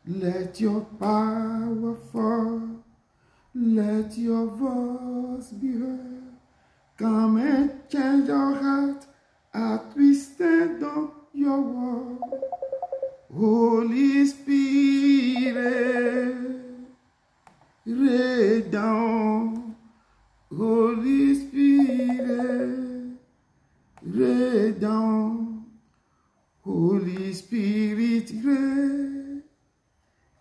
Let your power fall. Let your voice be heard. Come and change our heart as we stand on your word. Holy Spirit, rain down. Holy Spirit, rain down. Holy Spirit,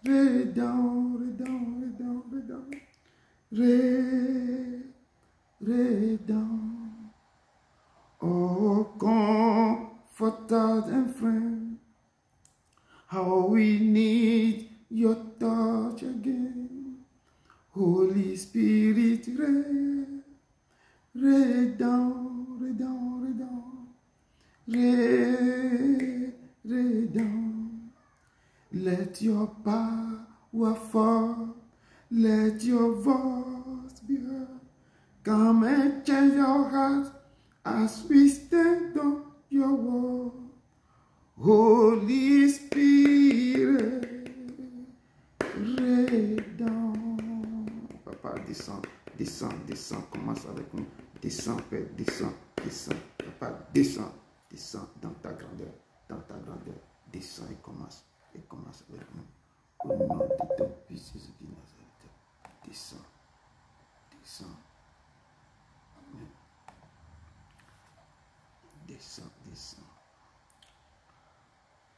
rain down, rain down, rain down, rain down. Rain down. Oh, comforters and friends, how we need your touch again. Holy Spirit, rain down, rain down, rain down. Rain down. Let your power fall. Let your voice be heard. Come and change our hearts as we stand on your word. Holy Spirit, rain down. Papa, descends, descends, descends. Commence avec nous. Descends, Père, descends, descends. Papa, descends, descends dans ta grandeur, dans ta grandeur. Descends et commence avec nous. Au nom de ton Fils Jésus de Nazareth. Descends, descends. Amen. Descends, descends.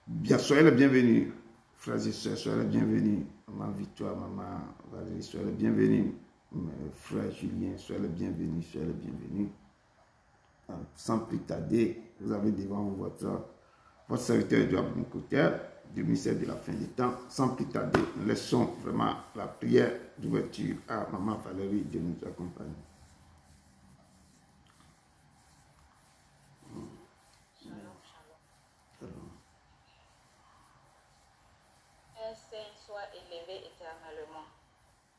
Bien, soyez les bienvenus, frères et sœurs, soyez les bienvenus. Maman Victoire, maman Valérie, soyez les bienvenus. Frère Julien, soyez les bienvenus, soyez les bienvenus. Sans plus tarder, vous avez devant vous votre serviteur Edouard Boncouter, du ministère de la fin des temps. Sans plus tarder, nous laissons vraiment la prière d'ouverture à maman Valérie de nous accompagner. Saint soit élevé éternellement.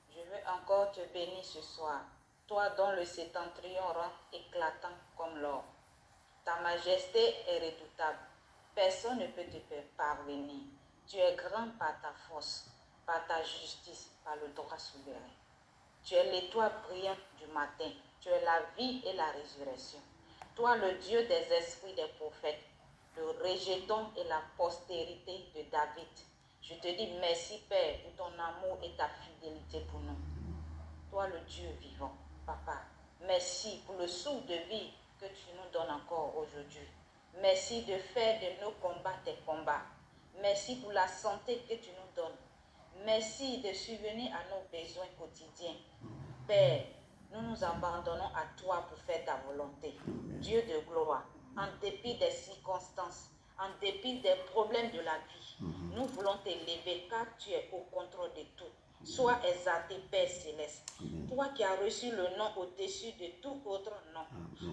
Je veux encore te bénir ce soir, toi dont le septentrion rend éclatant comme l'or. Ta majesté est redoutable, personne ne peut te faire parvenir. Tu es grand par ta force, par ta justice, par le droit souverain. Tu es l'étoile brillante du matin, tu es la vie et la résurrection. Toi le Dieu des esprits des prophètes, le rejeton et la postérité de David. Je te dis merci, Père, pour ton amour et ta fidélité pour nous. Toi, le Dieu vivant, Papa, merci pour le souffle de vie que tu nous donnes encore aujourd'hui. Merci de faire de nos combats tes combats. Merci pour la santé que tu nous donnes. Merci de subvenir à nos besoins quotidiens. Père, nous nous abandonnons à toi pour faire ta volonté. Dieu de gloire, en dépit des circonstances, en dépit des problèmes de la vie, nous voulons t'élever car tu es au contrôle de tout. Sois exalté, Père céleste. Toi qui as reçu le nom au-dessus de tout autre nom.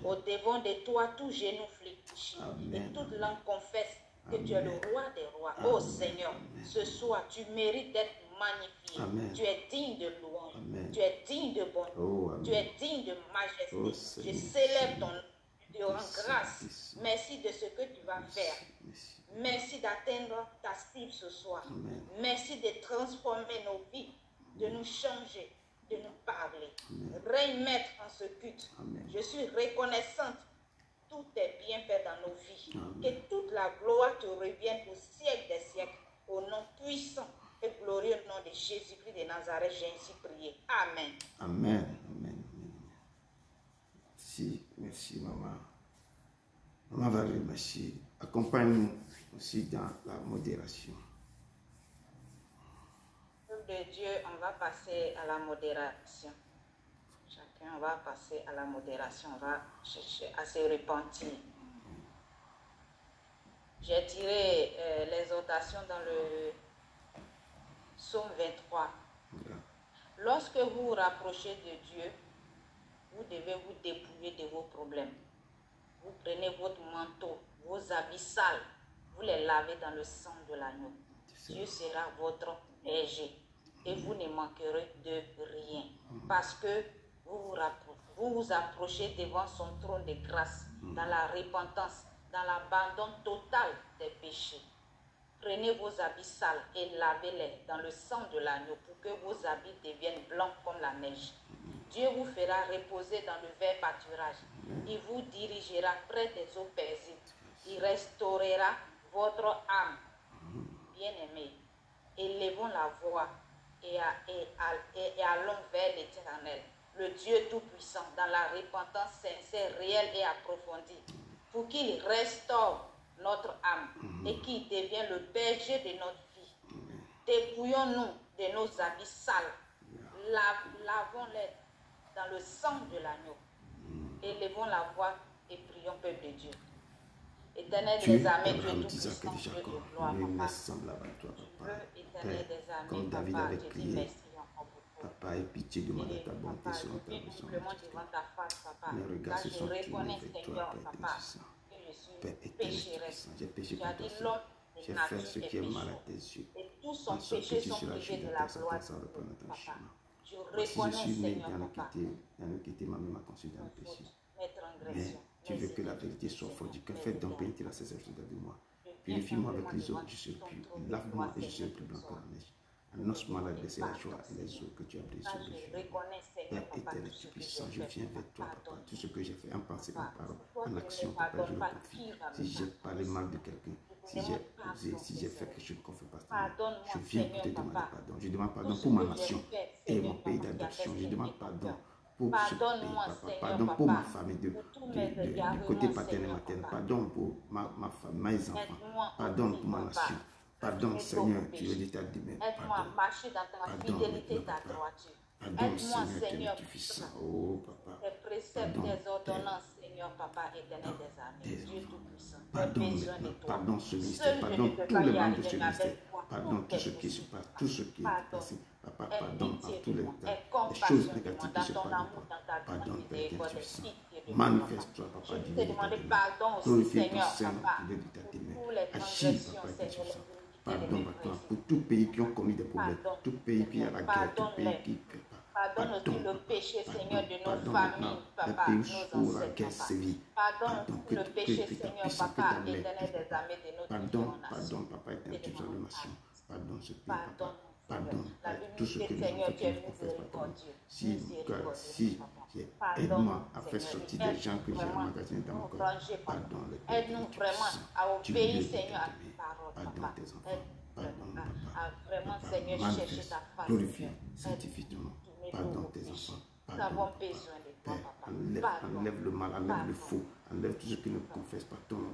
Au-devant de toi, tout genou fléchit et toute langue confesse que tu es le roi des rois. Oh Seigneur, ce soir, tu mérites d'être magnifié. Tu es digne de louange. Tu es digne de bonté. Tu es digne de majesté. Je célèbre ton nom. Je te rends grâce. Merci de ce que tu vas faire. Merci d'atteindre ta cible ce soir. Merci de transformer nos vies, de nous changer, de nous parler. Règne maître en ce culte. Je suis reconnaissante. Tout est bien fait dans nos vies. Que toute la gloire te revienne au siècle des siècles. Au nom puissant et glorieux nom de Jésus-Christ de Nazareth, j'ai ainsi prié. Amen. Amen. Amen. Merci, merci maman. Maman Valérie, merci. Accompagne-nous aussi dans la modération. Peuple de Dieu, on va passer à la modération. Chacun va passer à la modération, on va chercher à se repentir. J'ai tiré l'exhortation dans le psaume 23. Lorsque vous vous rapprochez de Dieu, vous devez vous dépouiller de vos problèmes. Vous prenez votre manteau, vos habits sales, vous les lavez dans le sang de l'agneau. Dieu sera votre berger et vous ne manquerez de rien. Parce que vous vous approchez devant son trône de grâce, dans la repentance, dans l'abandon total des péchés. Prenez vos habits sales et lavez-les dans le sang de l'agneau pour que vos habits deviennent blancs comme la neige. Dieu vous fera reposer dans le vert pâturage. Il vous dirigera près des eaux paisibles. Il restaurera votre âme. Bien-aimés, élevons la voix et allons vers l'Éternel, le Dieu Tout-Puissant, dans la repentance sincère, réelle et approfondie, pour qu'il restaure notre âme et qu'il devienne le berger de notre vie. Dépouillons-nous de nos habits sales, lavons-les dans le sang de l'agneau. Élevons la voix et prions, peuple de Dieu. Éternel des armées, Dieu Tout-Puissant, Dieu de gloire, Papa. Éternel des armées, Comme David Papa, avait je dis prié, merci encore pour toi. Papa, aie pitié de moi de ta bonté Papa, selon ta je viens maison. humblement devant ta face, Papa. Mes regards Car se je sont tournés reconnais, vers toi, Seigneur, Père Papa, Tout-Puissant. que je suis Père éternel, pécheresse. j'ai péché Tu as contre dit toi. l'homme de J'ai fait nature ce est qui est mal à pécheur. tes yeux. Et tous son En sorte que péché tu sont seras privés jugé de par la Satan gloire sans de reprendre Dieu, ton Papa. chemin. Je Voici, je reconnais, suis né Seigneur, dans Papa, l'iniquité, ma mère m'a conçu dans le mes péché. fautes, mes Mais transgressions, tu mes veux que la iniquités, vérité soit forte. Seigneur, Que mes fais donc égards. pénétrer la cesse de moi. Je viens Purifie-moi avec humblement les eaux devant du seul ton pur. trône de Lave-moi gloire, et je serai Seigneur, plus blanc ce que soir. la neige. Pour Annonce-moi la te blessée, la demander joie pardon, et les Seigneur. eaux que tu as brisées Car sur le je chemin. reconnais, Seigneur, Père Papa, éternel, tout ce tu que puissant, j'ai je fait, viens Papa. vers toi, Papa. Pardonne-moi. Tout ce que j'ai fait en pensée, en Papa, parole, si toi en tu ne action, me Papa, je pardonnes le pas, confie. qui va me Si j'ai pardonner, parlé mal de Seigneur? quelqu'un, Je si te j'ai demande pardon, si j'ai fait Seigneur. que je ne confie pas ça, Pardonne-moi, je viens pour Seigneur, te demander Papa. pardon. Je demande Tout pardon ce pour ma que j'ai nation fait, et Seigneur, mon pays Papa, qui a d'adoption. fait Je saigner demande ton pardon cœur. pour ce pays, Pardonne-moi, Papa. Seigneur, Pardon pour ma Papa, famille pour tous mes du côté égarements, paterno Seigneur, maternel. Papa. Pardon pour ma famille, mes enfants. Aide-moi Pardon aussi, pour ma Papa. nation. Pardon, Mes Seigneur, pauvres tu veux péchés. dire ta demain. Aide-moi à Pardon. marcher dans ta Pardon fidélité et maintenant, ta Papa. droiture. Pardon, Aide-moi, Seigneur, Seigneur, tu fais ça. Oh, Papa. tes préceptes, Pardon, tes ordonnances, Seigneur, Papa, éternel des armées, tes Dieu enfants. Tout-Puissant. J'ai Pardon besoin de maintenant, toi. pardon ce ministère, Seul je pardon ne peux tous pas les y membres de ce arriver, mais ministère, avec toi, pardon tout tout est ce qui se possible. passe, tout ce qui est Pardonne. passé, Papa, Aie pardon à pitié tous de les moi. Aie choses compassion négatives de moi qui dans se ton passent. amour, dans ta grande Pardon, Père miséricorde et Tout-Puissant. pitié de moi, Manifeste-toi, Papa. Papa, Je du t'ai demandé Dieu. pardon aussi, Glorifie ton Seigneur, Seigneur, Papa, tu veux dire ta pour demain. toutes les Agis, transgressions, Papa, Seigneur, Tout-Puissant. les iniquités de Pardon mes maintenant frères. pour tout pays qui ont commis des problèmes, Pardonne, tout pays qui est à la guerre, tout pays pardonne-les. qui Pardonne aussi le Papa, péché, Seigneur, de nos pardon familles, maintenant, Papa, les nos pays où la ancêtres, guerre Papa. sévit. Pardonne Pardon, aussi le péché, que ta Seigneur, puissance, que Papa, ta main éternel des puisse, armées de notre pardon, différentes pardon, nations. Papa, éternel, Je toutes demande les nations. Pardon ce pays, Papa. pardonne, Pardon, La tout ce que divinité, nous Seigneur, avons tu es fait, nous confesse pas. miséricordieux. Si, Miséricordieux, Papa. aide-moi à faire Seigneur, sortir des gens que j'ai vraiment emmagasinés dans mon nous corps. ranger, Papa. Pardon, le Père Aide-nous éternel, vraiment Tout-Puissant. à Tu obéir, veux Seigneur, à t'aimer. ta parole, Pardon Papa. tes enfants. Aide Pardon, vraiment Papa. à vraiment, Papa, Seigneur, chercher manifeste, ta face. glorifie, Seigneur. sanctifie ton nom. Aide tous mes Pardon pauvres tes péchés. enfants. Nous Pardon, avons Papa. besoin de toi, Père, Papa. enlève le mal, enlève le faux, enlève tout ce qui ne confesse pas ton nom.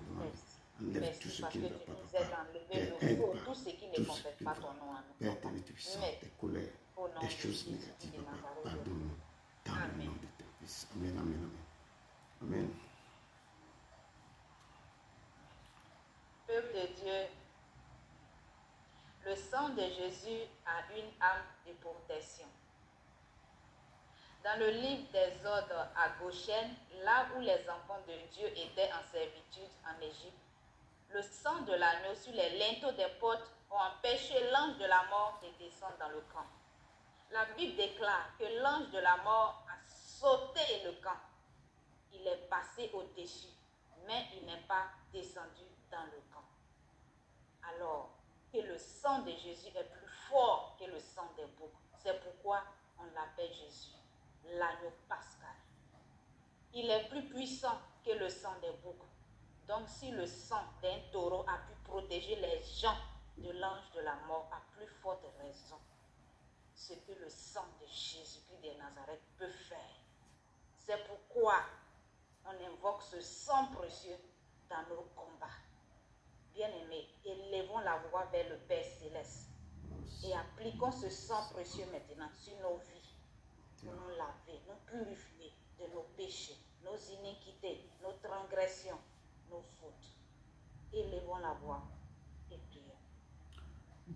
Enlève Merci tout ce parce qui que ne tu va pas, nous aides Papa. à enlever Père, le aide faux, pas tout ce qui tout ne ce confesse qui pas va. ton nom à nous. Père, Papa. éternel, tu puissant, Mais tes colères, au nom des de choses Jésus négatives, de Papa. Nazareth. Pardonne-nous dans le Amen. nom de ton Fils. Amen, amen, amen. Amen. Peuple de Dieu, le sang de Jésus a une âme de protection. Dans le livre des ordres à Goshen, là où les enfants de Dieu étaient en servitude en Égypte, le sang de l'agneau sur les linteaux des portes ont empêché l'ange de la mort de descendre dans le camp. La Bible déclare que l'ange de la mort a sauté le camp. Il est passé au-dessus, mais il n'est pas descendu dans le camp. Alors que le sang de Jésus est plus fort que le sang des boucs. C'est pourquoi on l'appelle Jésus, l'agneau pascal. Il est plus puissant que le sang des boucs. Donc si le sang d'un taureau a pu protéger les gens de l'ange de la mort, à plus forte raison, ce que le sang de Jésus-Christ de Nazareth peut faire. C'est pourquoi on invoque ce sang précieux dans nos combats. Bien-aimés, élevons la voix vers le Père Céleste et appliquons ce sang précieux maintenant sur nos vies pour nous laver, nous purifier de nos péchés, nos iniquités, nos transgressions, nos fautes. Élevons la voix et prions.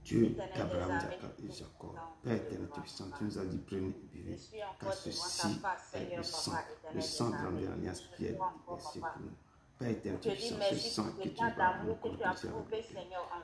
Dieu qu'Abraham, Jacob, Père éternel, tu puissant, tu nous as dit prenez et buvez, car ceci est le sang de la nouvelle alliance qui est versé pour nous. Père éternel, tu puissant, ce sang que tu vas nous accorder,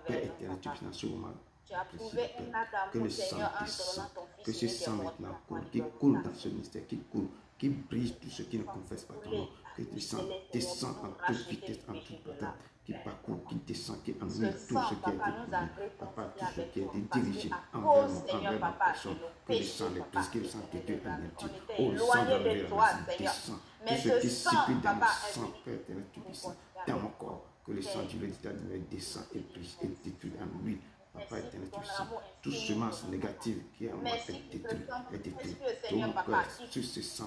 Père éternel, tu puissant, sur moi, Tu as prouvé un acte d'amour, Seigneur, en donnant ton que Fils ce sang unique maintenant pour coule, qui coule dans ce mystère, qui coule, qui brise tout ce qui ne confesse pas ton nom, que tu sens descend en toute vitesse, en toute bataille. qui parcourt, qui descend, qui ennuie Ce tout ce sang, qui a été papa, nous a produit. Papa, tout ce réconciliés qui a avec été toi. dirigé Parce qu'à envers cause, moi, Seigneur, envers ma papa, personne, de nos que le péchés, sang des papa, prises, que le sang qui était on anéanti. était Oh, le sang éloignés d'enlever de la toi, maladie Seigneur. descend. Tout Mais ce ce qui sang, circule dans le papa, est sang, venu Père éternel, tout pour puissant, continuer dans avec mon corps, que le sang du l'éternel descend et brise et détruit en lui. Papa éternel, tout puissant, toute semence négative qui est en moi est détruite, est détruite. Tout mon cœur, tout ce sang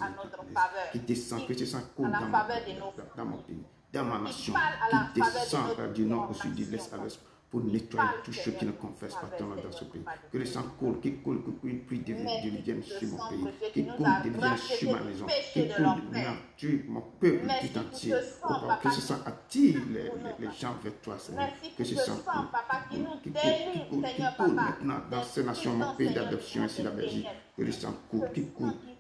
qui descend, que ce sang coule dans mon pays, dans ma nation, qui descend du nord au sud, du l'est à l'ouest, pour nettoyer tous ceux qui ne confessent pas ton nom dans ce pays. Que le sang coule, qui coule, puis devienne sur mon pays, qui coule, devienne sur ma maison, qui coule, sur mon peuple tout entier. Oh, Papa, que ce sang attire les gens vers toi, Seigneur. Que ce sang coule maintenant dans ces nations, mon pays d'adoption, ici la Belgique. Que le sang coule,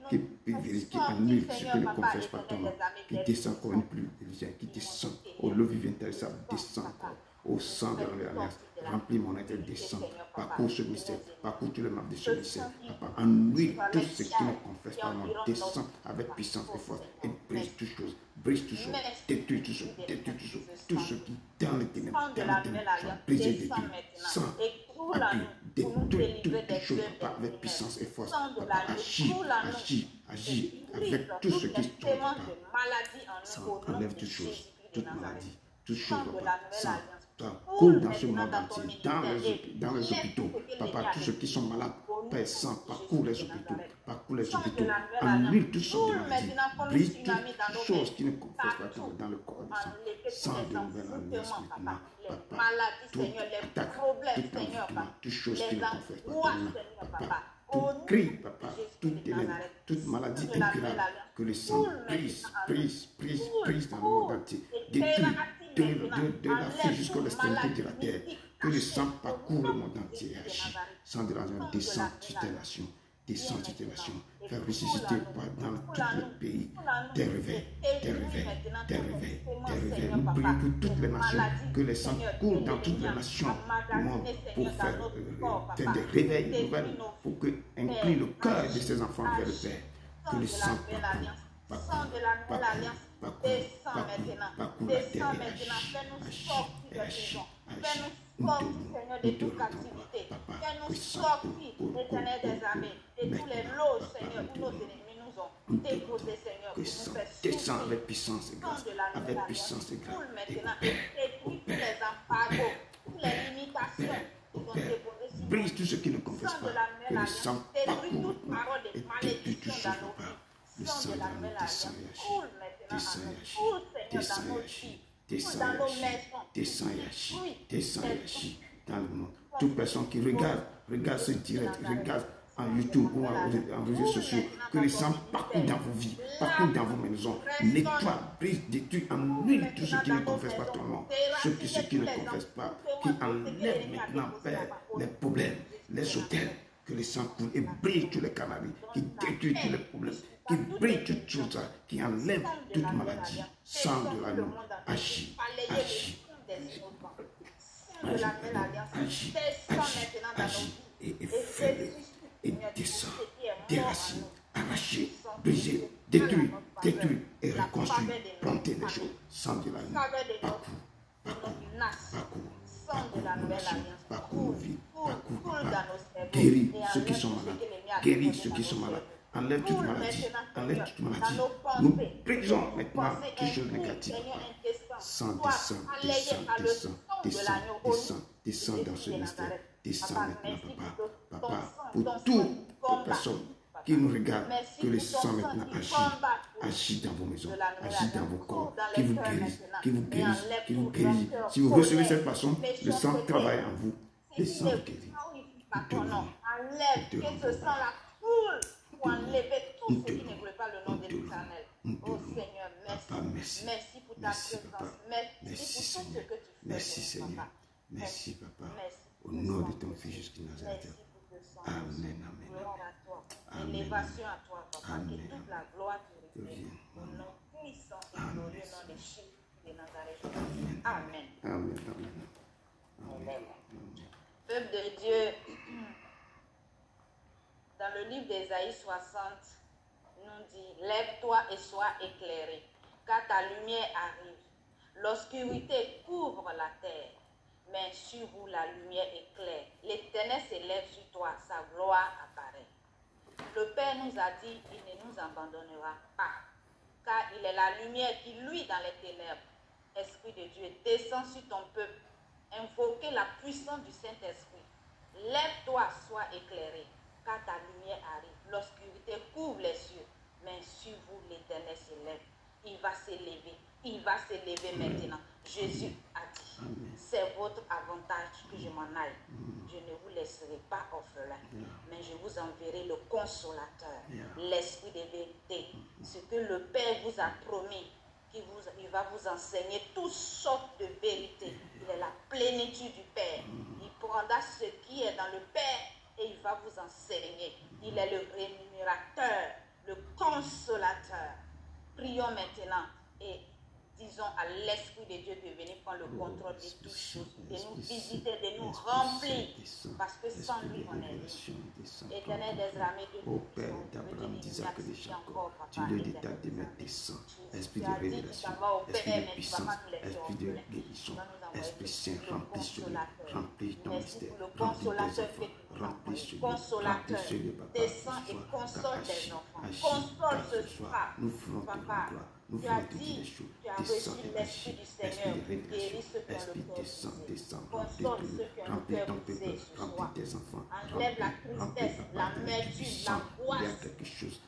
qui pulvérise, qui annule ceux qui ne confessent pas ton nom, qui descend encore une pluie, qui descend. Oh, l'eau vivante, ça descend encore. Au sang de l'Alliance, remplis mon être, descend, parcours ce mystère, parcours tout le map de ce mystère, papa, ennuie tous ceux qui ne confessent pas mon descend avec puissance et force, et brise toutes choses, détruis toutes choses, tout ce qui dans les ténèbres, soit brisé, détruit, sang, détruis toutes choses, papa, avec puissance et force, papa, agis avec tout ce qui sont, papa, sang, enlève toutes choses, toute maladie, toutes choses, papa, sang, coule dans ce monde entier, dans les hôpitaux. Papa, tous ceux qui sont malades, Père Saint, parcours les hôpitaux, annule toutes sortes de maladies, brise toutes choses qui ne confessent pas dans le corps du sang, sans de nouvelles alliances maintenant. Papa, toute attaque, tout envoûtement, toutes choses qui ne confessent pas ton nom, papa, tout cri, papa, toute maladie incurable, que le sang brise dans le monde entier, détruit de la fille jusqu'à l'extrémité de la terre, que le sang parcourt le monde entier, agit, sang de l'argent, descend sur tes nations, faire ressusciter dans tout le pays des réveils. Nous prions pour toutes les nations, que le sang coule dans toutes les nations du monde pour faire des réveils nouvelles, pour que incline le cœur de ces enfants vers le Père, que le sang parcourt la terre et agit. Nous te remercions, papa, que sang et tous les lots, Seigneur, où nos ennemis nous ont déposés, Seigneur, que sang descend avec puissance et grâce, avec puissance et grâce. Maintenant, détruis tous les embargos, toutes les limitations qui sont déposées sur brise tout ce qui ne confesse pas, que le sang parcourt détruis toute parole de malédiction malédiction dans nos vies. le sang de la nouvelle alliance, coule maintenant, coule Seigneur dans nos vies, coule dans nos maisons, descend et agit dans le monde. Toute personne qui regarde ce direct, regarde en YouTube ou en réseaux sociaux, que le sang parcourt dans vos vies, parcourt dans vos maisons, nettoie, brise, détruit, annule tous ceux qui ne confessent pas ton nom, ceux qui ne confessent pas, qui enlèvent maintenant, Père, les problèmes, les hôtels, que le sang coule et brise tous les canaries, qui détruit tous les problèmes, qui brise toutes choses, qui enlève toute maladie, sang de l'agneau, agis et fais-le, et descend, déracine, arracher, briser, détruire et reconstruire, planter les choses, sang de l'agneau, parcours nos nations, parcours nos vies, guéris ceux qui sont malades, enlève toute maladie, nous brisons maintenant toutes choses négatives, sang descend dans ce mystère, descend maintenant, papa, pour toute personne qui nous regarde, que le sang maintenant agit dans vos maisons, agit dans vos corps, qui vous guérisse. Si vous recevez cette façon, le sang travaille en vous, le sang vous guérit. Enlève que ce sang la coule pour enlever tout ce qui ne voulait pas le nom de l'Éternel. Oh Seigneur, merci. Merci pour ta présence. Merci pour tout ce que tu fais. Merci Seigneur. Merci Papa. Au nom de ton Fils Jésus Nazareth. Amen. Gloire à toi. Élévation à toi, Papa. Et toute la gloire te revient. Au nom puissant et glorieux nom de Jésus de Nazareth. Amen. Peuple de Dieu, dans le livre d'Ésaïe 60, nous dit: lève-toi et sois éclairé, car ta lumière arrive. L'obscurité couvre la terre, mais sur vous la lumière éclaire. L'Éternel s'élève sur toi, sa gloire apparaît. Le Père nous a dit, il ne nous abandonnera pas, car il est la lumière qui luit dans les ténèbres. Esprit de Dieu, descends sur ton peuple, invoquez la puissance du Saint-Esprit. Lève-toi, sois éclairé, car ta lumière arrive. L'obscurité couvre les cieux, mais sur vous l'Éternel s'élève. Il va s'élever maintenant. Jésus a dit, c'est votre avantage que je m'en aille. Je ne vous laisserai pas orphelin, mais je vous enverrai le consolateur, l'Esprit de vérité, ce que le Père vous a promis, il va vous enseigner toutes sortes de vérités. Il est la plénitude du Père. Il prendra ce qui est dans le Père et il va vous enseigner. Il est le rémunérateur, le consolateur. Prions maintenant et disons à l'Esprit de Dieu de venir prendre le contrôle de toutes choses, de nous visiter, de nous remplir, parce que sans lui on est rien. Éternel des armées, de Ô Père d'Abraham, d'Isaac et de Jacob, tu le l'état de mettre descend, esprit de révélation, esprit de puissance, esprit de guérison, Esprit Saint, remplis ton mystère, remplis tes enfants, remplis ceux-là, descends et console tes enfants, console ce soir, nous ferons te Papa. rendre, nous Tu ferons as te dire dit, les choses, tu as descends reçu et l'Esprit agis, du esprit Seigneur, de révélation, guéris ceux qui ont esprit le cœur descend, brisé. descend, Console ceux qui ont le remplis cœur ton brisé peuple, ce remplis soir. tes enfants, Enlève la tristesse, l'amertume, l'angoisse. il y a quelque chose,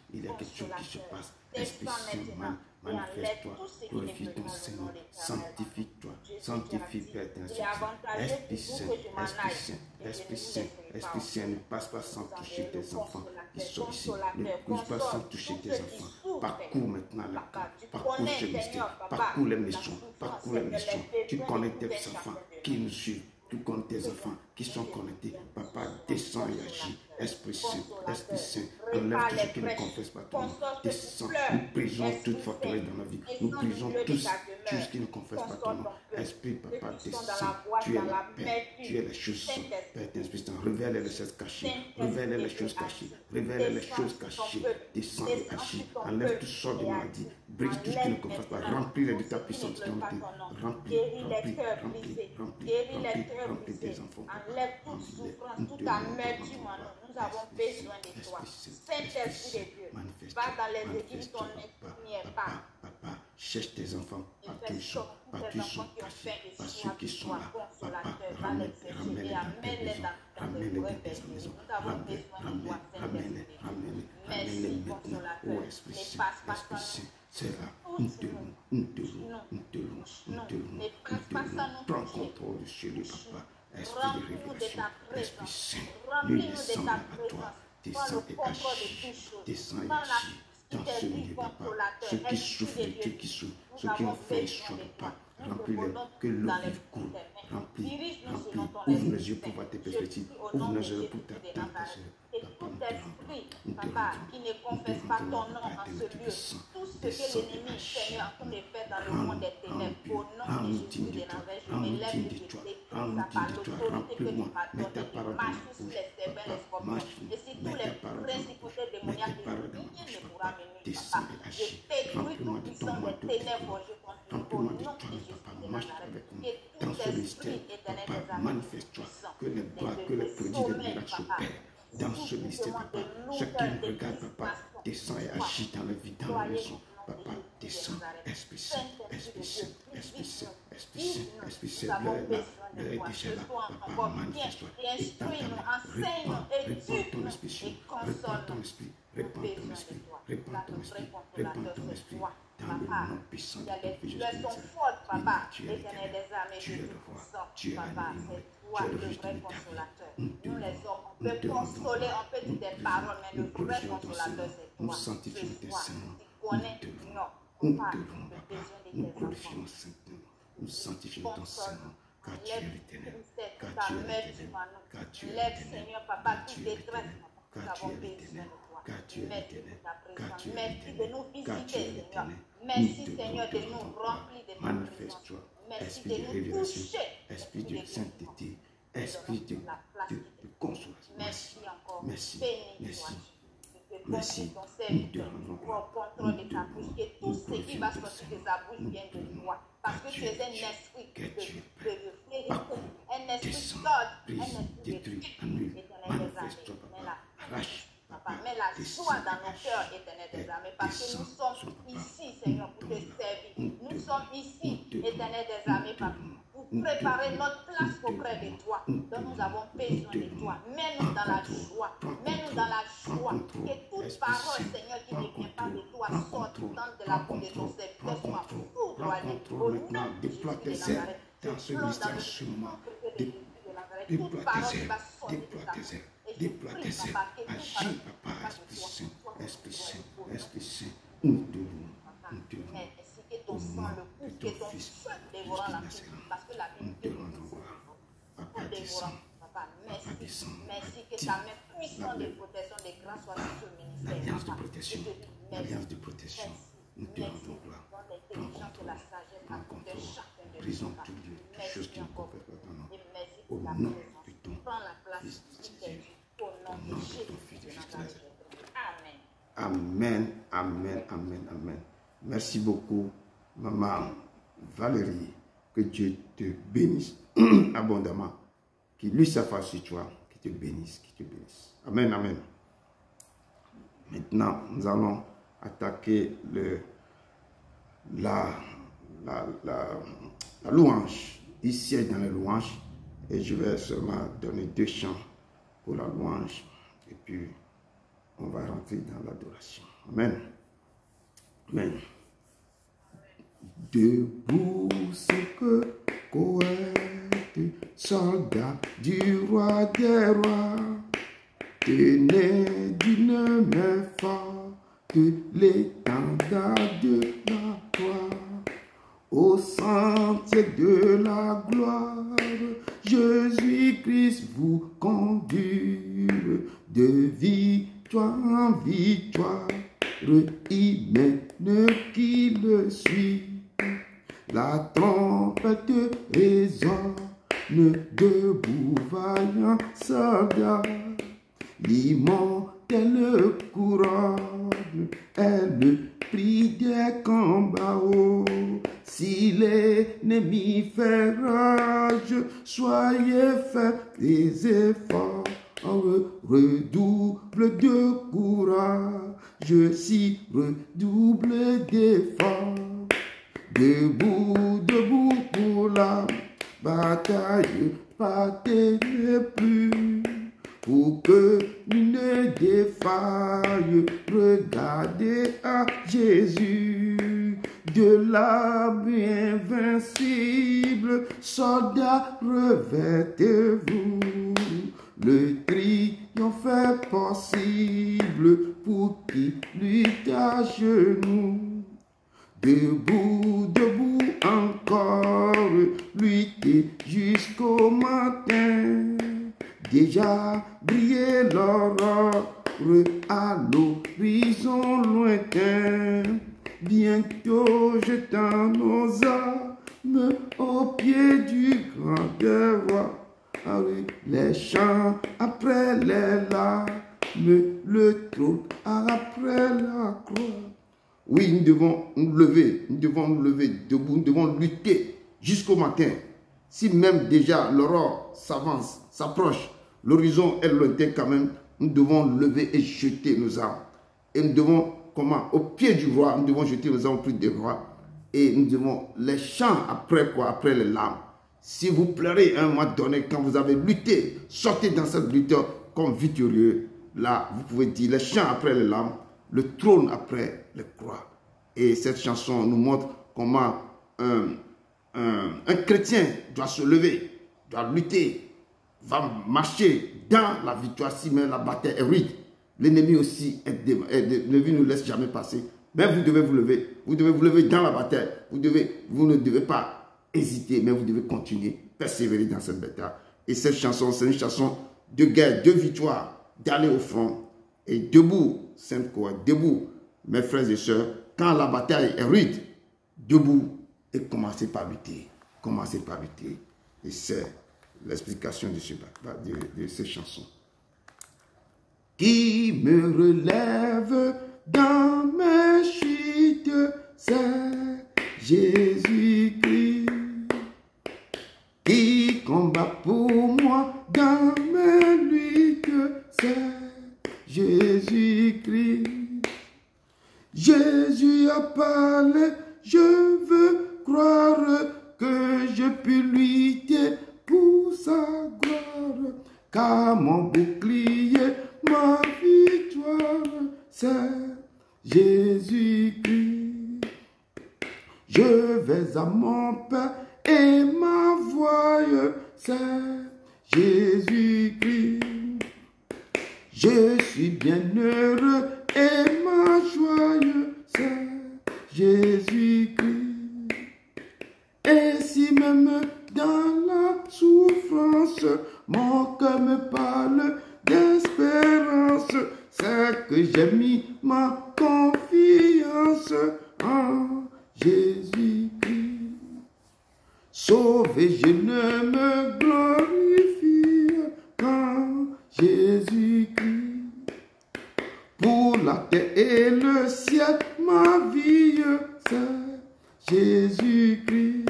qui se passe, Esprit Descends Saint, maintenant et enlève manifeste-toi, tout ce qui glorifie ne peut ton pas le nom Seigneur, de l'Éternel. sanctifie-toi, sanctifie Père Il est avantageux Esprit pour Saint, vous que je m'en Esprit aille. Saint, Et je ne Esprit vous Saint, laisserai Esprit pas Saint, ne passe pas sans Vous toucher enverrez tes le enfants qui sont ici, consolateur, ne passe pas sans console toucher tous tes ceux qui enfants, souffrent. parcours maintenant la Papa, carte, tu parcours connais, ce mystère, Seigneur, Papa, parcours les la missions, souffrance, parcours les les missions, tu besoins connais de tous tes les enfants chacun qui nous suivent, tu connais tes enfants qui sont connectés, Papa, descends et agis, Esprit Saint, enlève tout ce qui ne confesse pas ton nom, descends, nous brisons toute forteresse dans la vie, nous brisons tout ce qui ne confesse pas ton nom, Esprit, Papa, descends, tu es la paix, tu es les choses saintes, Père, Esprit Saint, révèle les choses cachées, révèle les choses cachées, révèle les choses cachées, descends et agis, enlève toutes sortes de maladies, brise tout ce qui ne confesse pas, remplis-les de ta puissance, remplis tes enfants, enlève toute souffrance, toute amertume en nous. Nous avons besoin de toi. Saint-Esprit de Dieu, va dans les églises, ton esprit n'y est pas. Papa, cherche tes enfants partout ils sont cachés, par ceux qui sont là, Papa, ramène-les dans tes maisons, ramène-les maintenant, ô Esprit Saint, c'est là, nous te louons, prends contrôle de chez lui, Papa, Esprit de révélation, Esprit Saint, nous descendons à toi, descends et agis, dans ce milieu, Papa, ceux qui souffrent, ceux qui ont faim, soient, Papa, remplis-les, que l'eau vive coule, remplis, ouvre les yeux pour voir tes perspectives, ouvre les yeux pour t'attendre, et tout esprit, Papa, qui ne confesse pas ton nom en ce lieu, tout ce que l'ennemi, Seigneur, en train de faire dans le monde des ténèbres, au nom de Jésus de Nazareth, je me lève et je déclare par l'autorité que tu m'as donnée, marche sur les serpents, les scorpions, et si tous les principautés démoniaques de rien ne pourra venir, Papa, je détruis tout puissant des ténèbres, je continue au nom de Jésus de Nazareth, et tout esprit éternel des âmes, que les gloires, que les prodiges des miracles s'opèrent dans ce mystère, Papa. Ceux qui nous regardent, Papa, descends et agis dans la vie, dans la maison. Papa, descends, Esprit Saint, l'heure est déjà là, Papa, manifeste-toi, répands ton esprit, répands ton esprit, dans le nom puissant de ton Fils Jésus. Tu es l'éternel des rois, tu es l'agneau, tu es le juge de l'éternel. Nous les hommes, on peut consoler, on peut dire des paroles, mais le vrai consolateur, c'est toi. Nous sanctifions tes saints noms. Nous te louons, Papa. Nous glorifions Saint-Nom. Nous sanctifions ton Saint-Nom. Car tu es l'éternel. Car tu es l'éternel. Car tu es l'éternel. Seigneur, Papa, toute détresse, nous Car tu avons es besoin l'éternel. de toi. Car tu es Merci l'éternel. pour ta Car tu présence. es Merci de nous l'éternel. Car tu visiter, es Seigneur. l'éternel. Merci, Seigneur, de nous remplir de ta présence. Manifeste-toi. Merci Esprit de de nous révélation. toucher. Esprit de sainteté. Esprit de consolation. Merci encore. Merci. Béni Merci. sois-tu. Que merci. ton serviteur au contrôle de ta bouche, que tout ce qui va sortir de sa bouche vienne de toi. Parce que tu es un esprit de vérité, un esprit d'ordre, un esprit de éternel des armées. Papa, mets la joie dans nos cœurs, éternel des armées, parce que nous sommes ici, Seigneur, pour te servir. Nous sommes ici, éternel des armées, Papa, pour préparer notre place auprès de toi. Donc nous avons besoin de toi. Mets-nous dans la joie. Mets-nous dans la joie. Que toute parole, Seigneur, qui ne vient pas de toi, sortant de la bouche de ton serviteur, soit foudroyée. Au nom de Jésus de Nazareth, je plonge dans le moment de toute parole qui va sortir de ta bouche. Déploie tes ailes, agis, papa, Esprit Saint, Esprit Saint, Esprit Saint, nous te louons, nous te louons. Ainsi que ton sang, le coup, que ton feu dévorant la vie, parce que la vie nous te rendons gloire. Papa, descends, Papa, Papa, descends. merci que ta main puissante de protection, de grâce soit sur ce ministère. L'alliance de protection, l'alliance de protection, nous te rendons gloire. Rencontrons, brisons tout Dieu, toutes choses qui ne confèrent pas ton nom. Au nom de ton Fils Jésus. Au nom de ton Fils Jésus. Amen, amen, amen, amen. Merci beaucoup, Maman Valérie. Que Dieu te bénisse abondamment. Qu'il lui sa face sur toi. Qu'il te bénisse, qu'il te bénisse. Amen, amen. Maintenant, nous allons attaquer la louange. Ici est dans les louanges. Et je vais seulement donner 2 chants pour la louange. Et puis, on va rentrer dans l'adoration. Amen. Amen. Debout, c'est que poète, soldat du roi des rois, tenez d'une main forte l'étendard de la croix. Au centre de la gloire, Jésus-Christ vous conduit de victoire en victoire. Il mène qui le suit. La trompette résonne, debout vaillant soldat. L'immortelle couronne est le prix des combats. Si l'ennemi fait rage, soyez faits des efforts. Redouble de courage, si redouble d'efforts. Debout, debout pour la bataille, partez plus. Pour que ne défaille, regardez à Jésus, de l'arme invincible, soldat, revêtez-vous. Le triomphe est possible pour qui lutte à genoux. Debout, debout encore, lutter jusqu'au matin. Déjà briller l'aurore à l'horizon lointain. Bientôt jetant nos armes au pied du grand roi. Ah oui, les chants après les larmes, le trône après la croix. Oui, nous devons nous lever debout, nous devons lutter jusqu'au matin. Si même déjà l'aurore s'avance, s'approche, l'horizon est lointain quand même, nous devons lever et jeter nos armes. Et nous devons, au pied du roi, nous devons jeter nos armes au pied du roi. Et nous devons, les chants après quoi? Après les larmes. Si vous pleurez à un moment donné, quand vous avez lutté, sortez dans cette lutte comme victorieux. Là, vous pouvez dire les chants après les larmes, le trône après les croix. Et cette chanson nous montre comment un chrétien doit se lever, doit lutter, va marcher dans la victoire si même la bataille est rude. L'ennemi aussi ne nous laisse jamais passer. Mais vous devez vous lever dans la bataille. Vous ne devez pas hésiter, mais vous devez continuer, persévérer dans cette bataille. Et cette chanson, c'est une chanson de guerre, de victoire, d'aller au front. Et debout, Sainte-Croix, debout, mes frères et sœurs, quand la bataille est rude, debout et commencez par lutter. Commencez par lutter. Et c'est l'explication de cette chanson. qui me relève dans mes chutes, c'est Jésus-Christ. Qui combat pour moi dans mes luttes, c'est Jésus-Christ. Jésus a parlé, je veux croire que je puis lutter pour sa gloire, car mon bouclier, ma victoire, c'est Jésus-Christ. Je vais à mon Père et ma voix, c'est Jésus-Christ. Je suis bien heureux et ma joie, c'est Jésus-Christ. Et si même dans la souffrance, mon cœur me parle d'espérance, c'est que j'ai mis ma confiance en Jésus-Christ. Sauvé, je ne me glorifie qu'en Jésus-Christ. Pour la terre et le ciel, ma vie, c'est Jésus-Christ.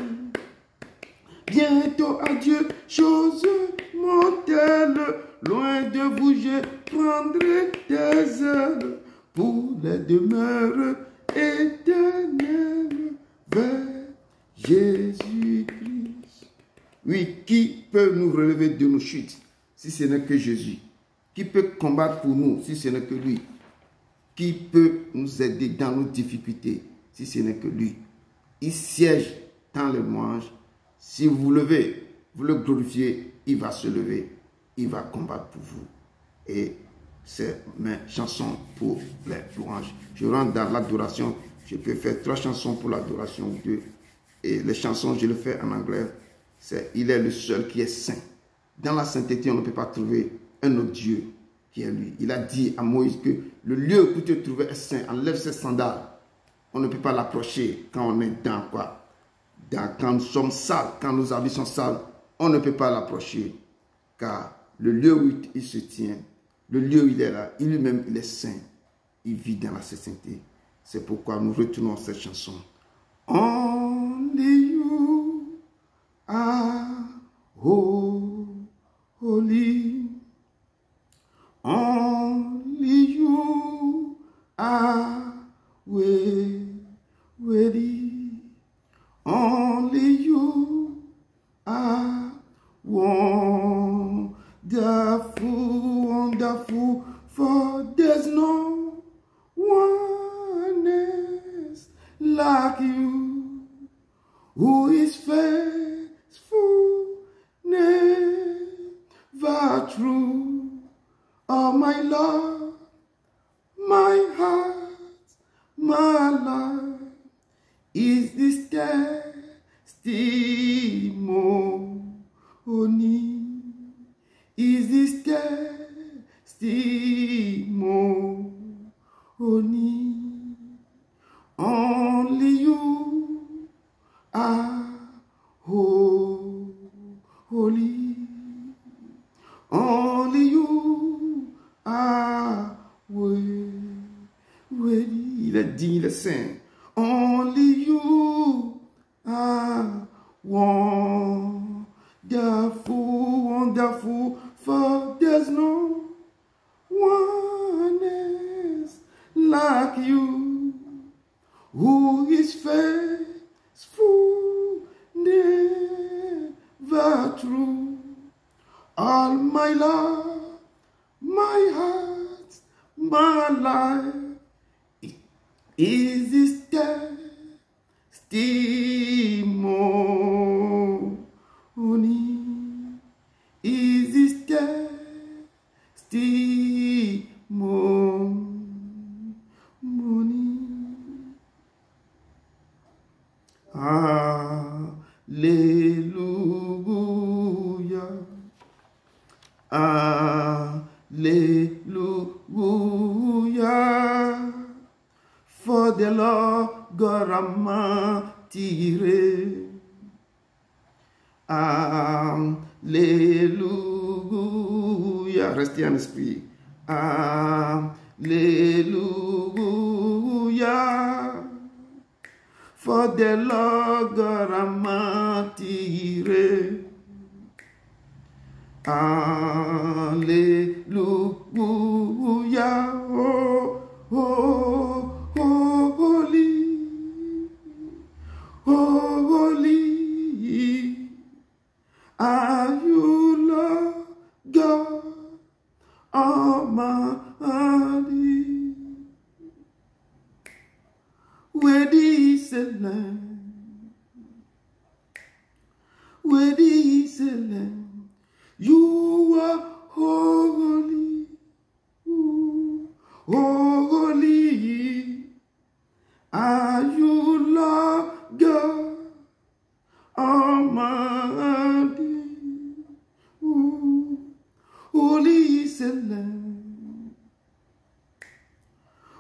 Bientôt adieu, chose mortelle, loin de vous je prendrai des ailes pour les demeures éternelles vers Jésus-Christ. Oui, qui peut nous relever de nos chutes si ce n'est que Jésus? Qui peut combattre pour nous si ce n'est que lui? Qui peut nous aider dans nos difficultés si ce n'est que lui? Il siège dans les louanges. Si vous vous levez, vous le glorifiez, il va se lever, il va combattre pour vous. Et c'est mes chansons pour les louanges. Je rentre dans l'adoration, je peux faire 3 chansons pour l'adoration ou 2. Et les chansons, je le fais en anglais, c'est « Il est le seul qui est saint ». Dans la sainteté, on ne peut pas trouver un autre Dieu qui est lui. Il a dit à Moïse que le lieu où tu te trouvais est saint, enlève ses sandales. On ne peut pas l'approcher quand on est dans quoi? Quand nous sommes sales, quand nos habits sont sales, on ne peut pas l'approcher. Car le lieu où il se tient, le lieu où il est là, il lui-même, il est saint. Il vit dans la sainteté. C'est pourquoi nous retournons cette chanson. Only you are holy. Only you are worthy. Only you are wonderful, wonderful, for there's no one else like you, who is faithful, never true. Oh my Lord, my heart, my life is this testimony, is this testimony. Only you are holy. Only you are worthy. Il est digne, il est saint. Only you are wonderful, wonderful, for there's no one else like you, who is faithful, never true. All my love, my heart, my life, is this testimony? Is this testimony? Hallelujah. Hallelujah. For the Lord God Almighty. Alléluia. Restez en esprit. Hallelujah. For the Lord God Almighty reigns. Hallelujah. Oh, oh, oh, holy. Holy are you, Lord God Almighty. Worthy is the Lamb. Worthy is the Lamb. You are holy. Holy are you, Lord God Almighty. Holy is the Lamb.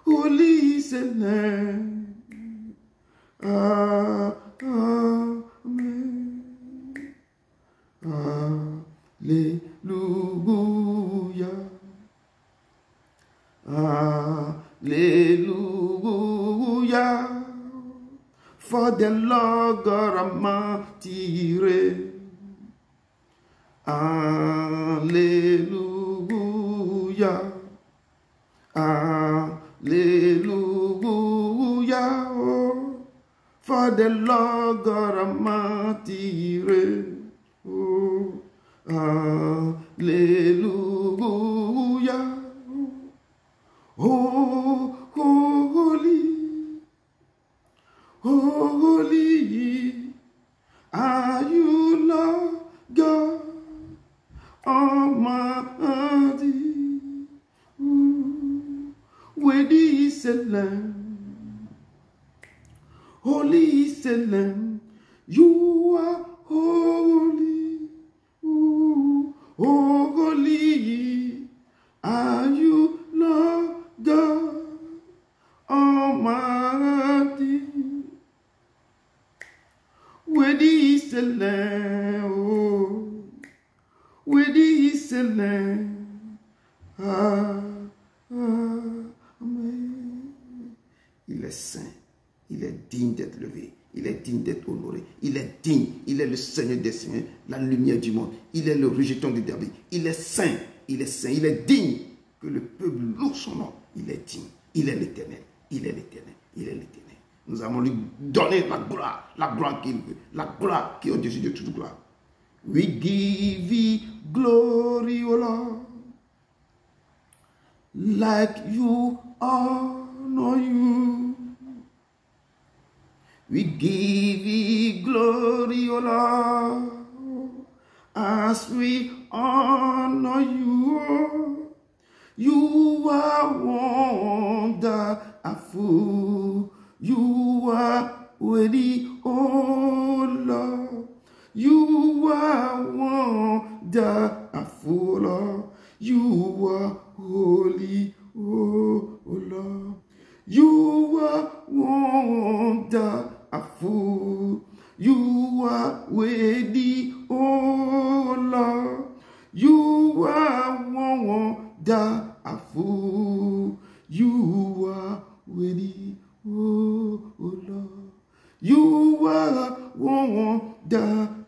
Holy is the Lamb. Amen. Hallelujah. Hallelujah. For the Lord God Almighty reigns. Hallelujah. Hallelujah. Oh, for the Lord God Almighty reigns. Oh, hallelujah. Oh, holy. Holy are you, Lord God Almighty. Worthy is the Lamb. Holy is the Lamb. You are holy. Holy are you, Lord God Almighty. Worthy is the Lamb, oh, worthy is the Lamb. Amen. Il est saint, il est digne d'être levé, il est digne d'être honoré, il est digne, il est le Seigneur des Seigneurs, la lumière du monde, il est le rejeton de David, il est saint, il est saint, il est digne que le peuple loue son nom, il est digne, il est l'éternel, il est l'éternel, il est l'éternel. Nous allons lui donner la gloire qu'il veut, la gloire qui est au-dessus de toute gloire. We give you glory, O Lord, like you honor you. We give you glory, O Lord, as we honor you. You are wonderful. You are worthy, oh Lord. You are wonderful, Lord. You are holy, oh Lord. You are wonderful. You are worthy, oh Lord. You are wonderful. You are worthy, oh Lord. You are wonderful.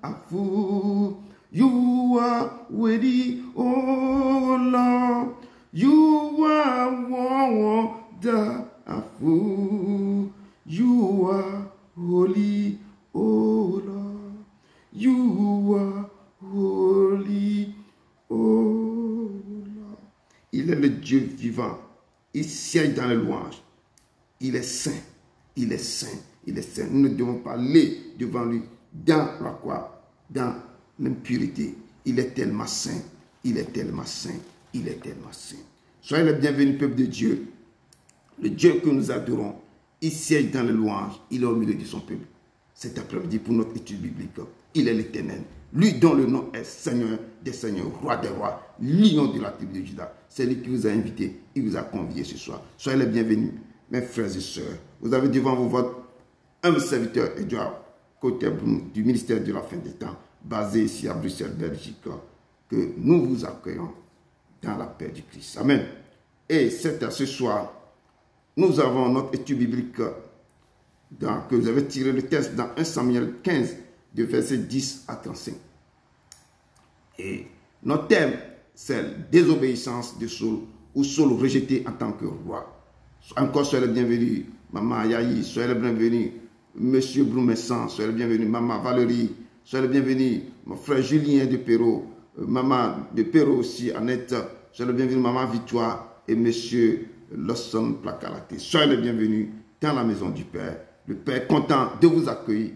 You are worthy, oh Lord. You are wonderful. You are holy, oh Lord. You are holy, oh Lord. Il est le Dieu vivant. Il siège dans les louanges. Il est saint. Il est saint. Il est saint. Nous ne devons pas aller devant lui dans la croix, dans l'impurité. Il est tellement saint. Il est tellement saint. Il est tellement saint. Soyez les bienvenus, peuple de Dieu. Le Dieu que nous adorons, il siège dans les louanges. Il est au milieu de son peuple. Cet après-midi pour notre étude biblique. Il est l'Éternel. Lui dont le nom est Seigneur des Seigneurs, Roi des Rois, lion de la tribu de Juda. C'est lui qui vous a invité, il vous a convié ce soir. Soyez les bienvenus, mes frères et sœurs. Vous avez devant vous votre humble serviteur Edouard Côté du ministère de la fin des temps, basé ici à Bruxelles, Belgique, que nous vous accueillons dans la paix du Christ. Amen. Et ce soir, nous avons notre étude biblique que vous avez tiré le texte dans 1 Samuel 15, de versets 10 à 35. Et notre thème, c'est désobéissance de Saul, ou Saul rejeté en tant que roi. Encore, soyez les bienvenus, Maman Yahi, soyez les bienvenus, Monsieur Broumessan, soyez les bienvenus, Maman Valérie, soyez les bienvenus, mon frère Julien de Perrault, Maman de Perrault aussi, Annette, soyez les bienvenus, Maman Victoire et Monsieur Lawson Placalaté. Soyez les bienvenus dans la maison du Père. Le Père est content de vous accueillir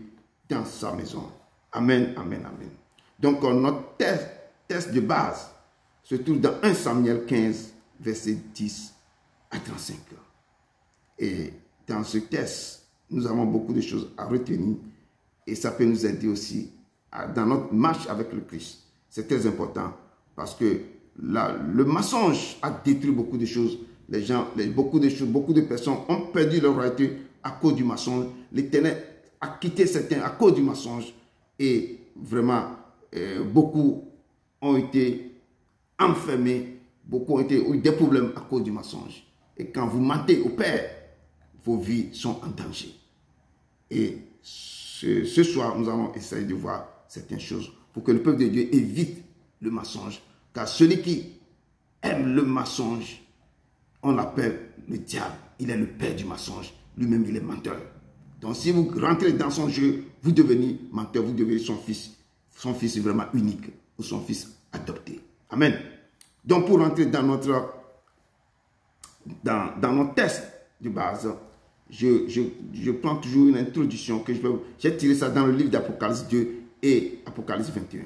dans sa maison. Amen, amen, amen. Donc, notre test de base se trouve dans 1 Samuel 15, verset 10 à 35. Et dans ce test, nous avons beaucoup de choses à retenir et ça peut nous aider aussi dans notre marche avec le Christ. C'est très important parce que le mensonge a détruit beaucoup de choses. Les gens, beaucoup de personnes ont perdu leur royauté à cause du mensonge. L'Éternel a quitté certains à cause du mensonge. Et vraiment, beaucoup ont été enfermés, beaucoup ont eu des problèmes à cause du mensonge. Et quand vous mentez au Père, vos vies sont en danger. Et ce soir, nous allons essayer de voir certaines choses pour que le peuple de Dieu évite le mensonge. Car celui qui aime le mensonge, on l'appelle le diable. Il est le père du mensonge. Lui-même, il est menteur. Donc, si vous rentrez dans son jeu, vous devenez menteur, vous devenez son fils vraiment unique, ou son fils adopté. Amen. Donc, pour rentrer dans notre test de base, je prends toujours une introduction que j'ai tiré ça dans le livre d'Apocalypse 2 et Apocalypse 21.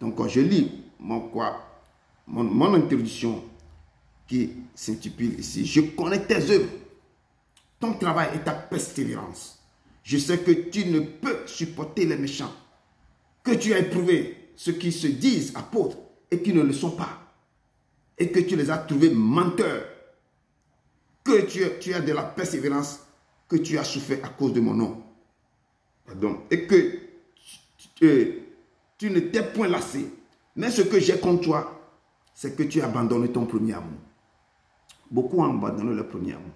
Donc, quand je lis mon introduction qui s'intitule ici, je connais tes œuvres, ton travail et ta persévérance. Je sais que tu ne peux supporter les méchants, que tu as éprouvé ceux qui se disent apôtres et qui ne le sont pas, et que tu les as trouvés menteurs, que tu as de la persévérance, que tu as souffert à cause de mon nom. Pardon. Et que tu ne t'es point lassé. Mais ce que j'ai contre toi, c'est que tu as abandonné ton premier amour. Beaucoup ont abandonné leur premier amour.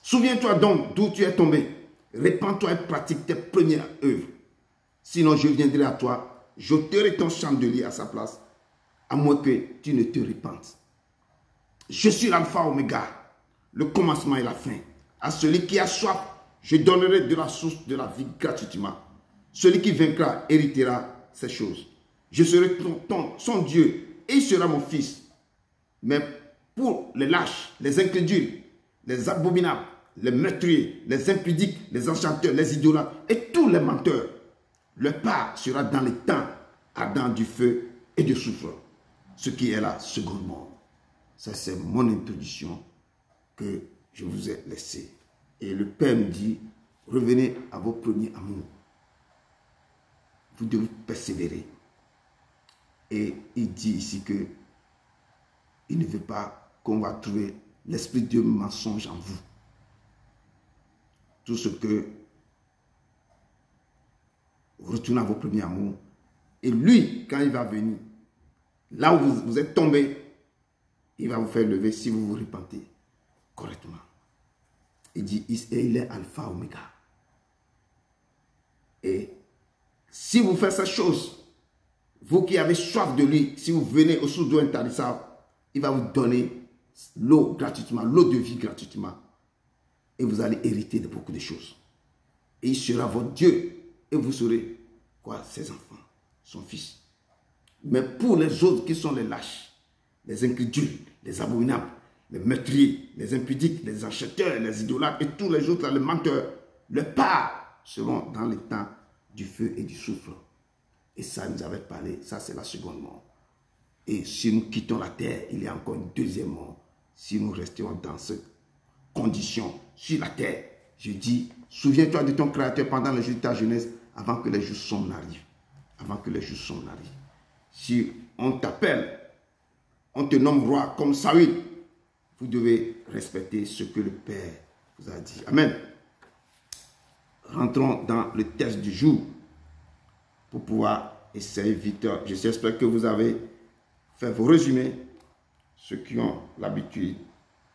Souviens-toi donc d'où tu es tombé. Répands-toi et pratique tes premières œuvres. Sinon, je viendrai à toi, j'ôterai ton chandelier à sa place, à moins que tu ne te repentes. Je suis l'alpha oméga, le commencement et la fin. À celui qui a soif, je donnerai de la source de la vie gratuitement. Celui qui vaincra héritera ces choses. Je serai son Dieu et il sera mon fils. Mais pour les lâches, les incrédules, les abominables, les meurtriers, les impudiques, les enchanteurs, les idolâtres et tous les menteurs, leur part sera dans les temps ardents du feu et du soufre, ce qui est la seconde mort. Ça, c'est mon introduction que je vous ai laissée. Et le Père me dit, revenez à vos premiers amours. Vous devez persévérer. Et il dit ici que il ne veut pas qu'on va trouver l'esprit de mensonge en vous. Tout ce que retournez à vos premiers amours. Et lui, quand il va venir, là où vous êtes tombé, il va vous faire lever si vous vous repentez correctement. Il dit, il est alpha, oméga. Et si vous faites cette chose, vous qui avez soif de lui, si vous venez au source d'eau intarissable, il va vous donner l'eau gratuitement, l'eau de vie gratuitement. Et vous allez hériter de beaucoup de choses. Et il sera votre Dieu. Et vous serez, quoi, ses enfants, son fils. Mais pour les autres qui sont les lâches, les incrédules, les abominables, les meurtriers, les impudiques, les enchanteurs, les idolâtres et tous les autres, les menteurs, leur part seront dans les temps du feu et du soufre. Et ça, nous avait parlé, ça c'est la seconde mort. Et si nous quittons la terre, il y a encore une deuxième mort. Si nous restons dans cette condition sur la terre, je dis, souviens-toi de ton Créateur pendant les jours de ta jeunesse, avant que les jours sombres n'arrivent. Avant que les jours sombres n'arrivent. Si on t'appelle, on te nomme roi comme Saül, vous devez respecter ce que le Père vous a dit. Amen. Rentrons dans le test du jour pour pouvoir essayer vite. J'espère que vous avez fait vos résumés, ceux qui ont l'habitude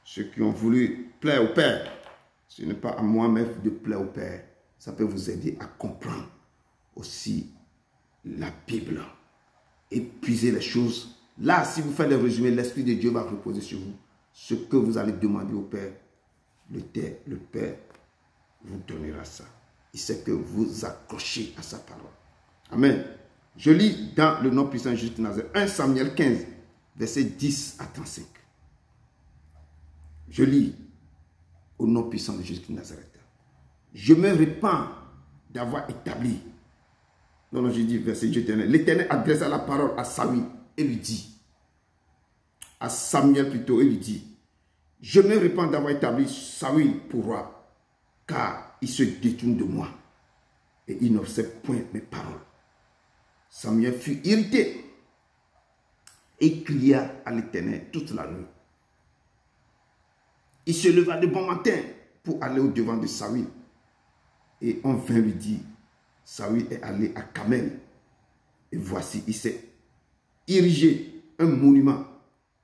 ceux qui ont voulu plaire au Père. Ce n'est pas à moi-même de plaire au Père. Ça peut vous aider à comprendre aussi la Bible. Épuiser les choses. Là, si vous faites les résumés, l'Esprit de Dieu va reposer sur vous. Ce que vous allez demander au Père, le Père vous donnera ça. Il sait que vous accrochez à sa parole. Amen. Je lis dans le nom puissant de Jésus de Nazareth, 1 Samuel 15, versets 10 à 35. Je lis au nom puissant de Jésus de Nazareth. Je me répands d'avoir établi. Non, je dis verset Dieu éternel. L'Éternel adressa la parole à Saül et lui dit, à Samuel plutôt, et lui dit, je me répands d'avoir établi Saül pour roi, car il se détourne de moi et il n'observe point mes paroles. Samuel fut irrité et cria à l'Éternel toute la nuit. Il se leva de bon matin pour aller au-devant de Saül. Et on vint lui dire, Saül est allé à Carmel. Et voici, il s'est érigé un monument.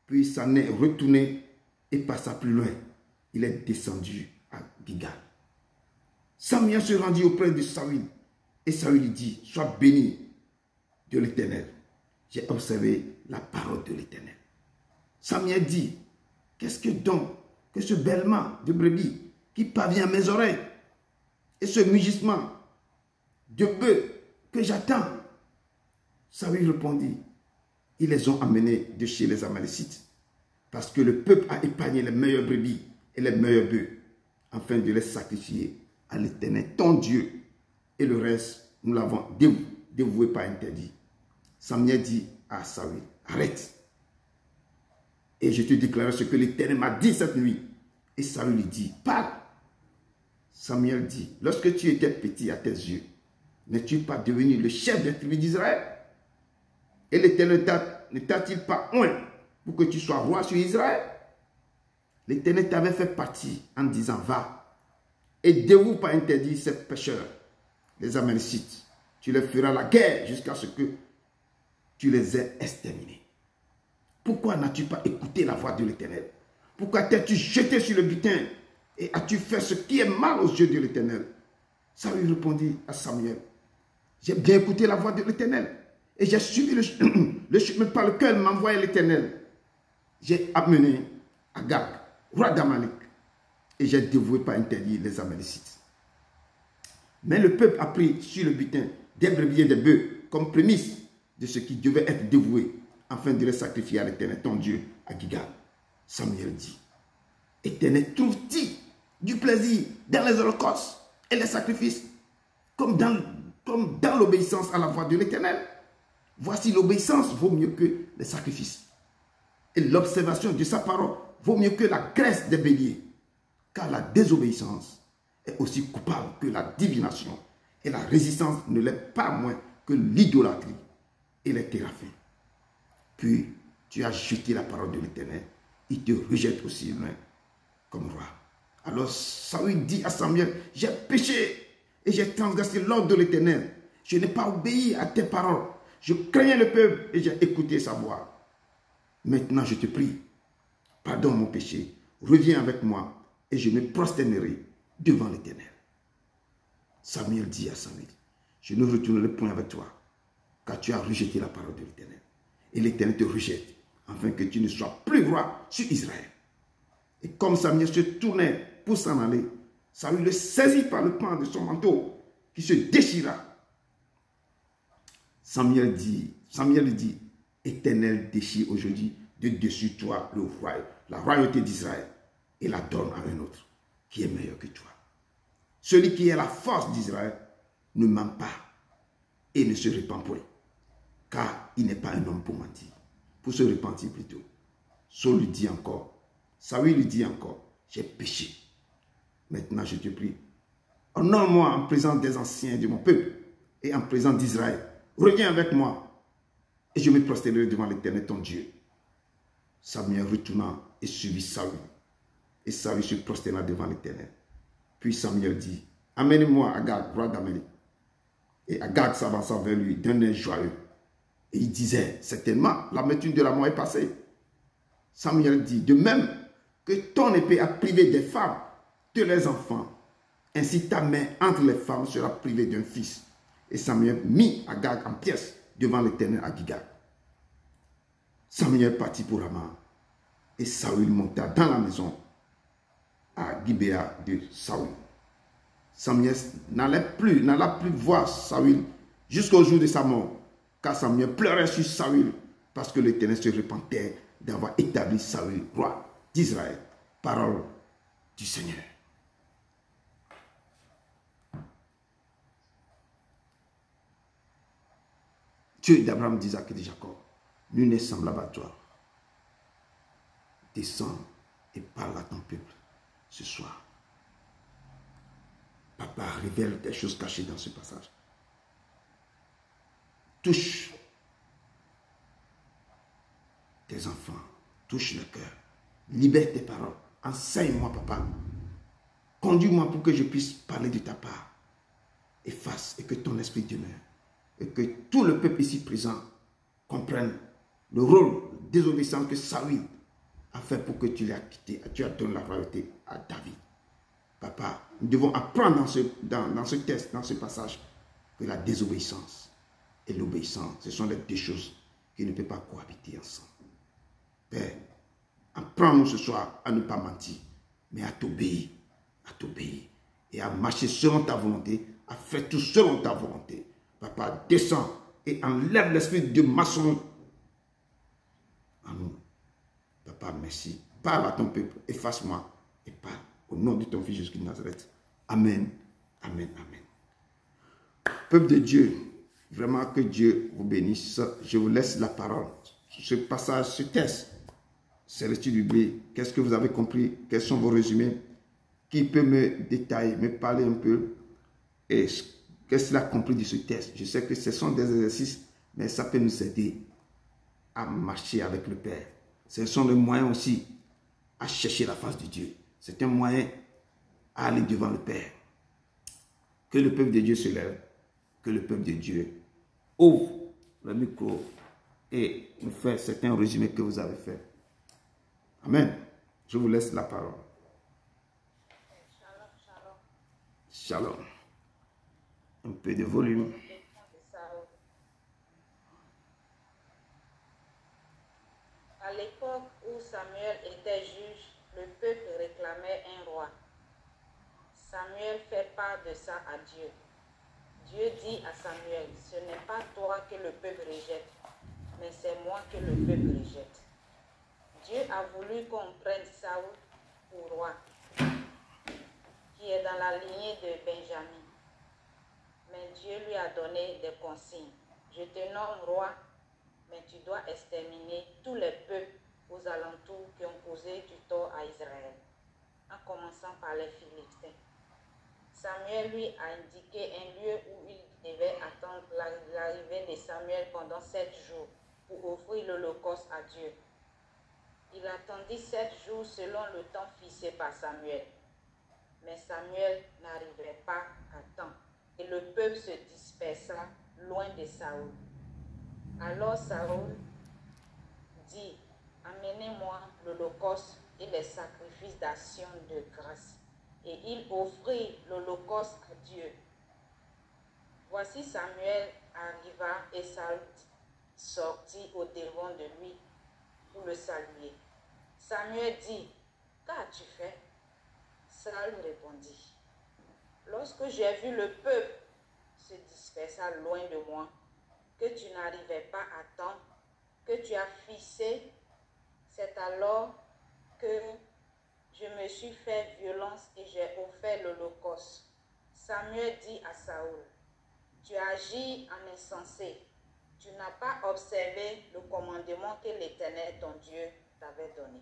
Puis il s'en est retourné et passa plus loin. Il est descendu à Gilgal. Samuel se rendit auprès de Saül. Et Saül lui dit, sois béni de l'Éternel. J'ai observé la parole de l'Éternel. Samuel dit, qu'est-ce que donc que ce bêlement de brebis qui parvient à mes oreilles et ce mugissement de bœuf que j'attends? Saül répondit, ils les ont amenés de chez les Amalécites parce que le peuple a épargné les meilleures brebis et les meilleurs bœufs afin de les sacrifier à l'Éternel, ton Dieu, et le reste, nous l'avons dévoué par interdit. Samuel dit à Saül, arrête, et je te déclare ce que l'Éternel m'a dit cette nuit. Et Saül lui dit, parle. Samuel dit, lorsque tu étais petit à tes yeux, n'es-tu pas devenu le chef des tribus d'Israël? Et l'Éternel ne t'a-t-il pas oint pour que tu sois roi sur Israël? L'Éternel t'avait fait partie en disant, va, et dévoue par interdit ces pécheurs, les Amalécites. Tu les feras la guerre jusqu'à ce que tu les aies exterminés. Pourquoi n'as-tu pas écouté la voix de l'Éternel? Pourquoi t'es-tu jeté sur le butin et as-tu fait ce qui est mal aux yeux de l'Éternel? Saül répondit à Samuel, j'ai bien écouté la voix de l'Éternel et j'ai suivi le chemin par lequel m'envoyait l'Éternel. J'ai amené Agag, roi d'Amalek, et j'ai dévoué par interdit les Amalécites. Mais le peuple a pris sur le butin des brebis et des bœufs comme prémisse de ce qui devait être dévoué afin de les sacrifier à l'Éternel, ton Dieu, à Gilgal. Samuel dit, Éternel, trouve-t-il du plaisir dans les holocaustes et les sacrifices comme dans l'obéissance à la voix de l'Éternel? Voici, l'obéissance vaut mieux que les sacrifices. Et l'observation de sa parole vaut mieux que la graisse des béliers. Car la désobéissance est aussi coupable que la divination. Et la résistance ne l'est pas moins que l'idolâtrie et les téraphins. Puis tu as jeté la parole de l'Éternel. Il te rejette aussi loin comme roi. Alors Saül dit à Samuel, j'ai péché et j'ai transgressé l'ordre de l'Éternel. Je n'ai pas obéi à tes paroles. Je craignais le peuple et j'ai écouté sa voix. Maintenant je te prie, pardonne mon péché, reviens avec moi et je me prosternerai devant l'Éternel. Samuel dit à Samuel, je ne retournerai point avec toi, car tu as rejeté la parole de l'Éternel. Et l'Éternel te rejette, afin que tu ne sois plus roi sur Israël. Et comme Samuel se tournait pour s'en aller, Saül le saisit par le pan de son manteau, qui se déchira. Samuel lui dit, Éternel déchire aujourd'hui de dessus toi le roi, la royauté d'Israël, et la donne à un autre, qui est meilleur que toi. Celui qui est la force d'Israël ne ment pas et ne se répand point, car il n'est pas un homme pour mentir, pour se repentir plutôt. Saül lui dit encore, Saül lui dit encore, j'ai péché. Maintenant je te prie, honore-moi en présence des anciens de mon peuple et en présence d'Israël. Reviens avec moi et je me prosternerai devant l'Éternel ton Dieu. Samuel retourna et suivit Saül. Et Saül se prosterna devant l'Éternel. Puis Samuel dit, amène-moi Agag, roi d'Amalek. Et Agag s'avança vers lui d'un air joyeux. Et il disait, certainement, l'amertume de la mort est passée. Samuel dit, de même, que ton épée a privé des femmes de leurs enfants. Ainsi ta main entre les femmes sera privée d'un fils. Et Samuel mit Agag en pièces devant l'Éternel à Gilgal. Samuel partit pour Rama. Et Saül monta dans la maison à Gibéa de Saül. Samuel n'alla plus voir Saül jusqu'au jour de sa mort, car Samuel pleurait sur Saül parce que l'Éternel se repentait d'avoir établi Saül roi d'Israël. Parole du Seigneur. Dieu d'Abraham, d'Isaac et de Jacob, nul n'est semblable à toi. Descends et parle à ton peuple ce soir. Papa, révèle des choses cachées dans ce passage. Touche tes enfants, touche le cœur, libère tes paroles, enseigne-moi, papa. Conduis-moi pour que je puisse parler de ta part. Efface et que ton esprit demeure. Et que tout le peuple ici présent comprenne le rôle désobéissant que Saül a fait pour que tu l'aies quitté, tu as donné la royauté à David. Papa, nous devons apprendre dans ce texte, dans ce passage, que la désobéissance et l'obéissance, ce sont les deux choses qui ne peuvent pas cohabiter ensemble. Père, apprends-nous ce soir à ne pas mentir, mais à t'obéir, et à marcher selon ta volonté, à faire tout selon ta volonté. Papa, descends et enlève l'esprit de maçon en nous. Papa, merci. Parle à ton peuple, efface-moi et parle au nom de ton fils Jésus de Nazareth. Amen, amen, amen. Peuple de Dieu, vraiment que Dieu vous bénisse. Je vous laisse la parole. Ce passage, ce texte, c'est l'étude biblique. Qu'est-ce que vous avez compris? Quels sont vos résumés? Qui peut me détailler, me parler un peu? Et qu'est-ce qu'il a compris de ce texte? Je sais que ce sont des exercices, mais ça peut nous aider à marcher avec le Père. Ce sont des moyens aussi à chercher la face de Dieu. C'est un moyen à aller devant le Père. Que le peuple de Dieu se lève, que le peuple de Dieu ouvre le micro et nous fait certains résumés que vous avez fait. Amen. Je vous laisse la parole. Shalom, shalom. Shalom. Un peu de volume. À l'époque où Samuel était juge, le peuple réclamait un roi. Samuel fait part de ça à Dieu. Dieu dit à Samuel, ce n'est pas toi que le peuple rejette, mais c'est moi que le peuple rejette. Dieu a voulu qu'on prenne Saül pour roi, qui est dans la lignée de Benjamin. Mais Dieu lui a donné des consignes. Je te nomme roi, mais tu dois exterminer tous les peuples aux alentours qui ont causé du tort à Israël, en commençant par les Philistins. Samuel lui a indiqué un lieu où il devait attendre l'arrivée de Samuel pendant 7 jours pour offrir l'holocauste à Dieu. Il attendit 7 jours selon le temps fixé par Samuel. Mais Samuel n'arrivait pas à temps et le peuple se dispersa loin de Saül. Alors Saül dit, amenez-moi l'holocauste et les sacrifices d'action de grâce. Et il offrit l'holocauste à Dieu. Voici Samuel arriva et Saül sortit au-devant de lui pour le saluer. Samuel dit, qu'as-tu fait? Saül répondit, lorsque j'ai vu le peuple se dispersa loin de moi, que tu n'arrivais pas à temps, que tu as fixé, c'est alors que je me suis fait violence et j'ai offert l'holocauste. Samuel dit à Saül, tu agis en insensé, tu n'as pas observé le commandement que l'Éternel, ton Dieu, t'avait donné.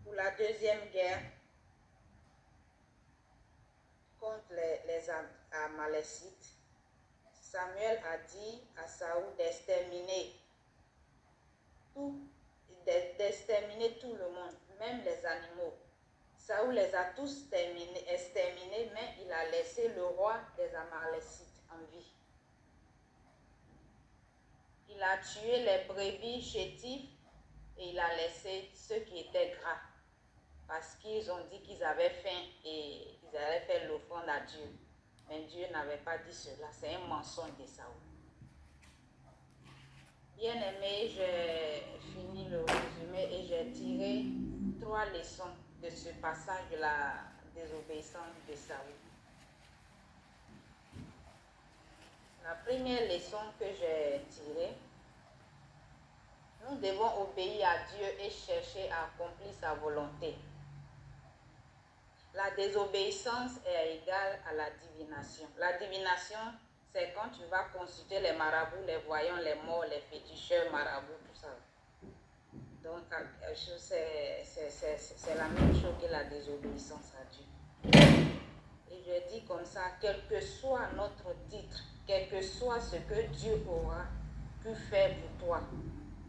Pour la deuxième guerre contre les Amalécites, Samuel a dit à Saül d'exterminer tout le monde, même les animaux. Saül les a tous exterminés, mais il a laissé le roi des Amalécites en vie. Il a tué les brebis chétifs et il a laissé ceux qui étaient gras parce qu'ils ont dit qu'ils avaient faim et ils allaient faire l'offrande à Dieu. Mais Dieu n'avait pas dit cela, c'est un mensonge de Saül. Bien aimé, j'ai fini le résumé et j'ai tiré 3 leçons de ce passage de la désobéissance de Saül. La première leçon que j'ai tirée, nous devons obéir à Dieu et chercher à accomplir sa volonté. La désobéissance est égale à la divination. La divination, c'est quand tu vas consulter les marabouts, les voyants, les morts, les féticheurs, marabouts, tout ça. Donc, c'est la même chose que la désobéissance à Dieu. Et je dis comme ça, quel que soit notre titre, quel que soit ce que Dieu aura pu faire pour toi,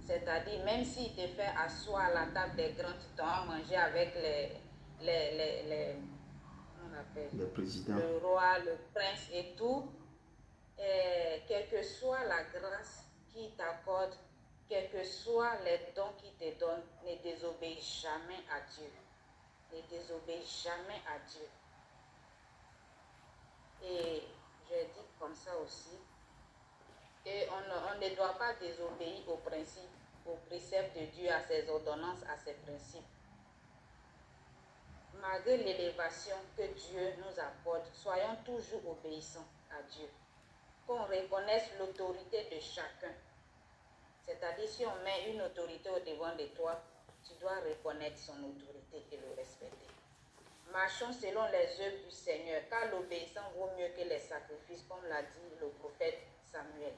c'est-à-dire même s'il te fait asseoir à la table des grands, tu t'en manger avec on appelle, le président, le roi, le prince et tout, quelle que soit la grâce qu'il t'accorde, quels que soient les dons qu'il te donne, ne désobéis jamais à Dieu. Ne désobéis jamais à Dieu. Et je dis comme ça aussi, et on ne doit pas désobéir aux principes, aux préceptes de Dieu, à ses ordonnances, à ses principes. Malgré l'élévation que Dieu nous apporte, soyons toujours obéissants à Dieu. Qu'on reconnaisse l'autorité de chacun. C'est-à-dire, si on met une autorité au devant de toi, tu dois reconnaître son autorité et le respecter. Marchons selon les œuvres du Seigneur, car l'obéissance vaut mieux que les sacrifices, comme l'a dit le prophète Samuel.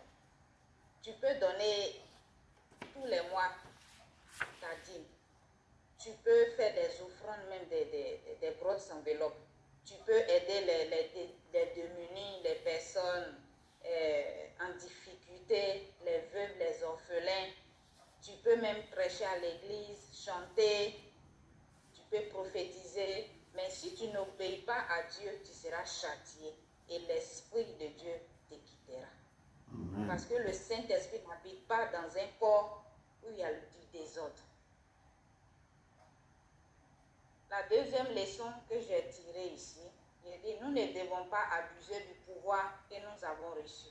Tu peux donner tous les mois ta dîme. Tu peux faire des offrandes, même des grosses enveloppes. Tu peux aider les démunis, les personnes en difficulté, les veuves, les orphelins. Tu peux même prêcher à l'église, chanter, tu peux prophétiser. Mais si tu n'obéis pas à Dieu, tu seras châtié et l'Esprit de Dieu te quittera. Amen. Parce que le Saint-Esprit n'habite pas dans un corps où il y a du désordre. La deuxième leçon que j'ai tirée ici, j'ai dit, nous ne devons pas abuser du pouvoir que nous avons reçu.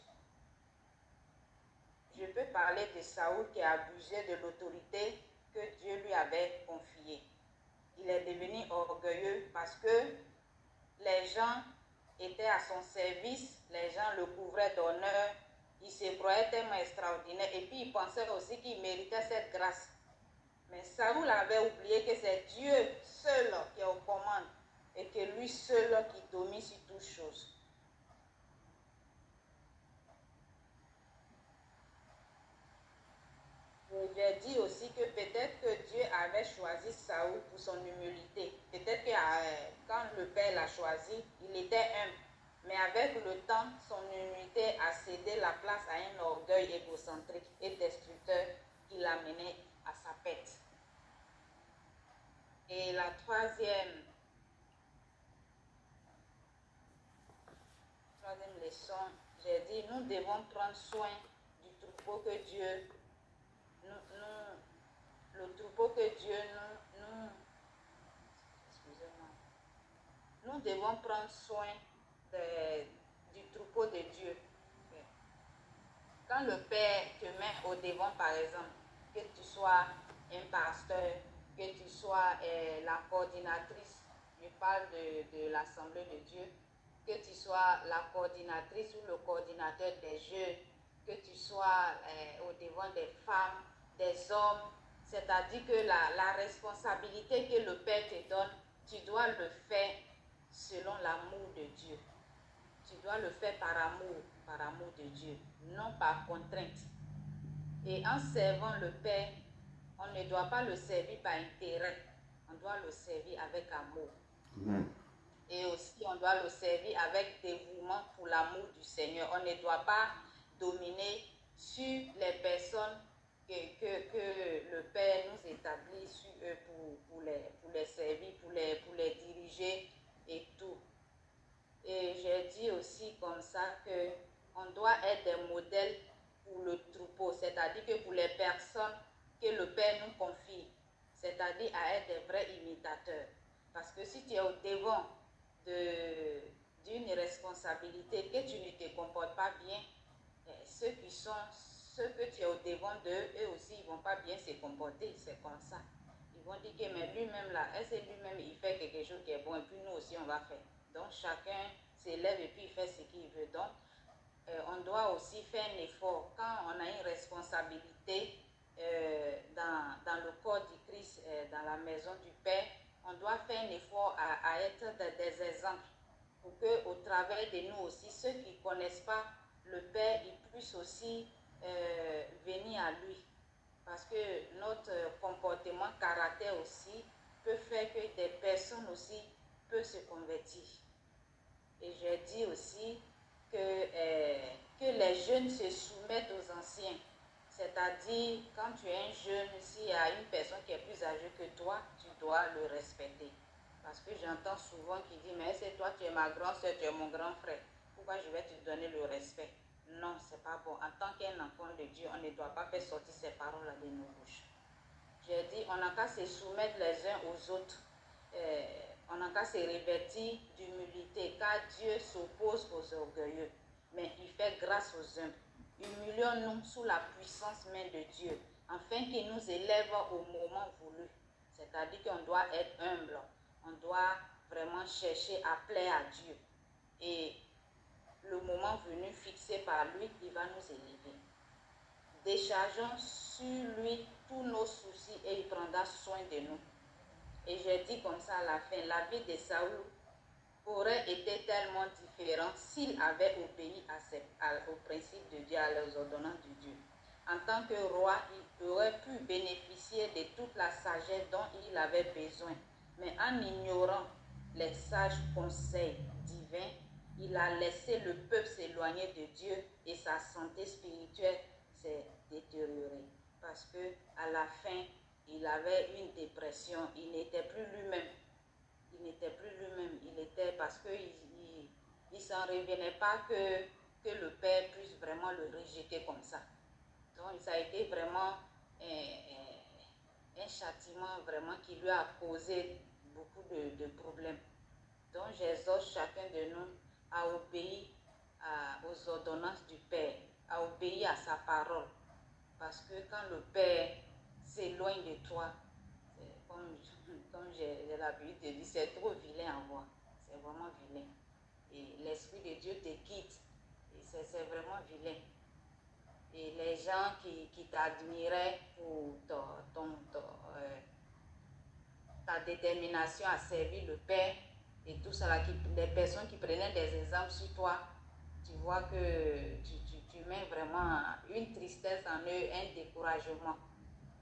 Je peux parler de Saül qui a abusé de l'autorité que Dieu lui avait confiée. Il est devenu orgueilleux parce que les gens étaient à son service, les gens le couvraient d'honneur, il se croyait tellement extraordinaire et puis il pensait aussi qu'il méritait cette grâce. Mais Saül avait oublié que c'est Dieu seul qui est aux commandes et que lui seul qui domine sur toutes choses. J'ai dit aussi que peut-être que Dieu avait choisi Saül pour son humilité. Peut-être que quand le Père l'a choisi, il était humble. Mais avec le temps, son humilité a cédé la place à un orgueil égocentrique et destructeur qui l'a mené à sa perte. Et la troisième leçon, j'ai dit, nous devons prendre soin du troupeau que Dieu le troupeau que Dieu excusez-moi, nous devons prendre soin du troupeau de Dieu. Quand le Père te met au devant, par exemple, que tu sois un pasteur, que tu sois la coordinatrice, je parle de l'Assemblée de Dieu, que tu sois la coordinatrice ou le coordinateur des jeunes, que tu sois au devant des femmes, des hommes, c'est-à-dire que la responsabilité que le Père te donne, tu dois le faire selon l'amour de Dieu. Tu dois le faire par amour de Dieu, non par contrainte. Et en servant le Père, on ne doit pas le servir par intérêt, on doit le servir avec amour. Amen. Et aussi, on doit le servir avec dévouement pour l'amour du Seigneur. On ne doit pas dominer sur les personnes que le Père nous établit sur eux pour les servir, pour les diriger et tout. Et j'ai dit aussi comme ça qu'on doit être des modèles pour le troupeau, c'est-à-dire que pour les personnes que le Père nous confie, c'est-à-dire à être des vrais imitateurs. Parce que si tu es au devant d'une responsabilité, que tu ne te comportes pas bien, ceux que tu es au devant d'eux, eux aussi, ils ne vont pas bien se comporter, c'est comme ça. Ils vont dire que mais lui-même là, est-ce que lui-même il fait quelque chose qui est bon et puis nous aussi on va faire. Donc chacun s'élève et puis il fait ce qu'il veut. Donc on doit aussi faire un effort. Quand on a une responsabilité dans le corps du Christ, dans la maison du Père, on doit faire un effort à être des exemples pour qu'au travers de nous aussi, ceux qui ne connaissent pas le Père, ils puissent aussi venir à lui. Parce que notre comportement, caractère aussi, peut faire que des personnes aussi peuvent se convertir. Et j'ai dit aussi que les jeunes se soumettent aux anciens. C'est-à-dire, quand tu es un jeune, s'il y a une personne qui est plus âgée que toi, tu dois le respecter. Parce que j'entends souvent qui dit, mais c'est toi, tu es ma grande soeur, tu es mon grand frère. Pourquoi je vais te donner le respect? Non, c'est pas bon. En tant qu'un enfant de Dieu, on ne doit pas faire sortir ces paroles-là de nos bouches. J'ai dit, on n'a qu'à se soumettre les uns aux autres. On n'a qu'à se revêtir d'humilité, car Dieu s'oppose aux orgueilleux, mais il fait grâce aux humbles. Humilions-nous sous la puissance même de Dieu, afin qu'il nous élève au moment voulu. C'est-à-dire qu'on doit être humble, on doit vraiment chercher à plaire à Dieu. Et le moment venu, fixé par lui, il va nous élever. Déchargeons sur lui tous nos soucis et il prendra soin de nous. Et j'ai dit comme ça à la fin, la vie de Saül aurait été tellement différente s'il avait obéi au principe de Dieu, aux ordonnances de Dieu. En tant que roi, il aurait pu bénéficier de toute la sagesse dont il avait besoin. Mais en ignorant les sages conseils divins, il a laissé le peuple s'éloigner de Dieu et sa santé spirituelle s'est détériorée. Parce que à la fin, il avait une dépression, il n'était plus lui-même. Il n'était plus lui-même, il était parce qu'il ne s'en revenait pas que le Père puisse vraiment le rejeter comme ça. Donc ça a été vraiment un châtiment vraiment qui lui a causé beaucoup de problèmes. Donc j'exhorte chacun de nous à obéir aux ordonnances du Père, à obéir à sa parole. Parce que quand le Père s'éloigne de toi, comme j'ai l'habitude de dire, c'est trop vilain à voir. C'est vraiment vilain. Et l'Esprit de Dieu te quitte. Et c'est vraiment vilain. Et les gens qui t'admiraient pour ta détermination à servir le Père et tout ça, les personnes qui prenaient des exemples sur toi, tu vois que tu mets vraiment une tristesse en eux, un découragement.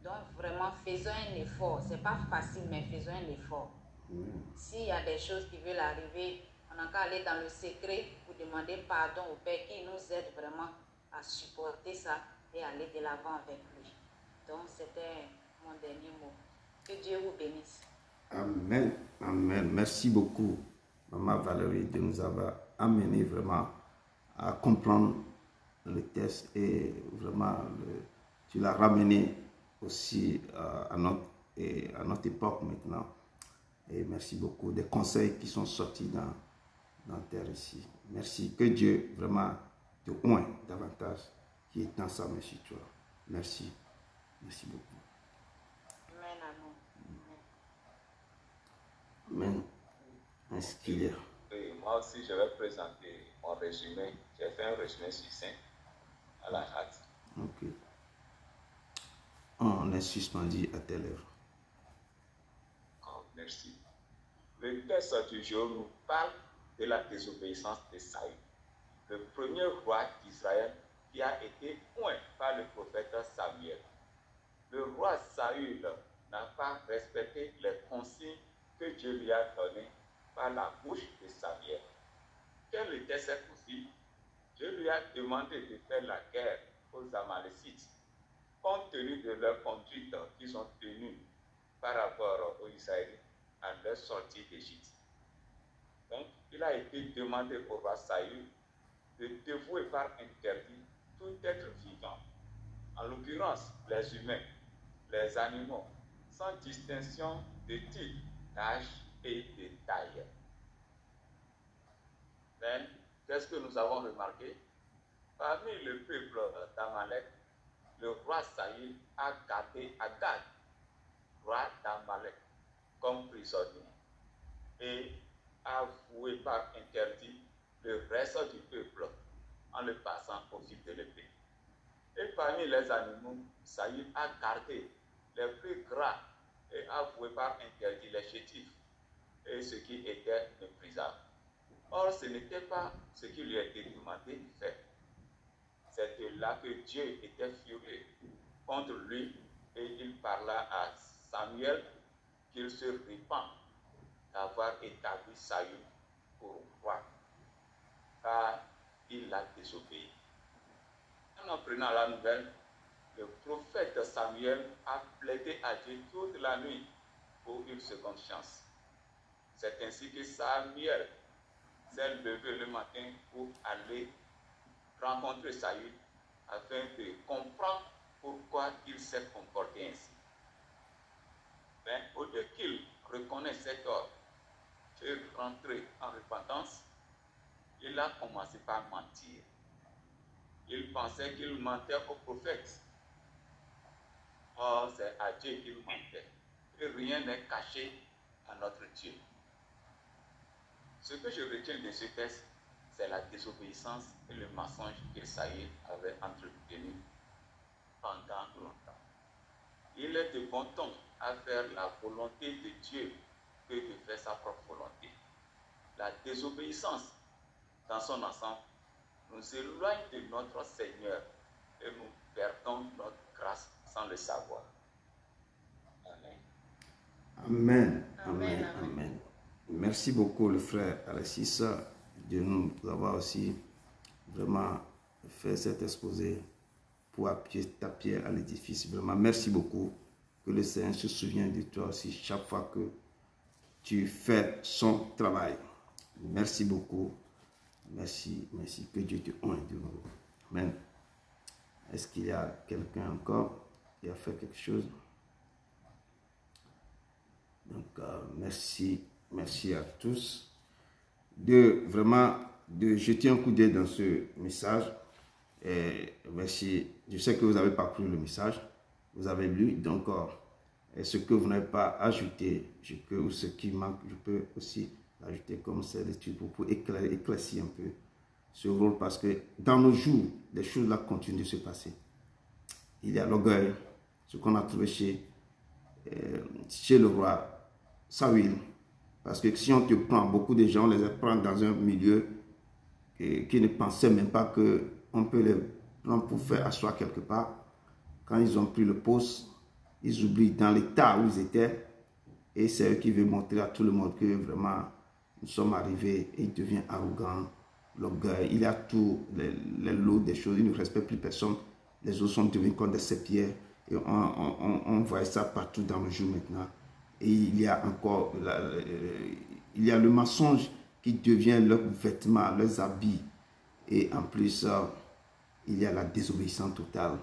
Donc vraiment, faisons un effort. Ce n'est pas facile, mais faisons un effort. S'il y a des choses qui veulent arriver, on n'a qu'à aller dans le secret pour demander pardon au Père qui nous aide vraiment à supporter ça et aller de l'avant avec lui. Donc c'était mon dernier mot. Que Dieu vous bénisse. Amen. Amen. Merci beaucoup, Maman Valérie, de nous avoir amené vraiment à comprendre le texte et vraiment tu l'as ramené aussi à notre époque maintenant. Et merci beaucoup des conseils qui sont sortis dans tes récits. Merci. Que Dieu vraiment te oigne davantage, qui étend sa main sur toi. Merci. Merci beaucoup. Amen, amen. Amen. Est-ce qu'il y a? Oui, moi aussi, je vais présenter mon résumé. J'ai fait un résumé succinct à la hâte. Ok. On est suspendu à tes lèvres. Oh, merci. Le texte du jour nous parle de la désobéissance de Saül, le premier roi d'Israël qui a été oint par le prophète Samuel. Le roi Saül n'a pas respecté les consignes que Dieu lui a données par la bouche de Samuel. Quelles étaient ces consignes? Dieu lui a demandé de faire la guerre aux Amalécites, compte tenu de leur conduite qu'ils ont tenue par rapport aux Israélites à leur sortie d'Égypte. Donc, il a été demandé au roi Saül de dévouer par interdit tout être vivant, en l'occurrence les humains, les animaux, sans distinction de type, d'âge et de taille. Mais qu'est-ce que nous avons remarqué? Parmi le peuple d'Amalek, le roi Saül a gardé Agag, roi d'Amalek, comme prisonnier et a voué par interdit le reste du peuple en le passant au fil de l'épée. Et parmi les animaux, Saül a gardé les plus gras et a voué par interdit les chétifs et ce qui était méprisable. Or, ce n'était pas ce qui lui était demandé de faire. C'était là que Dieu était furieux contre lui et il parla à Samuel qu'il se répand d'avoir établi Saül pour roi, car il a désobéi. En apprenant la nouvelle, le prophète Samuel a plaidé à Dieu toute la nuit pour une seconde chance. C'est ainsi que Samuel s'est levé le matin pour aller rencontrer Saül afin de comprendre pourquoi il s'est comporté ainsi. Mais au lieu qu'il reconnaisse cet ordre et rentrer en repentance, il a commencé par mentir. Il pensait qu'il mentait au prophète. Or, c'est à Dieu qu'il mentait. Et rien n'est caché à notre Dieu. Ce que je retiens de ce texte, c'est la désobéissance et le mensonge que Saül avait entretenu pendant longtemps. Il est de bon ton à faire la volonté de Dieu que de faire sa propre volonté. La désobéissance dans son ensemble nous éloigne de notre Seigneur et nous perdons notre grâce sans le savoir. Amen. Amen. Amen. Amen. Merci beaucoup le frère Alexis de nous avoir aussi vraiment fait cet exposé pour appuyer ta pierre à l'édifice. Vraiment, merci beaucoup. Que le Seigneur se souvienne de toi aussi chaque fois que tu fais son travail. Merci beaucoup. Merci, merci. Que Dieu te honte de nouveau. Amen. Est-ce qu'il y a quelqu'un encore qui a fait quelque chose? Donc, merci. Merci à tous de vraiment de jeter un coup d'œil dans ce message. Et merci. Je sais que vous avez parcouru le message. Vous avez lu. Donc, ce que vous n'avez pas ajouté, ou ce qui manque, je peux aussi ajouter comme c'est l'étude pour éclaircir un peu ce rôle. Parce que dans nos jours, les choses là continuent de se passer. Il y a l'orgueil, ce qu'on a trouvé chez le roi Saül. Parce que si on te prend, beaucoup de gens les prennent dans un milieu qui ne pensaient même pas qu'on peut les prendre pour faire asseoir quelque part. Quand ils ont pris le poste, ils oublient dans l'état où ils étaient. Et c'est eux qui veulent montrer à tout le monde que vraiment nous sommes arrivés et ils deviennent arrogants. L'orgueil, il y a tout, les lots des choses, ils ne respectent plus personne. Les autres sont devenus comme des sépières. Et on voit ça partout dans le jour maintenant. Et il y a encore il y a le mensonge qui devient leurs vêtements, leurs habits. Et en plus, il y a la désobéissance totale.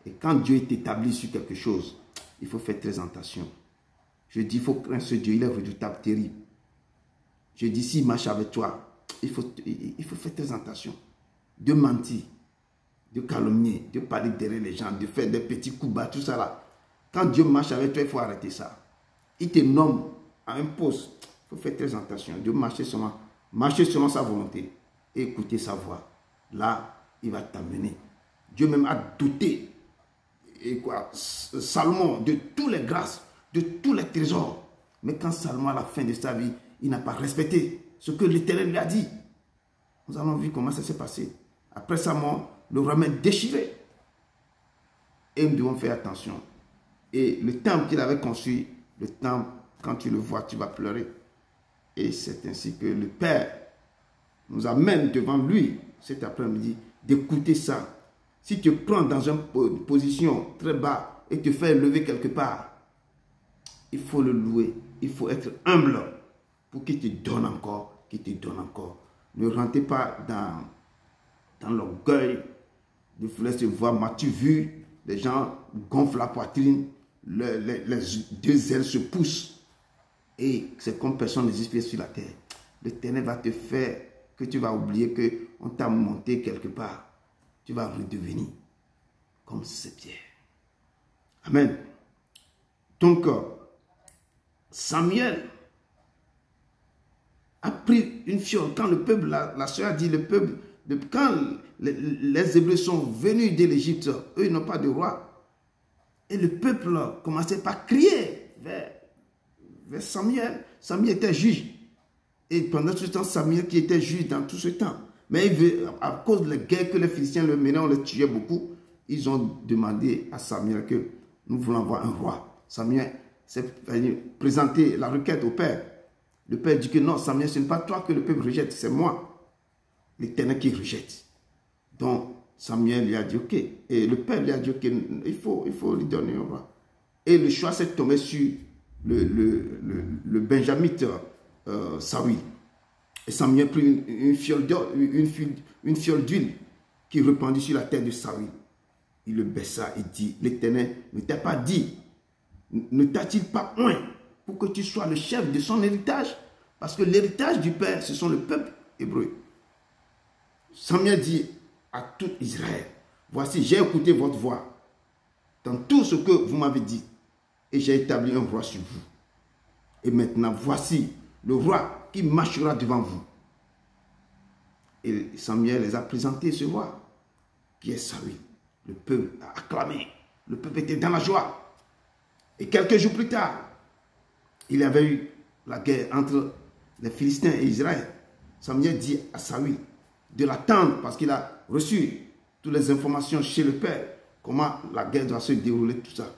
Et quand Dieu est établi sur quelque chose, il faut faire très attention. Je dis, il faut craindre ce Dieu, il est redoutable, terrible. Je dis, s'il marche avec toi, il faut faire très attention. De mentir, de calomnier, de parler derrière les gens, de faire des petits coups bas, tout ça là. Quand Dieu marche avec toi, il faut arrêter ça. Il te nomme à un poste. Il faut faire très attention. Dieu marcher selon sa volonté et écouter sa voix. Là, il va t'amener. Dieu même a doté Salomon de toutes les grâces, de tous les trésors. Mais quand Salomon, à la fin de sa vie, il n'a pas respecté ce que l'Éternel lui a dit. Nous allons voir comment ça s'est passé. Après sa mort, le roi est déchiré. Et nous devons faire attention. Et le temple qu'il avait construit, le temple, quand tu le vois, tu vas pleurer. Et c'est ainsi que le Père nous amène devant lui cet après-midi d'écouter ça. Si tu prends dans une position très bas et te faire lever quelque part, il faut le louer. Il faut être humble pour qu'il te donne encore, qu'il te donne encore. Ne rentrez pas dans l'orgueil de vouloir se voir. M'as-tu vu? Les gens gonflent la poitrine. les deux ailes se poussent. Et c'est comme personne n'existe sur la terre. L'Éternel va te faire que tu vas oublier qu'on t'a monté quelque part. Tu vas redevenir comme ces pierres. Amen. Donc, Samuel a pris une fiole. Quand le peuple, la soeur a dit, le peuple, quand les Hébreux sont venus de l'Égypte, eux, ils n'ont pas de roi. Et le peuple commençait par crier vers Samuel. Samuel était juge. Et pendant ce temps, Samuel qui était juge dans tout ce temps. Mais à cause de la guerre que les Philistins le menaient, on les tuait beaucoup. Ils ont demandé à Samuel que nous voulons avoir un roi. Samuel s'est présenté la requête au père. Le père dit que non, Samuel, ce n'est pas toi que le peuple rejette, c'est moi, l'Éternel qui rejette. Donc Samuel lui a dit ok. Et le père lui a dit ok, il faut lui donner un roi. Et le choix s'est tombé sur le benjamite Saoul. Et Samuel prit une fiole d'huile qui répandit sur la tête de Saoul. Il le baissa et dit, l'Éternel ne t'a pas dit, ne t'a-t-il pas oint pour que tu sois le chef de son héritage? Parce que l'héritage du Père, ce sont le peuple hébreu. Samuel dit à tout Israël, voici, j'ai écouté votre voix dans tout ce que vous m'avez dit et j'ai établi un roi sur vous. Et maintenant, voici le roi qui marchera devant vous. Et Samuel les a présentés ce roi qui est Saül. Le peuple a acclamé. Le peuple était dans la joie. Et quelques jours plus tard, il y avait eu la guerre entre les Philistins et Israël. Samuel dit à Saül de l'attendre parce qu'il a reçu toutes les informations chez le père, comment la guerre doit se dérouler, tout ça.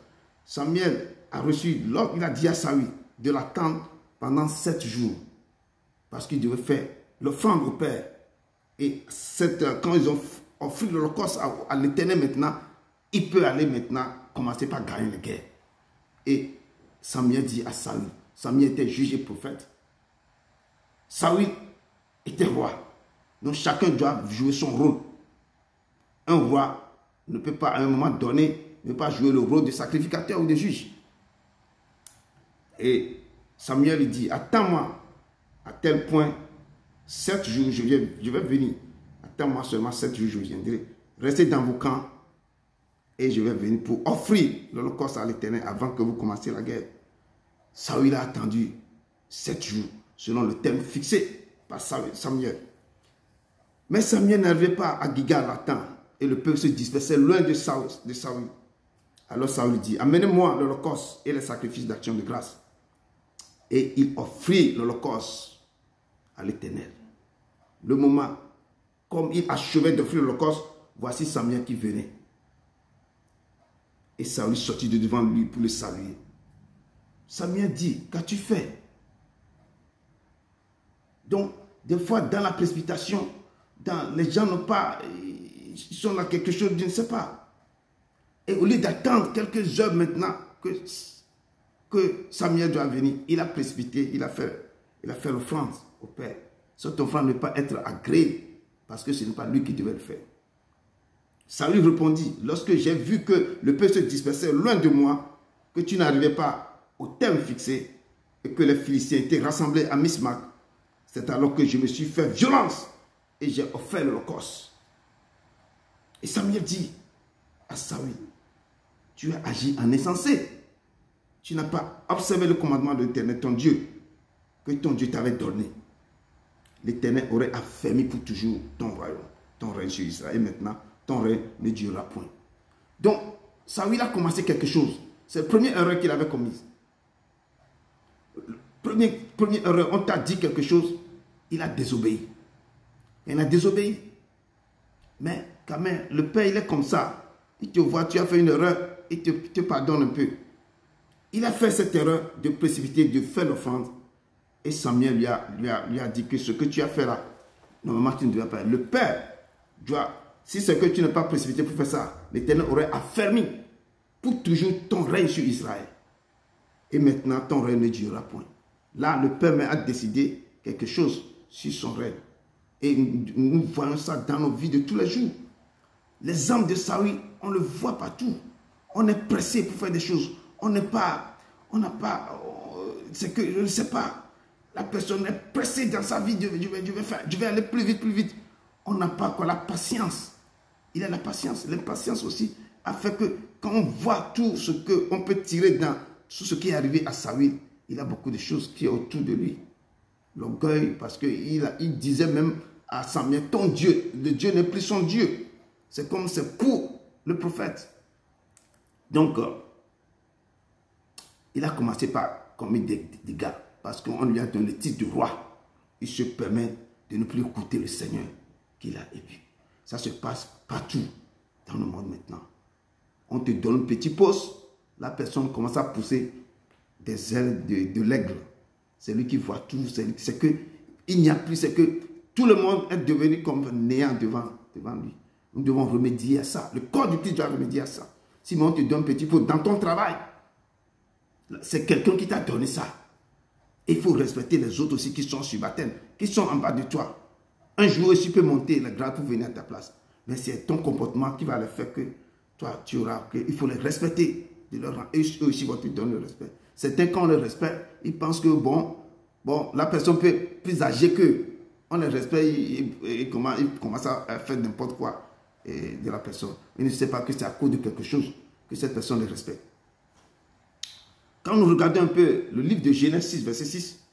Samuel a reçu l'ordre, il a dit à Saül de l'attendre pendant 7 jours parce qu'il devait faire l'offrande au père. Et quand ils ont offert l'holocauste à l'Éternel maintenant, il peut aller maintenant commencer par gagner la guerre. Et Samuel dit à Saül, Samuel était juge et prophète. Saül était roi. Donc chacun doit jouer son rôle. Un roi ne peut pas à un moment donné, ne peut pas jouer le rôle de sacrificateur ou de juge. Et Samuel lui dit, attends-moi à tel point, 7 jours je vais venir. Attends-moi seulement 7 jours, je viendrai. Restez dans vos camps et je vais venir pour offrir l'holocauste à l'Éternel avant que vous commenciez la guerre. Saül a attendu 7 jours selon le thème fixé par Samuel. Mais Samuel n'arrivait pas à Gilgal à temps et le peuple se dispersait loin de Saül. Alors Saül dit, amenez-moi l'holocauste et les sacrifices d'action de grâce. Et il offrit l'holocauste à l'Éternel. Le moment, comme il achevait d'offrir l'holocauste, voici Samuel qui venait. Et Saül sortit de devant lui pour le saluer. Samuel dit, qu'as-tu fait? Donc, des fois, dans la précipitation, les gens n'ont pas, ils sont là quelque chose, je ne sais pas. Et au lieu d'attendre quelques heures maintenant que Samuel doit venir, il a précipité, il a fait l'offrande au Père. Cette offrande ne peut pas être agréée parce que ce n'est pas lui qui devait le faire. Saül répondit, lorsque j'ai vu que le peuple se dispersait loin de moi, que tu n'arrivais pas au terme fixé et que les Philistins étaient rassemblés à Mismac, c'est alors que je me suis fait violence et j'ai offert l'holocauste. Et Samuel dit à Saül, tu as agi en insensé. Tu n'as pas observé le commandement de l'Éternel, ton Dieu, que ton Dieu t'avait donné. L'Éternel aurait affermi pour toujours ton royaume, ton règne sur Israël. Et maintenant, ton règne ne durera point. Donc, Saül a commencé quelque chose. C'est la première erreur qu'il avait commise. Première erreur, on t'a dit quelque chose, il a désobéi. Il a désobéi. Mais quand même, le Père, il est comme ça. Il te voit, tu as fait une erreur, il te pardonne un peu. Il a fait cette erreur de précipiter, de faire l'offrande. Et Samuel lui a dit que ce que tu as fait là, normalement tu ne dois pas. Le Père doit, si c'est que tu n'es pas précipité pour faire ça, l'Éternel aurait affermi pour toujours ton règne sur Israël. Et maintenant ton règne ne durera point. Là, le Père a décidé quelque chose sur son règne. Et nous voyons ça dans nos vies de tous les jours. Les âmes de Saül, on le voit partout. On est pressé pour faire des choses. On n'a pas, c'est que je ne sais pas, la personne est pressée dans sa vie, je vais aller plus vite, plus vite. On n'a pas quoi, la patience. Il a la patience. L'impatience aussi a fait que quand on voit tout ce qu'on peut tirer dans tout ce qui est arrivé à Saül, il a beaucoup de choses qui est autour de lui. L'orgueil, parce qu'il disait même à Samuel, ton Dieu, le Dieu n'est plus son Dieu. C'est comme c'est pour le prophète. Donc, il a commencé par commettre des dégâts, parce qu'on lui a donné le titre de roi. Il se permet de ne plus écouter le Seigneur qu'il a élu. Ça se passe partout dans le monde maintenant. On te donne un petit poste, la personne commence à pousser des ailes de l'aigle. C'est lui qui voit tout. C'est que il n'y a plus, c'est que tout le monde est devenu comme néant devant lui. Nous devons remédier à ça. Le corps du Christ doit remédier à ça. Sinon, on te donne un petit poste dans ton travail. C'est quelqu'un qui t'a donné ça. Et il faut respecter les autres aussi qui sont sur baptême, qui sont en bas de toi. Un jour aussi peut monter la grade pour venir à ta place. Mais c'est ton comportement qui va le faire que toi, tu auras. Il faut les respecter de leur rang. Et eux aussi vont te donner le respect. Certains, quand on les respecte, ils pensent que bon, la personne peut plus âgée qu'eux. On les respecte, ils commencent à faire n'importe quoi de la personne. Ils ne savent pas que c'est à cause de quelque chose que cette personne les respecte. Quand nous regardons un peu le livre de Genèse 6, verset 6,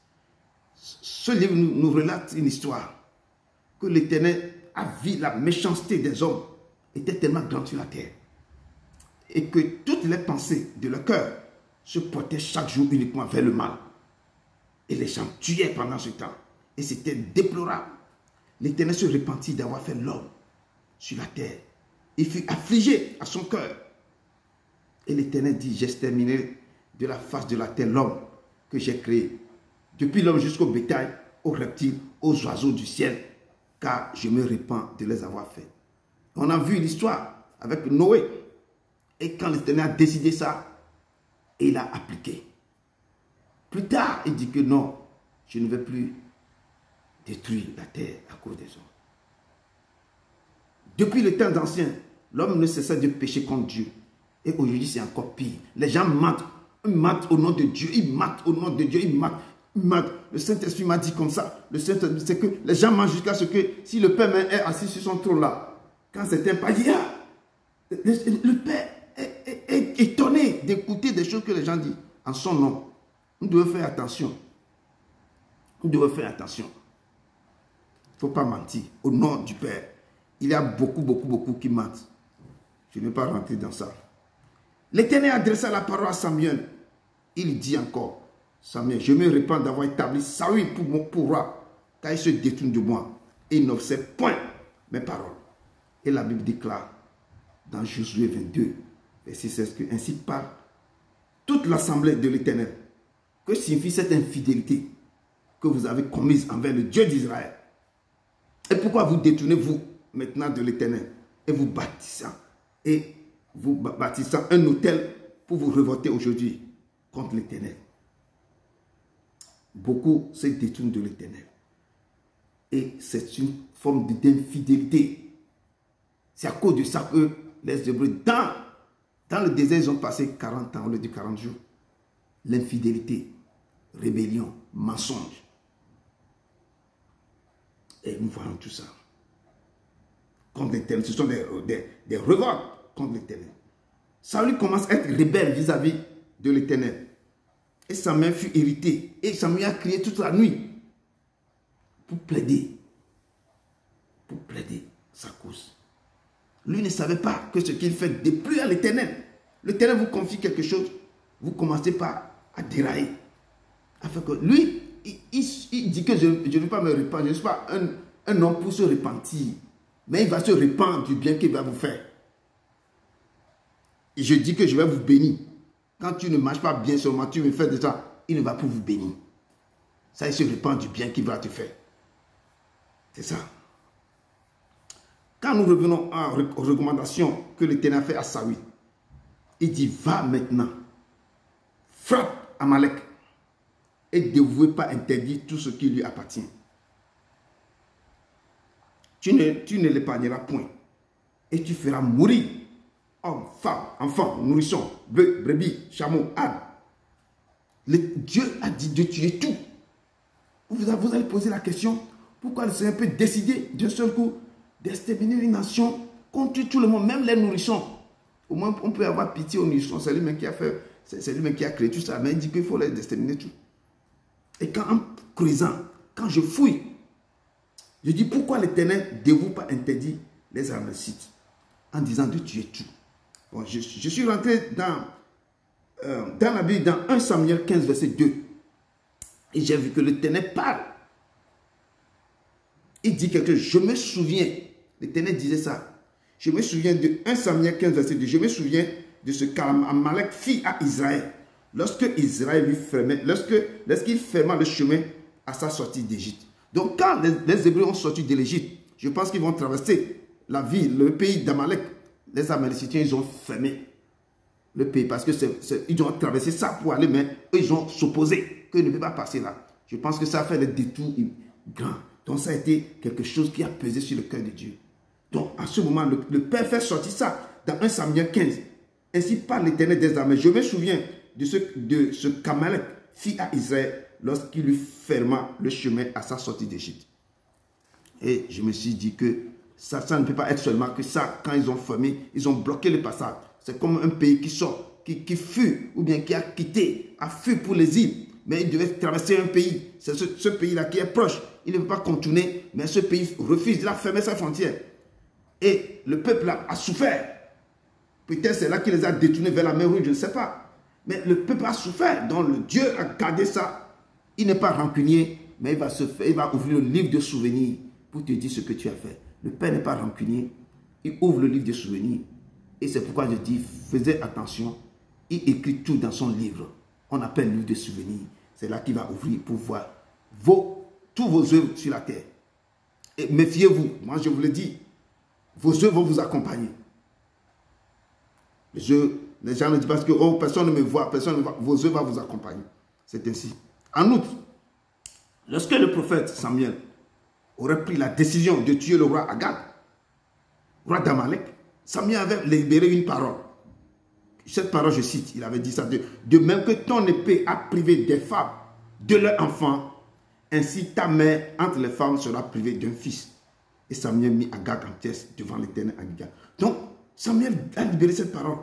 ce livre nous relate une histoire que l'Éternel a vu la méchanceté des hommes était tellement grande sur la terre et que toutes les pensées de leur cœur se portaient chaque jour uniquement vers le mal. Et les gens tuaient pendant ce temps. Et c'était déplorable. L'Éternel se repentit d'avoir fait l'homme sur la terre. Il fut affligé à son cœur. Et l'Éternel dit, j'exterminerai de la face de la terre l'homme que j'ai créé. Depuis l'homme jusqu'au bétail, aux reptiles, aux oiseaux du ciel, car je me repens de les avoir faits. On a vu l'histoire avec Noé. Et quand l'Éternel a décidé ça, il a appliqué. Plus tard, il dit que non, je ne vais plus détruire la terre à cause des hommes. Depuis le temps ancien, l'homme ne cessait de pécher contre Dieu. Et aujourd'hui, c'est encore pire. Les gens mentent. Ils mentent au nom de Dieu. Ils mentent au nom de Dieu. Ils mentent. Le Saint-Esprit m'a dit comme ça. Le Saint-Esprit, c'est que les gens mentent jusqu'à ce que si le Père est assis sur son trône là, quand c'est un païen, le Père est étonné d'écouter des choses que les gens disent en son nom. Nous devons faire attention. Nous devons faire attention. Il ne faut pas mentir. Au nom du Père. Il y a beaucoup qui mentent. Je ne vais pas rentrer dans ça. L'Éternel adressa la parole à Samuel. Il dit encore, Samuel, je me repens d'avoir établi Saül pour roi, car il se détourne de moi. Et il n'observe point mes paroles. Et la Bible déclare dans Josué 22, verset 16, que ainsi parle toute l'assemblée de l'Éternel. Que signifie cette infidélité que vous avez commise envers le Dieu d'Israël? Et pourquoi vous détournez-vous maintenant de l'Éternel et vous bâtissant un autel pour vous révolter aujourd'hui contre l'Éternel? Beaucoup se détournent de l'Éternel. Et c'est une forme d'infidélité. C'est à cause de ça que les Hébreux, dans le désert, ils ont passé 40 ans au lieu de 40 jours. L'infidélité, rébellion, mensonge. Et nous voyons tout ça. Contre l'Éternel. Ce sont des révoltes contre l'Éternel. Saül commence à être rebelle vis-à-vis de l'Éternel. Et Samuel fut irrité. Et Samuel a crié toute la nuit pour plaider sa cause. Lui ne savait pas que ce qu'il fait déplut à l'Éternel. L'Éternel vous confie quelque chose, vous commencez pas à dérailler. Afin que lui, il dit que je ne vais pas me répandre. Je ne suis pas un homme pour se repentir. Mais il va se répandre du bien qu'il va vous faire. Et je dis que je vais vous bénir. Quand tu ne marches pas bien seulement, tu me fais de ça, il ne va plus vous bénir. Ça, il se répand du bien qu'il va te faire. C'est ça. Quand nous revenons aux recommandations que l'Éternel a fait à Saül, il dit, va maintenant, frappe Amalek et ne dévouez pas interdire tout ce qui lui appartient. Tu ne l'épargneras point et tu feras mourir hommes, femmes, enfants, nourrissons, bœufs, brebis, chameaux, ânes. Dieu a dit de tuer tout. Vous allez poser la question, pourquoi le Seigneur peut décider d'un seul coup d'exterminer une nation contre tout le monde, même les nourrissons. Au moins, on peut avoir pitié aux nourrissons. C'est lui-même qui a fait, c'est lui-même qui a créé tout ça. Mais il dit qu'il faut les exterminer tout. Et quand en creusant, quand je fouille, je dis pourquoi l'Éternel ne vous pas interdit les Amalécites en disant de tuer tout. Bon, je suis rentré dans la Bible, dans 1 Samuel 15, verset 2. Et j'ai vu que l'Éternel parle. Il dit quelque chose. Je me souviens, l'Éternel disait ça. Je me souviens de 1 Samuel 15, verset 2. Je me souviens de ce qu'Amalek fit à Israël. Lorsque Israël lui fermait, lorsqu'il ferma le chemin à sa sortie d'Égypte. Donc quand les Hébreux ont sorti de l'Égypte, je pense qu'ils vont traverser la ville, le pays d'Amalek. Les Amaléciens, ils ont fermé le pays parce que ils ont traversé ça pour aller, mais eux, ils ont s'opposé, qu'ils ne peuvent pas passer là. Je pense que ça a fait des détours grands. Donc ça a été quelque chose qui a pesé sur le cœur de Dieu. Donc à ce moment, le Père fait sortir ça dans 1 Samuel 15. Ainsi parle l'Éternel des armées. Je me souviens de ce qu'Amalek fit à Israël lorsqu'il lui ferma le chemin à sa sortie d'Égypte. Et je me suis dit que ça ne peut pas être seulement que ça. Quand ils ont fermé, ils ont bloqué le passage. C'est comme un pays qui sort, qui fuit, ou bien qui a quitté, a fui pour les îles. Mais il devait traverser un pays. C'est ce pays-là qui est proche. Il ne peut pas contourner, mais ce pays refuse de fermer sa frontière. Et le peuple a souffert. Peut-être c'est là qu'il les a détournés vers la mer Rouge, je ne sais pas. Mais le peuple a souffert. Donc le Dieu a gardé ça. Il n'est pas rancunier, mais il va ouvrir le livre de souvenirs pour te dire ce que tu as fait. Le Père n'est pas rancunier. Il ouvre le livre de souvenirs. Et c'est pourquoi je dis, faisez attention. Il écrit tout dans son livre. On appelle le livre de souvenirs. C'est là qu'il va ouvrir pour voir tous vos œuvres sur la terre. Et méfiez-vous. Moi, je vous le dis. Vos œuvres vont vous accompagner. Les gens ne disent pas que oh, personne ne me voit, personne ne me voit. Vos œuvres vont vous accompagner. C'est ainsi. En outre, lorsque le prophète Samuel aurait pris la décision de tuer le roi Agag, roi d'Amalek, Samuel avait libéré une parole. Cette parole, je cite, il avait dit ça, de même que ton épée a privé des femmes de leurs enfants, ainsi ta mère entre les femmes sera privée d'un fils. Et Samuel mit Agag en pièces devant l'Éternel à Gilgal. Donc, Samuel a libéré cette parole.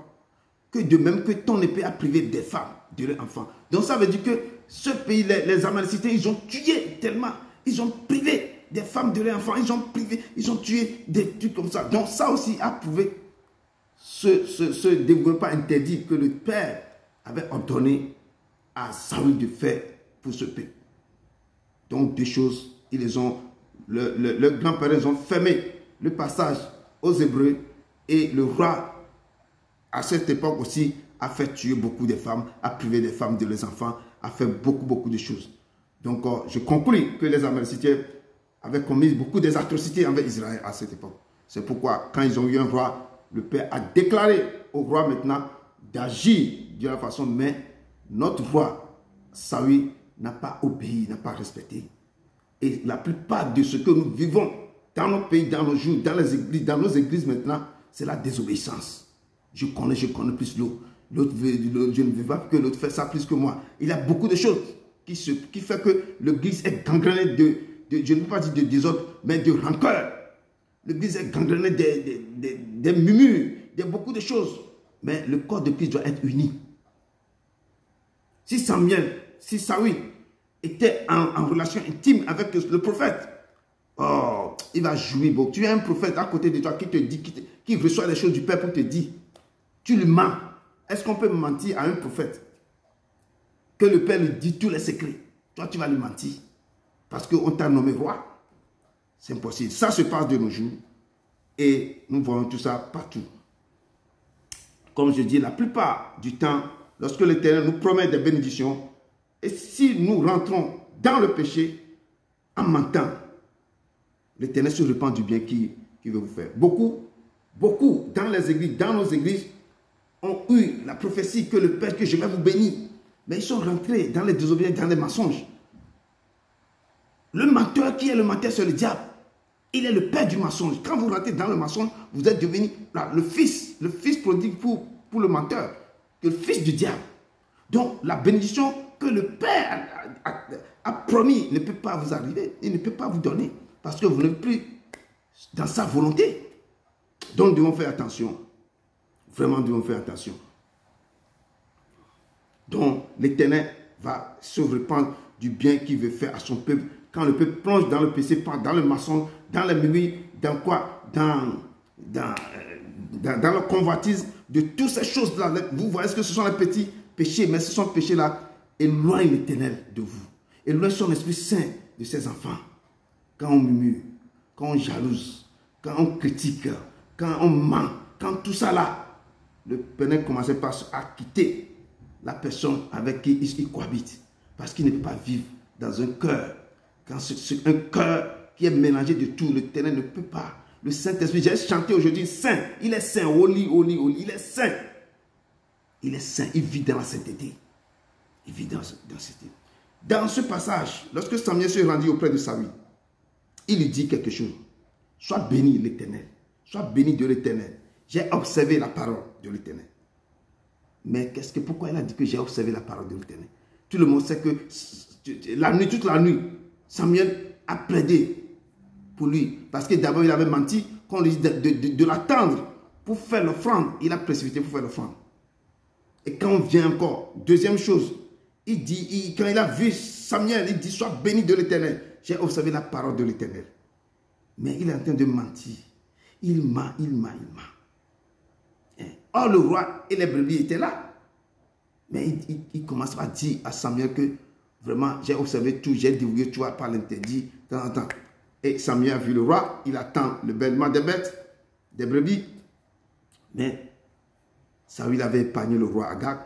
Que de même que ton épée a privé des femmes de leurs enfants. Donc, ça veut dire que ce pays, les Amaléciens, ils ont tué tellement. Ils ont privé des femmes de leurs enfants. Ils ont tué des trucs comme ça. Donc, ça aussi a prouvé ce développement interdit que le Père avait ordonné à Saül de faire pour ce peuple. Donc, deux choses, ils les ont... Le grand-père ont fermé le passage aux Hébreux et le roi, à cette époque aussi, a fait tuer beaucoup de femmes, a privé des femmes de leurs enfants, a fait beaucoup de choses. Donc, je conclus que les Amaléciens avaient commis beaucoup d'atrocités envers Israël à cette époque. C'est pourquoi, quand ils ont eu un roi, le Père a déclaré au roi maintenant d'agir de la façon, mais notre roi, Saül, n'a pas obéi, n'a pas respecté. Et la plupart de ce que nous vivons dans nos pays, dans nos jours, dans nos églises maintenant, c'est la désobéissance. Je connais plus l'autre. Je ne veux pas que l'autre fasse ça plus que moi. Il y a beaucoup de choses qui fait que l'église est gangrenée je ne veux pas dire de désordre, mais de rancœur. L'église est gangrenée des murmures, de beaucoup de choses. Mais le corps de Christ doit être uni. Si Saül était en relation intime avec le prophète, oh, il va jouir beaucoup. Tu as un prophète à côté de toi qui te dit, qui reçoit les choses du Père pour te dire, tu lui mens. Est-ce qu'on peut mentir à un prophète? Que le Père lui dit tous les secrets. Toi, tu vas lui mentir. Parce qu'on t'a nommé roi. C'est impossible. Ça se passe de nos jours. Et nous voyons tout ça partout. Comme je dis, la plupart du temps, lorsque l'Éternel nous promet des bénédictions, et si nous rentrons dans le péché en mentant, l'Éternel se repent du bien qu'il veut vous faire. Beaucoup dans les églises, dans nos églises, ont eu la prophétie que le Père, que je vais vous bénir. Mais ils sont rentrés dans les désobéissances, dans les mensonges. Le menteur, qui est le menteur, c'est le diable. Il est le père du mensonge. Quand vous rentrez dans le mensonge, vous êtes devenu là, le fils prodigue pour le menteur, le fils du diable. Donc, la bénédiction que le Père a promis ne peut pas vous arriver, il ne peut pas vous donner, parce que vous n'êtes plus dans sa volonté. Donc, nous devons faire attention. Vraiment, nous devons faire attention. Donc, l'Éternel va se répandre du bien qu'il veut faire à son peuple. Quand le peuple plonge dans le péché, dans le mensonge, dans la nuit, dans quoi? Dans le convoitise de toutes ces choses-là. Vous voyez ce que ce sont les petits péchés, mais ce sont les péchés-là. Éloigne l'Éternel de vous. Éloigne son Esprit Saint de ses enfants. Quand on murmure, quand on jalouse, quand on critique, quand on ment, quand tout ça là, le Père commence à quitter la personne avec qui il cohabite. Parce qu'il ne peut pas vivre dans un cœur. Quand c'est un cœur qui est mélangé de tout, l'Éternel ne peut pas. Le Saint-Esprit, j'ai chanté aujourd'hui, Saint, il est Saint, holy, holy, holy, il est Saint. Il est Saint, il vit dans la sainteté. Il vit dans la sainteté. Dans ce passage, lorsque Samuel se rendit auprès de Saül, il lui dit quelque chose. Sois béni l'Éternel. Sois béni de l'Éternel. J'ai observé la parole de l'Éternel. Mais pourquoi il a dit que j'ai observé la parole de l'Éternel? Tout le monde sait que toute la nuit, Samuel a plaidé pour lui. Parce que d'abord, il avait menti, qu'on lui dit de l'attendre pour faire l'offrande. Il a précipité pour faire l'offrande. Et quand on vient encore, deuxième chose, il dit, quand il a vu Samuel, il dit, sois béni de l'Éternel. J'ai observé la parole de l'Éternel. Mais il est en train de mentir. Il ment. Or, le roi et les brebis étaient là. Mais il commence à dire à Samuel que vraiment, j'ai observé tout, j'ai divulgué tout par l'interdit. Et Samuel a vu le roi, il attend le bêlement des bêtes, des brebis. Mais Saül avait épargné le roi Agag,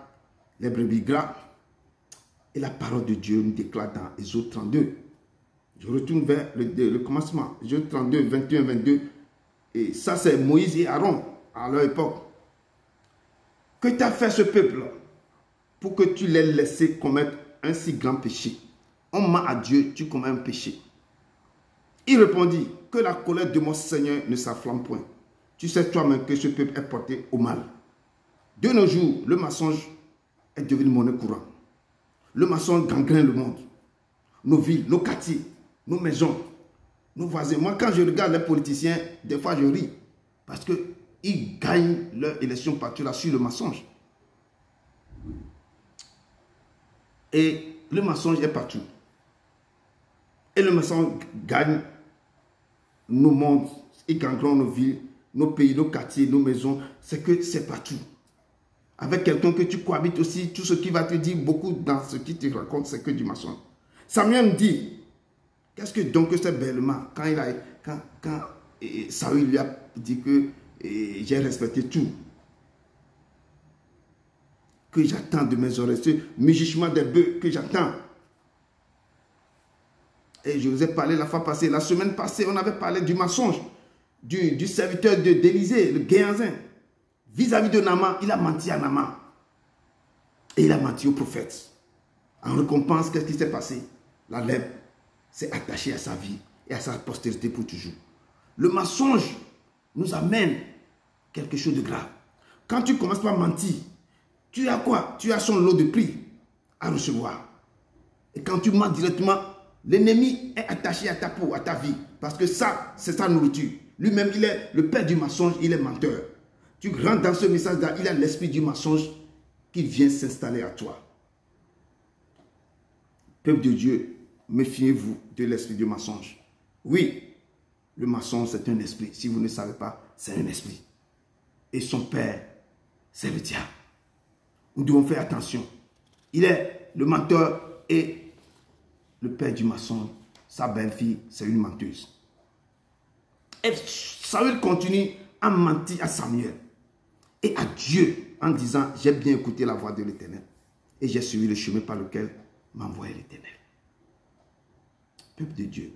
les brebis gras. Et la parole de Dieu nous déclare dans Exode 32. Je retourne vers le commencement. Exode 32, 21, 22. Et ça, c'est Moïse et Aaron à leur époque. Que t'a fait ce peuple pour que tu l'aies laissé commettre un si grand péché? On ment à Dieu, tu commets un péché. Il répondit, que la colère de mon Seigneur ne s'enflamme point. Tu sais toi-même que ce peuple est porté au mal. De nos jours, le mensonge est devenu monnaie courante. Le mensonge gangrène le monde. Nos villes, nos quartiers, nos maisons, nos voisins. Moi, quand je regarde les politiciens, des fois je ris. Parce qu'ils gagnent leur élection partout là sur le mensonge. Et le mensonge est partout. Et le mensonge gagne nos mondes, il gangrène nos villes, nos pays, nos quartiers, nos maisons. C'est que c'est partout. Avec quelqu'un que tu cohabites aussi, tout ce qui va te dire beaucoup dans ce qui te raconte, c'est que du mensonge. Samuel me dit, qu'est-ce que donc c'est bellement quand Saül lui a dit que j'ai respecté tout, que j'attends de mes oreilles, ce mugissement des bœufs que j'attends. Et je vous ai parlé la fois passée, la semaine passée, on avait parlé du mensonge, du serviteur d'Élysée, le Géhazi. Vis-à-vis de Naaman, il a menti à Naaman. Et il a menti au prophète. En récompense, qu'est-ce qui s'est passé? La lèpre s'est attachée à sa vie et à sa postérité pour toujours. Le mensonge nous amène quelque chose de grave. Quand tu commences par mentir, tu as quoi? Tu as son lot de prix à recevoir. Et quand tu mens directement, l'ennemi est attaché à ta peau, à ta vie. Parce que ça, c'est sa nourriture. Lui-même, il est le père du mensonge, il est menteur. Tu rentres dans ce message-là, il a l'esprit du mensonge qui vient s'installer à toi. Peuple de Dieu, méfiez-vous de l'esprit du mensonge. Oui, le mensonge, c'est un esprit. Si vous ne savez pas, c'est un esprit. Et son père, c'est le diable. Nous devons faire attention. Il est le menteur et le père du mensonge. Sa belle-fille, c'est une menteuse. Et Saül continue à mentir à Samuel et à Dieu en disant, j'ai bien écouté la voix de l'Éternel et j'ai suivi le chemin par lequel m'envoyait l'Éternel. Peuple de Dieu,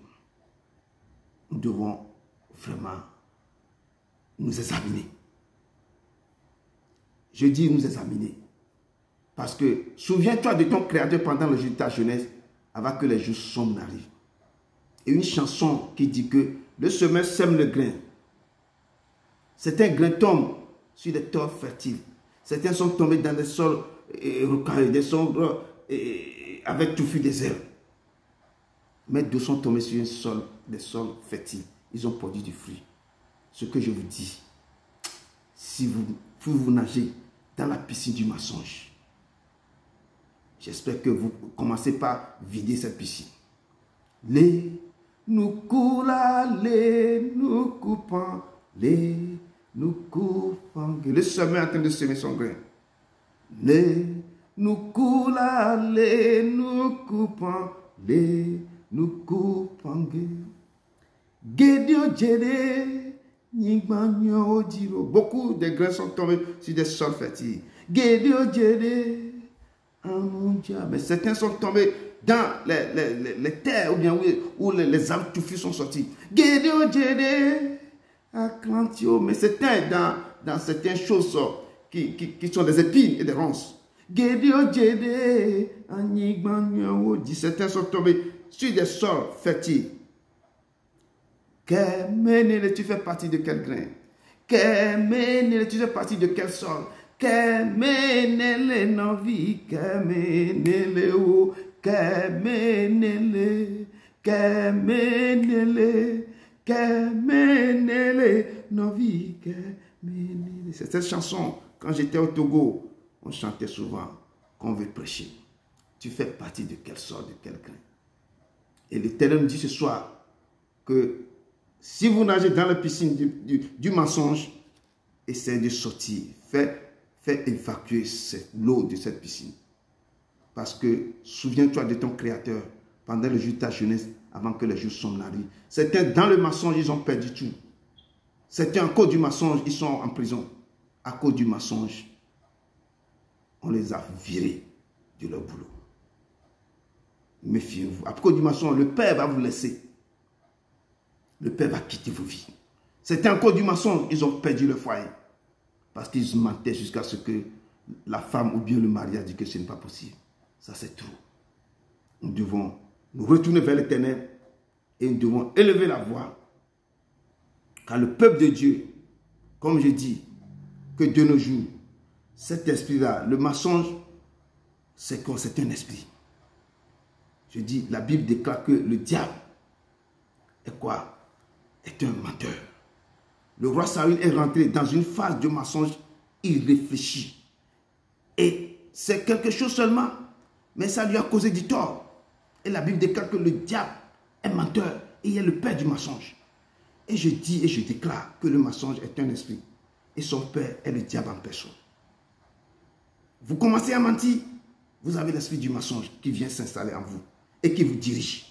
nous devons vraiment nous examiner. Je dis nous examiner parce que souviens-toi de ton Créateur pendant le jour de ta jeunesse avant que les jours sombres n'arrivent. Et une chanson qui dit que Le semeur sème le grain. Certains grains tombent sur des terres fertiles. Certains sont tombés dans des sols rocailleux, des sols avec touffus des herbes. Mais d'autres sont tombés sur des sols fertiles. Ils ont produit du fruit. Ce que je vous dis, si vous nagez dans la piscine du mensonge, j'espère que vous commencez par vider cette piscine. Nous coulons, nous coupons, nous coupons. Le semeur est en train de semer son grain. Nous coulons, nous coupons, nous coupons. Beaucoup de grains sont tombés sur des sols fertiles. Mais certains sont tombés dans les terres ou bien où les arbres touffus sont sortis. Mais certains dans certaines choses qui sont des épines et des ronces. Certains sont tombés sur des sols fertiles. Tu fais partie de quel grain? Tu fais partie de quel sol? C'est cette chanson, quand j'étais au Togo, on chantait souvent qu'on veut prêcher. Tu fais partie de quel sol, de quel grain? Et l'Éternel me dit ce soir que si vous nagez dans la piscine du mensonge, essayez de sortir. Fais évacuer l'eau de cette piscine. Parce que souviens-toi de ton Créateur pendant le jour de ta jeunesse, avant que les jours sombres n'arrivent. Certains, dans le mensonge, ils ont perdu tout. Certains, à cause du mensonge, ils sont en prison. À cause du mensonge, on les a virés de leur boulot. Méfiez-vous. À cause du mensonge, le Père va vous laisser. Le Père va quitter vos vies. Certains, à cause du mensonge, ils ont perdu le foyer. Parce qu'ils mentaient jusqu'à ce que la femme ou bien le mari a dit que ce n'est pas possible. Ça, c'est trop. Nous devons nous retourner vers l'Éternel et nous devons élever la voix. Car le peuple de Dieu, comme je dis, que de nos jours, cet esprit-là, le mensonge, c'est un esprit. Je dis, la Bible déclare que le diable est quoi? Est un menteur. Le roi Saül est rentré dans une phase de mensonge, il réfléchit. Et c'est quelque chose seulement, mais ça lui a causé du tort. Et la Bible déclare que le diable est menteur et il est le père du mensonge. Et je dis et je déclare que le mensonge est un esprit et son père est le diable en personne. Vous commencez à mentir, vous avez l'esprit du mensonge qui vient s'installer en vous et qui vous dirige.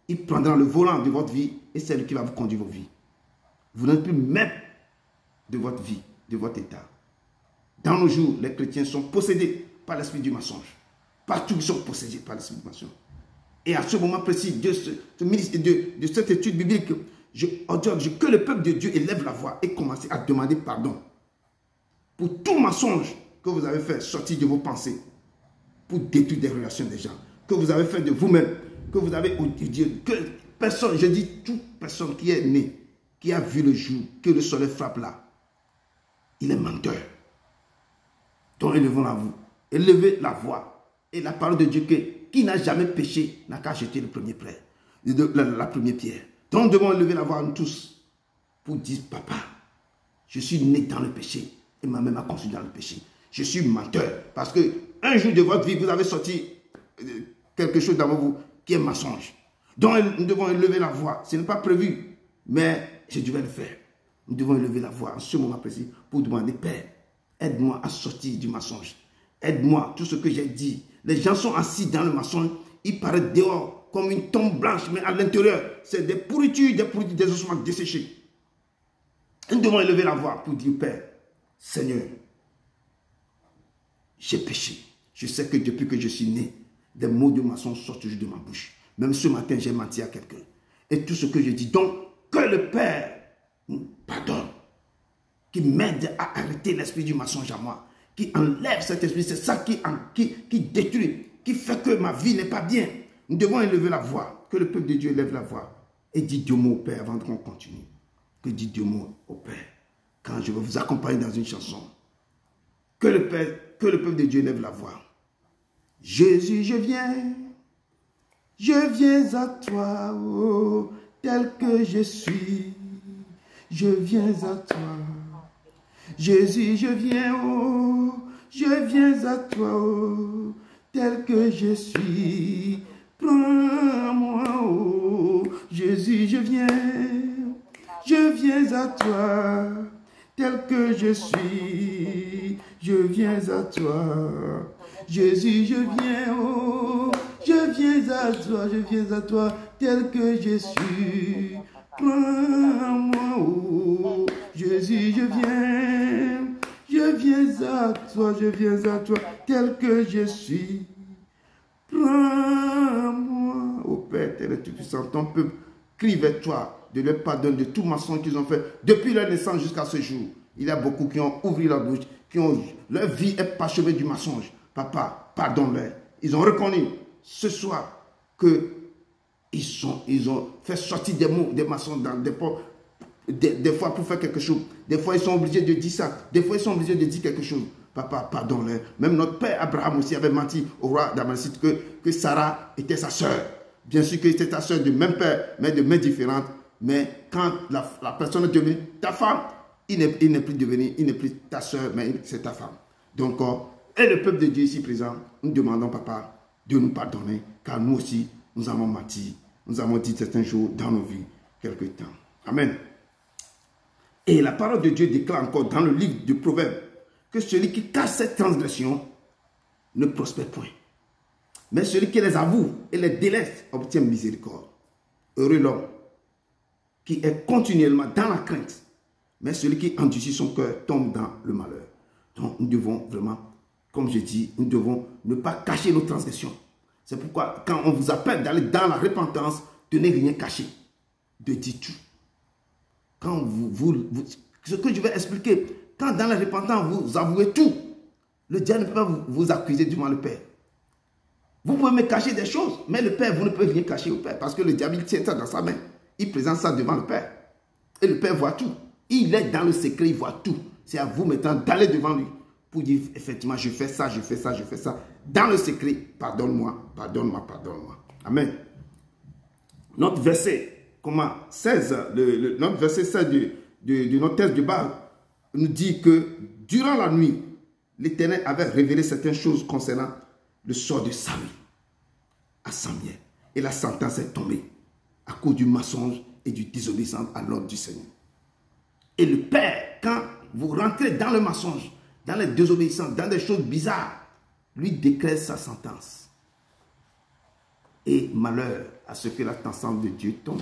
Il prendra le volant de votre vie et c'est lui qui va vous conduire vos vies. Vous n'êtes plus maître de votre vie, de votre état. Dans nos jours, les chrétiens sont possédés par l'esprit du mensonge. Partout, ils sont possédés par l'esprit du mensonge. Et à ce moment précis de cette étude biblique, que le peuple de Dieu élève la voix et commence à demander pardon pour tout mensonge que vous avez fait sortir de vos pensées, pour détruire des relations des gens, que vous avez fait de vous-même, que vous avez dit, que personne, je dis toute personne qui est née, qui a vu le jour, que le soleil frappe là, il est menteur. Donc élevez la voix. Et la parole de Dieu qui n'a jamais péché n'a qu'à jeter la première pierre. Donc nous devons élever la voix nous tous pour dire, papa, je suis né dans le péché et ma mère m'a conçu dans le péché. Je suis menteur parce que un jour de votre vie, vous avez sorti quelque chose dans vous qui est mensonge. Donc nous devons élever la voix. Ce n'est pas prévu, mais je devais le faire. Nous devons élever la voix en ce moment précis pour demander, Père, aide-moi à sortir du mensonge. Aide-moi, tout ce que j'ai dit. Les gens sont assis dans le mensonge, ils paraissent dehors comme une tombe blanche, mais à l'intérieur, c'est des pourritures, des ossements desséchés. Nous devons élever la voix pour dire, Père, Seigneur, j'ai péché. Je sais que depuis que je suis né, des mots de mensonge sortent toujours de ma bouche. Même ce matin, j'ai menti à quelqu'un. Et tout ce que je dis, donc, que le Père nous pardonne, qui m'aide à arrêter l'esprit du mensonge à moi, qui enlève cet esprit, c'est ça qui détruit, qui fait que ma vie n'est pas bien. Nous devons élever la voix, que le peuple de Dieu élève la voix Et dites deux mots au Père avant qu'on continue. Que dites deux mots au Père quand je vais vous accompagner dans une chanson. Que le peuple de Dieu lève la voix. Jésus, je viens à toi, oh, tel que je suis. Je viens à toi. Jésus, je viens à toi, oh, tel que je suis. Prends-moi, oh, Jésus, je viens à toi, tel que je suis. Je viens à toi. Jésus, je viens à toi, tel que je suis. Prends-moi, oh, Jésus, je viens à toi, tel que je suis. Prends-moi, ô Père éternel tout-puissant, ton peuple crie vers toi de leur pardonner de tout mensonge qu'ils ont fait depuis leur naissance jusqu'à ce jour. Il y a beaucoup qui ont ouvert leur bouche, leur vie est parsemée du mensonge. Papa, pardonne-leur. Ils ont reconnu ce soir qu'ils ont fait sortir des mots, des mensonges des fois pour faire quelque chose. Des fois, ils sont obligés de dire ça. Des fois, ils sont obligés de dire quelque chose. Papa, pardonne-leur. Même notre père Abraham aussi avait menti au roi d'Amalek que Sarah était sa soeur. Bien sûr que c'était ta soeur de même père, mais de mains différentes. Mais quand la personne est devenue ta femme, il n'est plus ta soeur, mais c'est ta femme. Donc, et le peuple de Dieu ici présent, nous demandons, Papa, de nous pardonner, car nous aussi, nous avons menti. Nous avons dit certains jours dans nos vies, quelque temps. Amen. Et la parole de Dieu déclare encore dans le livre du Proverbe que celui qui cache ses transgressions ne prospère point. Mais celui qui les avoue et les délaisse obtient miséricorde. Heureux l'homme qui est continuellement dans la crainte. Mais celui qui endurcit son cœur tombe dans le malheur. Donc nous devons vraiment, comme je dis, nous devons ne pas cacher nos transgressions. C'est pourquoi quand on vous appelle d'aller dans la repentance, de ne rien cacher, de dire tout. Quand ce que je vais expliquer, quand dans la repentance vous avouez tout, le diable ne peut pas vous accuser devant le Père. Vous pouvez me cacher des choses, mais le Père, vous ne pouvez rien cacher au Père, parce que le diable, il tient ça dans sa main. Il présente ça devant le Père. Et le Père voit tout. Il est dans le secret, il voit tout. C'est à vous maintenant d'aller devant lui pour dire, effectivement, je fais ça, je fais ça, je fais ça. Dans le secret, pardonne-moi, pardonne-moi, pardonne-moi. Amen. Notre verset, notre verset 16 de notre texte de base nous dit que durant la nuit, l'Éternel avait révélé certaines choses concernant le sort de Saül à Samuel. Et la sentence est tombée à cause du mensonge et du désobéissance à l'ordre du Seigneur. Et le Père, quand vous rentrez dans le mensonge, dans la désobéissance, dans des choses bizarres, lui décrète sa sentence. Et malheur à ce que la sentence de Dieu tombe.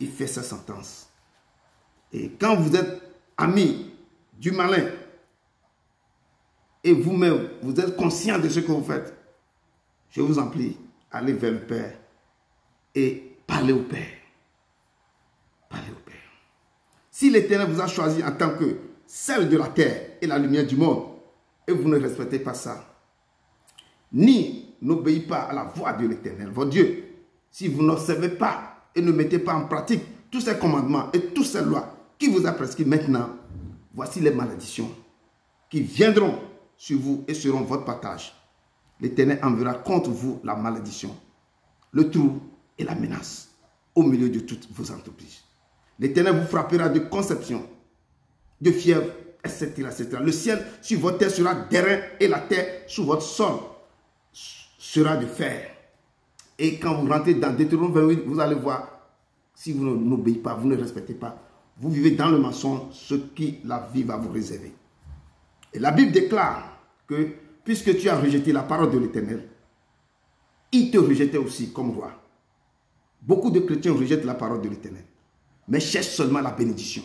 Il fait sa sentence. Et quand vous êtes ami du malin, et vous-même, vous êtes conscient de ce que vous faites, je vous en prie, allez vers le Père et parlez au Père. Parlez au Père. Si l'Éternel vous a choisi en tant que celle de la terre et la lumière du monde, et vous ne respectez pas ça, ni n'obéissez pas à la voix de l'Éternel, votre Dieu, si vous n'observez pas et ne mettez pas en pratique tous ces commandements et toutes ces lois qui vous a prescrits maintenant, voici les malédictions qui viendront sur vous et seront votre partage. L'Éternel enverra contre vous la malédiction, le trou et la menace au milieu de toutes vos entreprises. L'Éternel vous frappera de conception, de fièvre, etc., etc. Le ciel sur votre terre sera d'airain et la terre sous votre sol sera de fer. Et quand vous rentrez dans Deutéronome 28, vous allez voir, si vous n'obéissez pas, vous ne respectez pas, vous vivez dans le mensonge, ce qui la vie va vous réserver. Et la Bible déclare que puisque tu as rejeté la parole de l'Éternel, il te rejetait aussi comme roi. Beaucoup de chrétiens rejettent la parole de l'Éternel, mais cherchent seulement la bénédiction.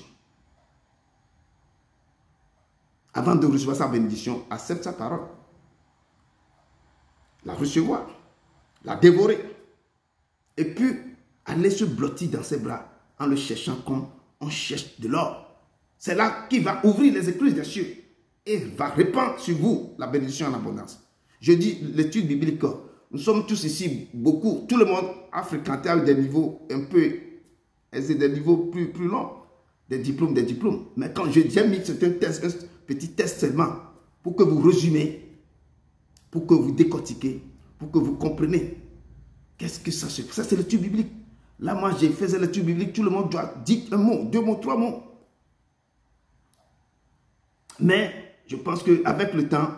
Avant de recevoir sa bénédiction, accepte sa parole. La recevoir, la dévorer, et puis aller se blottir dans ses bras en le cherchant comme on cherche de l'or. C'est là qu'il va ouvrir les écluses des cieux et va répandre sur vous la bénédiction en abondance. Je dis l'étude biblique, Nous sommes tous ici, beaucoup, tout le monde a fréquenté avec des niveaux un peu, des niveaux plus longs, des diplômes. Mais quand j'ai mis certains tests, un petit test seulement, pour que vous résumez, pour que vous décortiquez, pour que vous compreniez. Qu'est-ce que ça se fait? Ça, c'est l'étude biblique. Là, moi, j'ai fait l'étude biblique, tout le monde doit dire un mot, 2 mots, 3 mots. Mais je pense qu'avec le temps,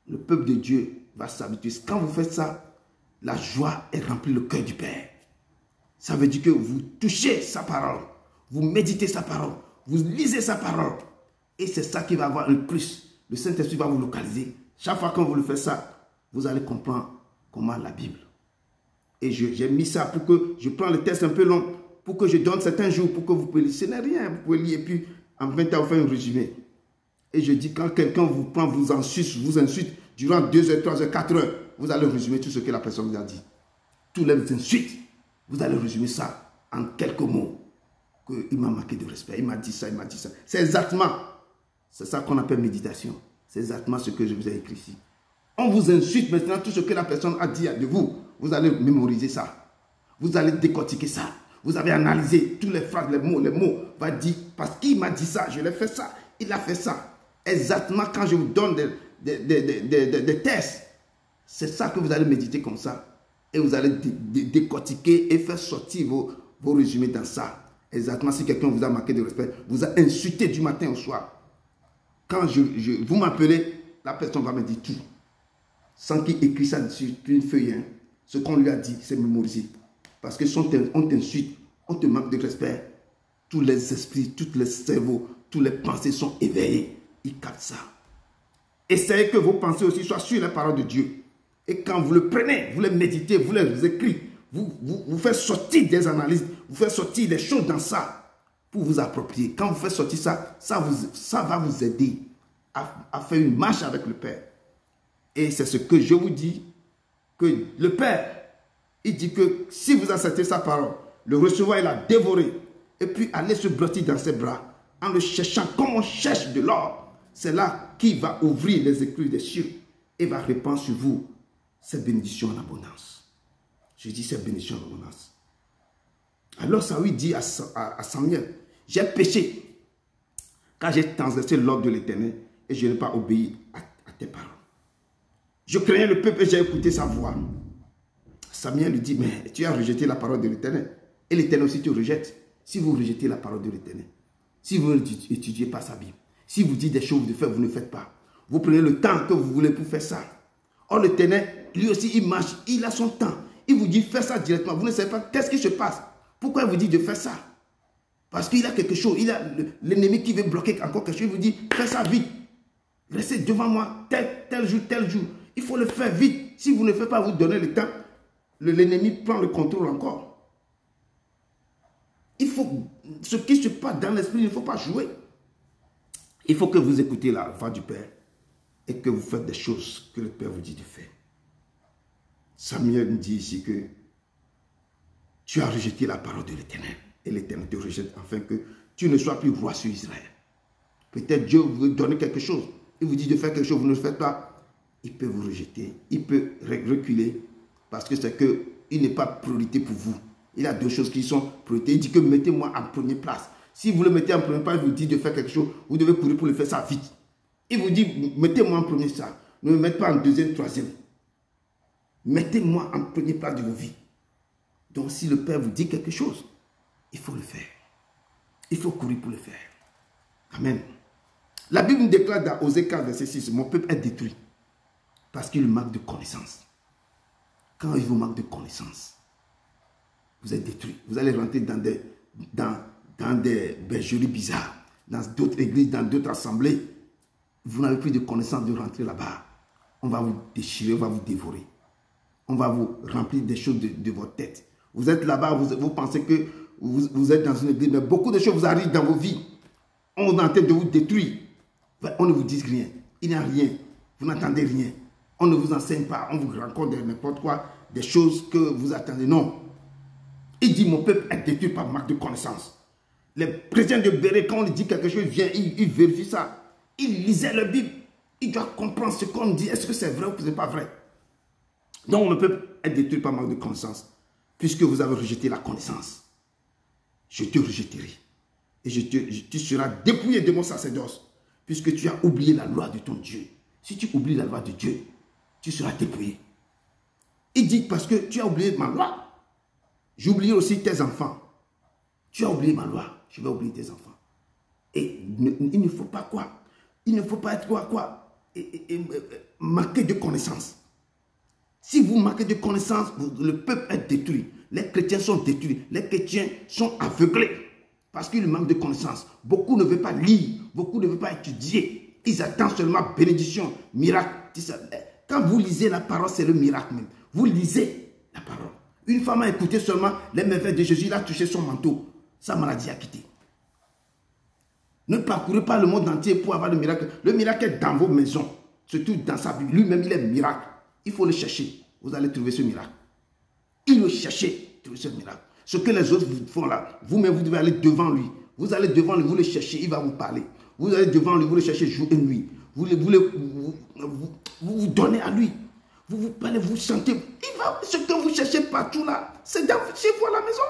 le peuple de Dieu va s'habituer. Quand vous faites ça, la joie est remplie le cœur du Père. Ça veut dire que vous touchez sa parole, vous méditez sa parole, vous lisez sa parole. Et c'est ça qui va avoir un plus. Le Saint-Esprit va vous localiser. Chaque fois que vous le faites ça, vous allez comprendre comment la Bible. Et j'ai mis ça pour que je prends le test un peu long, pour que je donne certains jours, pour que vous pouvez lire. Ce n'est rien, vous pouvez lire et puis en 20 ans, vous faites un résumé. Et je dis, quand quelqu'un vous prend, vous insulte, durant 2 heures, 3 heures, 4 heures, vous allez résumer tout ce que la personne vous a dit. Tous les insultes, vous allez résumer ça en quelques mots. Il m'a manqué de respect, il m'a dit ça, il m'a dit ça. C'est exactement, c'est ça qu'on appelle méditation. C'est exactement ce que je vous ai écrit ici. On vous insulte maintenant, tout ce que la personne a dit de vous, vous allez mémoriser ça. Vous allez décortiquer ça. Vous avez analysé tous les phrases, les mots, va dire, parce qu'il m'a dit ça, je l'ai fait ça, il a fait ça. Exactement quand je vous donne des tests, c'est ça que vous allez méditer comme ça. Et vous allez décortiquer et faire sortir vos résumés dans ça. Exactement, si quelqu'un vous a manqué de respect, vous a insulté du matin au soir. Quand vous m'appelez, la personne va me dire tout. Sans qu'il écrit ça sur une feuille. Hein. Ce qu'on lui a dit, c'est mémorisé. Parce que si on t'insulte, on te manque de respect, tous les esprits, tous les cerveaux, toutes les pensées sont éveillées. Ils captent ça. Essayez que vos pensées aussi soient sur les paroles de Dieu. Et quand vous le prenez, vous les méditez, vous les écrivez, vous faites sortir des analyses, vous faites sortir des choses dans ça pour vous approprier. Quand vous faites sortir ça, ça va vous aider à faire une marche avec le Père. Et c'est ce que je vous dis, que le Père, il dit que si vous acceptez sa parole, le recevoir, il a dévoré, et puis allez se blottir dans ses bras, en le cherchant comme on cherche de l'or. C'est là qu'il va ouvrir les écluses des cieux et va répandre sur vous ces bénédictions en abondance. Je dis ces bénédictions en abondance. Alors Saül dit à Samuel, j'ai péché car j'ai transgressé l'ordre de l'Éternel et je n'ai pas obéi à tes paroles. Je craignais le peuple et j'ai écouté sa voix. Samuel lui dit, mais tu as rejeté la parole de l'Éternel. Et l'Éternel aussi te rejette. Si vous rejetez la parole de l'Éternel, si vous n'étudiez pas sa Bible, si vous dites des choses de faire, vous ne faites pas. Vous prenez le temps que vous voulez pour faire ça. Or, l'Éternel, lui aussi, il marche, il a son temps. Il vous dit, fais ça directement. Vous ne savez pas qu'est-ce qui se passe. Pourquoi il vous dit de faire ça? Parce qu'il a quelque chose. Il a l'ennemi qui veut bloquer encore quelque chose. Il vous dit, fais ça vite. Restez devant moi, tel jour, tel jour. Il faut le faire vite. Si vous ne faites pas, vous donnez le temps. L'ennemi prend le contrôle encore. Il faut, ce qui se passe dans l'esprit, il ne faut pas jouer. Il faut que vous écoutiez la voix du Père et que vous faites des choses que le Père vous dit de faire. Samuel dit ici que tu as rejeté la parole de l'Éternel et l'Éternel te rejette afin que tu ne sois plus roi sur Israël. Peut-être Dieu vous donne quelque chose. Il vous dit de faire quelque chose, vous ne le faites pas. Il peut vous rejeter, il peut reculer parce que c'est qu'il n'est pas priorité pour vous. Il y a 2 choses qui sont priorité. Il dit que mettez-moi en première place. Si vous le mettez en première place, il vous dit de faire quelque chose, vous devez courir pour le faire ça vite. Il vous dit, mettez-moi en premier ça. Ne me mettez pas en deuxième, troisième. Mettez-moi en première place de vos vies. Donc si le Père vous dit quelque chose, il faut le faire. Il faut courir pour le faire. Amen. La Bible nous déclare dans Osée 4, verset 6, mon peuple est détruit parce qu'il manque de connaissance. Quand il vous manque de connaissance, vous êtes détruit. Vous allez rentrer dans des bergeries bizarres, dans d'autres églises, dans d'autres assemblées. Vous n'avez plus de connaissance de rentrer là-bas. On va vous déchirer, on va vous dévorer. On va vous remplir des choses de votre tête. Vous êtes là-bas, vous pensez que vous êtes dans une église, mais beaucoup de choses vous arrivent dans vos vies. On est en train de vous détruire. On ne vous dit rien. Il n'y a rien. Vous n'entendez rien. On ne vous enseigne pas. On vous raconte n'importe quoi, des choses que vous attendez. Non. Il dit, mon peuple est détruit par manque de connaissance. Les chrétiens de Béret, quand on lui dit quelque chose, il vérifie ça. Il lisait la Bible. Il doit comprendre ce qu'on dit. Est-ce que c'est vrai ou ce n'est pas vrai? Donc le peuple est détruit par manque de connaissance. Puisque vous avez rejeté la connaissance, je te rejetterai. Et tu seras dépouillé de mon sacerdoce. Puisque tu as oublié la loi de ton Dieu. Si tu oublies la loi de Dieu, tu seras dépouillé. Il dit parce que tu as oublié ma loi. J'ai oublié aussi tes enfants. Tu as oublié ma loi. Je vais oublier tes enfants. Et il ne faut pas quoi? Il ne faut pas être quoi? Manquer de connaissance. Si vous manquez de connaissance, le peuple est détruit. Les chrétiens sont détruits. Les chrétiens sont aveuglés. Parce qu'ils manquent de connaissance. Beaucoup ne veulent pas lire. Beaucoup ne veulent pas étudier. Ils attendent seulement bénédiction, miracle. Quand vous lisez la parole, c'est le miracle même. Vous lisez la parole. Une femme a écouté seulement les merveilles de Jésus. Il a touché son manteau. Sa maladie a quitté. Ne parcourez pas le monde entier pour avoir le miracle. Le miracle est dans vos maisons. Surtout dans sa Bible. Lui-même, il est miracle. Il faut le chercher. Vous allez trouver ce miracle. Il le chercher, trouver ce miracle. Ce que les autres vous font là, vous-même, vous devez aller devant lui. Vous allez devant lui, vous le cherchez, il va vous parler. Vous allez devant lui, vous le cherchez jour et nuit. Vous donnez à lui. Vous parlez, vous chantez. Il va, ce que vous cherchez partout là, c'est chez vous à la maison.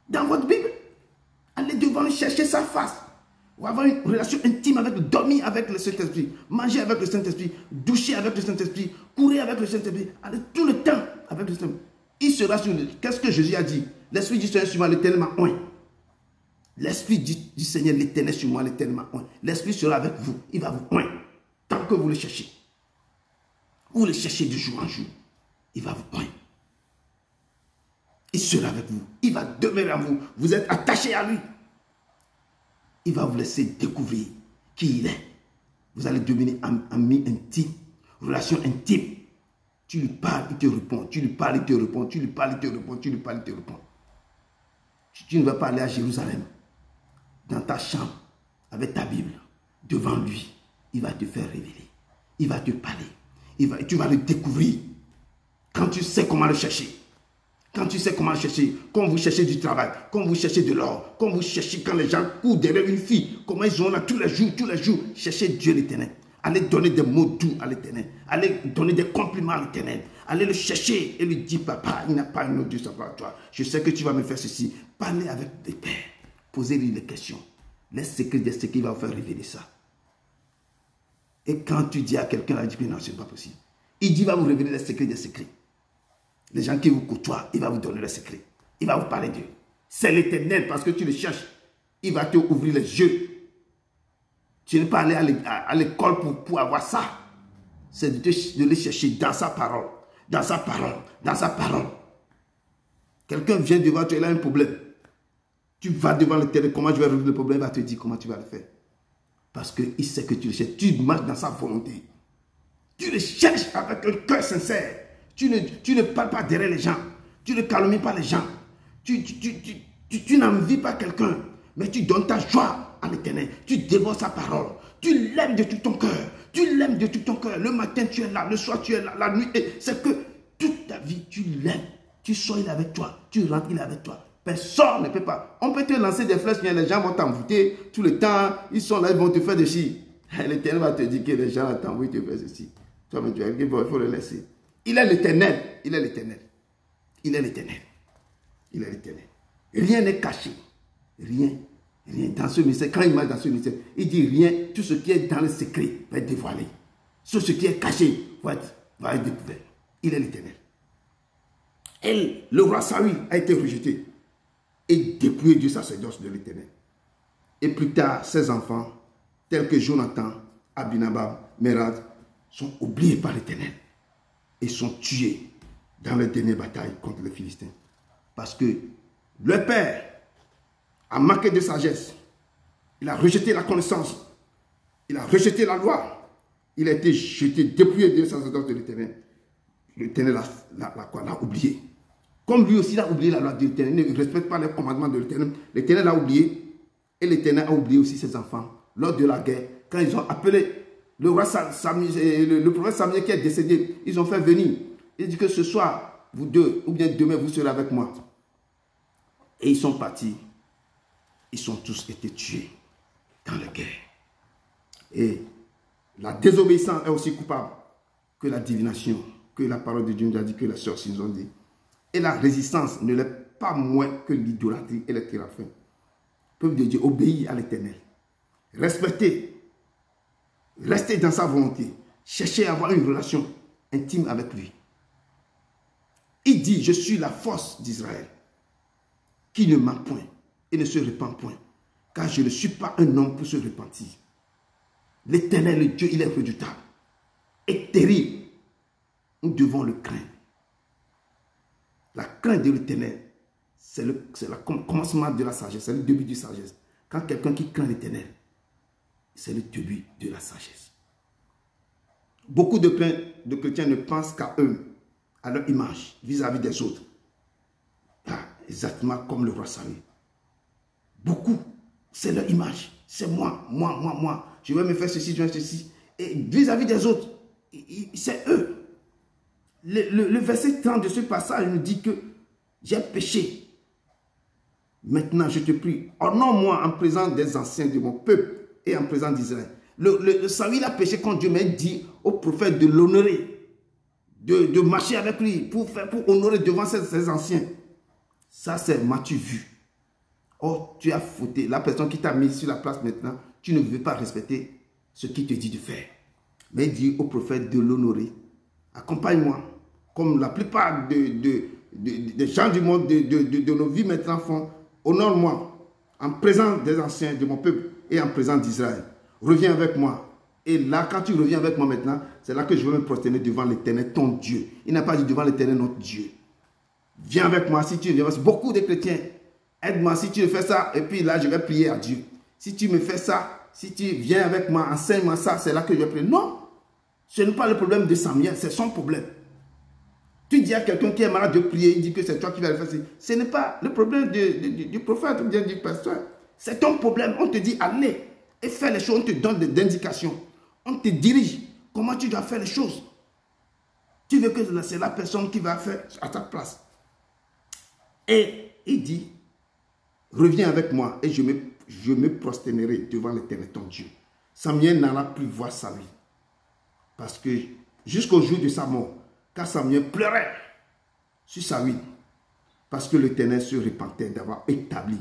Dans votre Bible. Allez devant lui, chercher sa face. Ou avoir une relation intime avec lui, dormir avec le Saint-Esprit, manger avec le Saint-Esprit, doucher avec le Saint-Esprit, courir avec le Saint-Esprit, aller tout le temps avec le Saint-Esprit. Il sera sur lui. Qu'est-ce que Jésus a dit? L'Esprit du Seigneur sur moi, l'Éternel m'a oint. L'Esprit du Seigneur, l'Éternel sur moi, l'Éternel m'a oint. L'Esprit sera avec vous. Il va vous oint. Tant que vous le cherchez. Vous le cherchez de jour en jour. Il va vous oint. Il sera avec vous. Il va demeurer à vous. Vous êtes attachés à lui. Il va vous laisser découvrir qui il est. Vous allez devenir ami intime. Relation intime. Tu lui parles, il te répond. Tu lui parles, il te répond. Tu lui parles, il te répond. Tu lui parles, il te répond. Tu ne vas pas aller à Jérusalem. Dans ta chambre, avec ta Bible, devant lui. Il va te faire révéler. Il va te parler. Tu vas le découvrir. Quand tu sais comment le chercher. Quand tu sais comment le chercher. Quand vous cherchez du travail. Quand vous cherchez de l'or. Quand vous cherchez, quand les gens courent derrière une fille. Comment ils ont là tous les jours. Cherchez Dieu l'Éternel. Allez donner des mots doux à l'Éternel. Allez donner des compliments à l'Éternel. Allez le chercher et lui dire, papa, il n'a pas un autre Dieu sans toi. Je sais que tu vas me faire ceci. Parlez avec les pères. Posez-lui des questions. Les secrets des secrets, il va vous faire révéler ça. Et quand tu dis à quelqu'un, il dit que non, ce n'est pas possible. Il dit, il va vous révéler les secrets des secrets. Les gens qui vous côtoient, il va vous donner les secrets. Il va vous parler d'eux. C'est l'Éternel parce que tu le cherches. Il va te ouvrir les yeux. Tu n'es pas allé à l'école pour avoir ça. C'est de le chercher dans sa parole. Dans sa parole. Dans sa parole. Quelqu'un vient devant toi, il a un problème. Tu vas devant l'Éternel, comment je vais résoudre le problème? Il va te dire comment tu vas le faire. Parce qu'il sait que tu le cherches. Tu marches dans sa volonté. Tu le cherches avec un cœur sincère. Tu ne parles pas derrière les gens. Tu ne calomnies pas les gens. Tu n'envies pas quelqu'un. Mais tu donnes ta joie à l'Éternel. Tu dévores sa parole. Tu l'aimes de tout ton cœur. Tu l'aimes de tout ton cœur. Le matin, tu es là. Le soir, tu es là. La nuit, c'est que toute ta vie, tu l'aimes. Tu sors, il est avec toi. Tu rentres, il est avec toi. Personne ne peut pas. On peut te lancer des flèches, mais les gens vont t'envoûter tout le temps. Ils sont là, ils vont te faire des chi. L'Éternel va te dire que les gens t'envoient, ils te font ceci. Toi, mais tu vas dire, il faut le laisser. Il est l'Éternel. Il est l'Éternel. Il est l'Éternel. Il est l'Éternel. Rien n'est caché. Rien. Rien dans ce mystère. Quand il marche dans ce mystère, il dit rien. Tout ce qui est dans le secret va être dévoilé. Tout ce qui est caché va être découvert. Il est l'Éternel. Et le roi Saül a été rejeté et dépouillé du sacerdoce de l'Éternel. Et plus tard, ses enfants, tels que Jonathan, Abinadab, Merad, sont oubliés par l'Éternel et sont tués dans les dernières batailles contre les Philistins. Parce que le père a manqué de sagesse. Il a rejeté la connaissance. Il a rejeté la loi. Il a été jeté, dépouillé du sacerdoce de l'Éternel. L'Éternel l'a oublié. Comme lui aussi, il a oublié la loi de l'Éternel. Il ne respecte pas les commandements de l'Éternel. L'Éternel l'a oublié. Et l'Éternel a oublié aussi ses enfants. Lors de la guerre, quand ils ont appelé le roi Samuel, le prophète Samuel qui est décédé, ils ont fait venir. Il dit que ce soir, vous deux, ou bien demain, vous serez avec moi. Et ils sont partis. Ils ont tous été tués dans la guerre. Et la désobéissance est aussi coupable que la divination, que la parole de Dieu nous a dit, que les sœurs nous ont dit. Et la résistance ne l'est pas moins que l'idolâtrie et les téraphins. Peuple de Dieu, obéit à l'Éternel. Respectez. Restez dans sa volonté. Cherchez à avoir une relation intime avec lui. Il dit, je suis la force d'Israël, qui ne ment point et ne se repent point, car je ne suis pas un homme pour se repentir. L'Éternel, le Dieu, il est redoutable et terrible. Nous devons le craindre. La crainte de l'Éternel, c'est le commencement de la sagesse, c'est le début de la sagesse. Quand quelqu'un qui craint l'Éternel, c'est le début de la sagesse. Beaucoup de chrétiens ne pensent qu'à eux, à leur image, vis-à-vis des autres. Ah, exactement comme le roi Saül. Beaucoup, c'est leur image. C'est moi. Je vais me faire ceci, je vais faire ceci. Et vis-à-vis des autres, c'est eux. Le verset 30 de ce passage nous dit que j'ai péché. Maintenant, je te prie, honore-moi en présence des anciens de mon peuple et en présence d'Israël. Le Saül a péché quand Dieu m'a dit au prophète de l'honorer, de marcher avec lui pour honorer devant ses anciens. Ça, c'est m'as-tu vu? Oh, tu as fauté. La personne qui t'a mis sur la place maintenant, tu ne veux pas respecter ce qu'il te dit de faire. Mais il dit au prophète de l'honorer. Accompagne-moi. Comme la plupart des gens du monde, de nos vies maintenant font. Honore-moi en présence des anciens de mon peuple et en présence d'Israël. Reviens avec moi. Et là, quand tu reviens avec moi maintenant, c'est là que je vais me prosterner devant l'Éternel, ton Dieu. Il n'a pas dit devant l'Éternel, notre Dieu. Viens avec moi si tu viens. Beaucoup de chrétiens, aide-moi si tu fais ça. Et puis là, je vais prier à Dieu. Si tu me fais ça, si tu viens avec moi, enseigne-moi ça, c'est là que je vais prier. Non, ce n'est pas le problème de Samuel, c'est son problème. Tu dis à quelqu'un qui est malade de prier, il dit que c'est toi qui vas le faire. Ce n'est pas le problème du prophète ou bien du pasteur. C'est ton problème. On te dit, allez et fais les choses. On te donne des indications. On te dirige. Comment tu dois faire les choses. Tu veux que c'est la personne qui va faire à ta place. Et il dit, reviens avec moi et je me prosternerai devant l'Éternel, ton Dieu. Samuel n'alla plus voir sa vie. Parce que jusqu'au jour de sa mort, car Samuel pleurait sur Saül, parce que l'Éternel se repentait d'avoir établi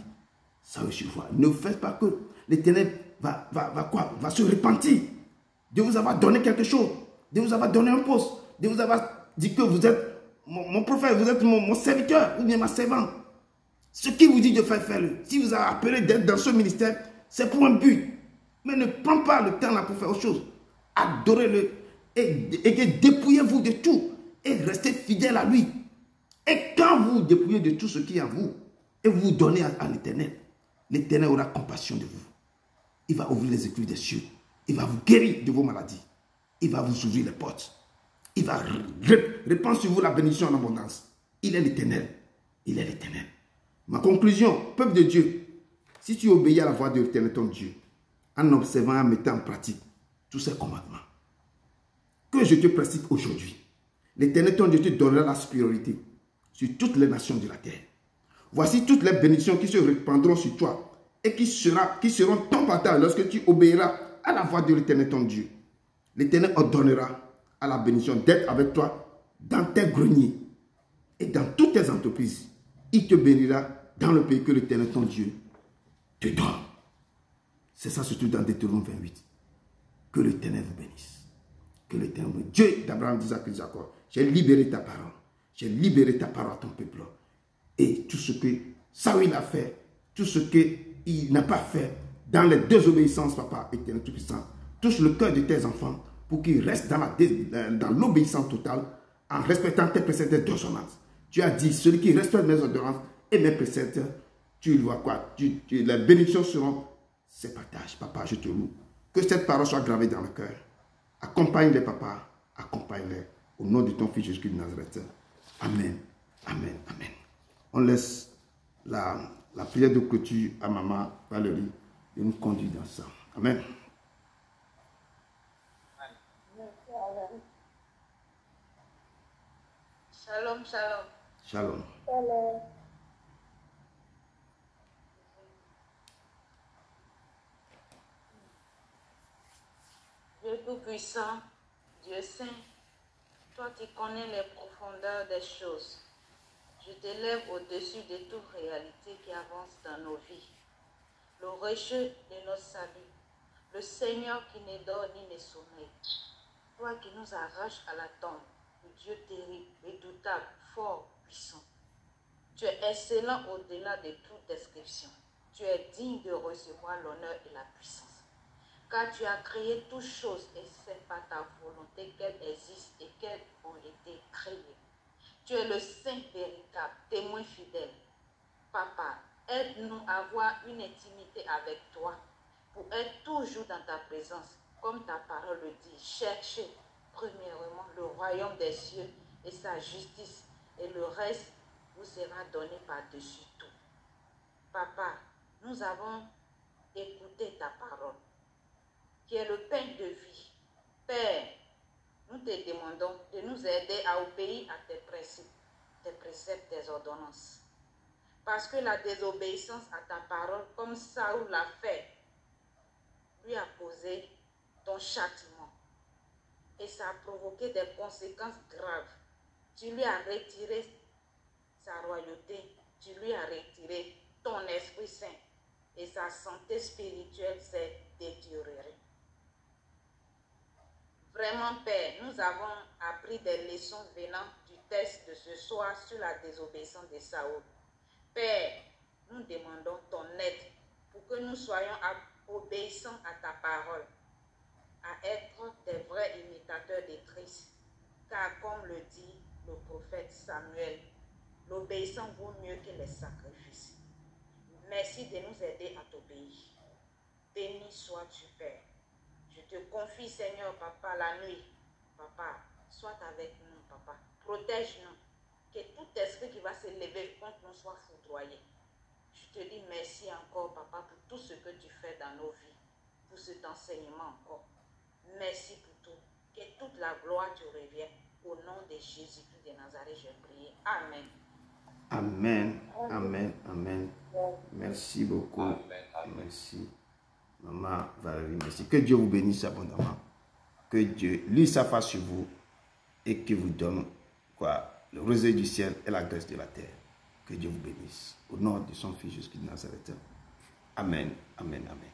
Saül sur voie. Ne faites pas que l'Éternel va se repentir de vous avoir donné quelque chose, de vous avoir donné un poste, de vous avoir dit que vous êtes mon prophète, vous êtes mon serviteur ou bien ma servante. Ce qui vous dit de faire, faites-le. Si vous avez appelé d'être dans ce ministère, c'est pour un but. Mais ne prends pas le temps là pour faire autre chose. Adorez-le et dépouillez-vous de tout et restez fidèle à lui. Et quand vous dépouillez de tout ce qui est en vous et vous donnez à l'Éternel, l'Éternel aura compassion de vous. Il va ouvrir les écluses des cieux. Il va vous guérir de vos maladies. Il va vous ouvrir les portes. Il va répandre sur vous la bénédiction en abondance. Il est l'Éternel. Il est l'Éternel. Ma conclusion, peuple de Dieu, si tu obéis à la voix de l'Éternel ton Dieu, en observant et en mettant en pratique tous ces commandements que je te pratique aujourd'hui, l'Éternel ton Dieu te donnera la supériorité sur toutes les nations de la terre. Voici toutes les bénédictions qui se répandront sur toi et qui seront ton partage lorsque tu obéiras à la voix de l'Éternel ton Dieu. L'Éternel ordonnera à la bénédiction d'être avec toi dans tes greniers et dans toutes tes entreprises. Il te bénira dans le pays que l'Éternel ton Dieu te donne. C'est ça surtout dans Deutéronome 28. Que l'Éternel vous bénisse. Que l'Éternel vous bénisse. Dieu d'Abraham, d'Isaac et de Jacob, j'ai libéré ta parole. J'ai libéré ta parole à ton peuple. Et tout ce que Saül a fait, tout ce qu'il n'a pas fait, dans les deux obéissances, Papa Éternel Tout-Puissant, touche le cœur de tes enfants pour qu'ils restent dans l'obéissance totale en respectant tes préceptes d'ordonnance. Tu as dit, celui qui respecte mes ordonnances et mes préceptes, tu vois quoi? Les bénédictions seront ses partages. Papa, je te loue. Que cette parole soit gravée dans le cœur. Accompagne-les, papa. Accompagne-les. Au nom de ton Fils Jésus-Christ de Nazareth. Amen. Amen. Amen. On laisse la prière de clôture à maman Valérie et nous conduire dans ça. Amen. Shalom, shalom. Shalom. Shalom. Dieu Tout-Puissant, Dieu Saint, Toi, tu connais les profondeurs des choses. Je t'élève au-dessus de toute réalité qui avance dans nos vies. Le rocher de notre salut, le Seigneur qui ne dort ni ne sommeille. Toi qui nous arraches à la tombe, le Dieu terrible, redoutable, fort, puissant. Tu es excellent au-delà de toute description. Tu es digne de recevoir l'honneur et la puissance. Car tu as créé toutes choses et c'est par ta volonté qu'elles existent et qu'elles ont été créées. Tu es le Saint véritable, témoin fidèle. Papa, aide-nous à avoir une intimité avec toi pour être toujours dans ta présence, comme ta parole le dit. Cherchez premièrement le royaume des cieux et sa justice, et le reste vous sera donné par-dessus tout. Papa, nous avons écouté ta parole, qui est le pain de vie. Père, nous te demandons de nous aider à obéir à tes principes, tes préceptes, tes ordonnances. Parce que la désobéissance à ta parole, comme Saül l'a fait, lui a causé ton châtiment. Et ça a provoqué des conséquences graves. Tu lui as retiré sa royauté, tu lui as retiré ton Esprit Saint. Et sa santé spirituelle s'est détériorée. Vraiment, Père, nous avons appris des leçons venant du texte de ce soir sur la désobéissance de Saül. Père, nous demandons ton aide pour que nous soyons obéissants à ta parole, à être des vrais imitateurs de Christ. Car comme le dit le prophète Samuel, l'obéissance vaut mieux que les sacrifices. Merci de nous aider à t'obéir. Béni sois-tu, Père. Je te confie, Seigneur, Papa, la nuit. Papa, sois avec nous, Papa. Protège-nous. Que tout esprit qui va se lever contre nous soit foudroyé. Je te dis merci encore, Papa, pour tout ce que tu fais dans nos vies, pour cet enseignement encore. Merci pour tout. Que toute la gloire te revienne. Au nom de Jésus-Christ de Nazareth, j'ai prié. Amen. Amen. Amen. Amen. Merci beaucoup. Amen. Amen. Merci. Maman Valérie, merci. Que Dieu vous bénisse abondamment. Que Dieu lui sa face sur vous et que vous donne le rosée du ciel et la grâce de la terre. Que Dieu vous bénisse. Au nom de son Fils Jésus-Christ de Nazareth. Amen. Amen. Amen.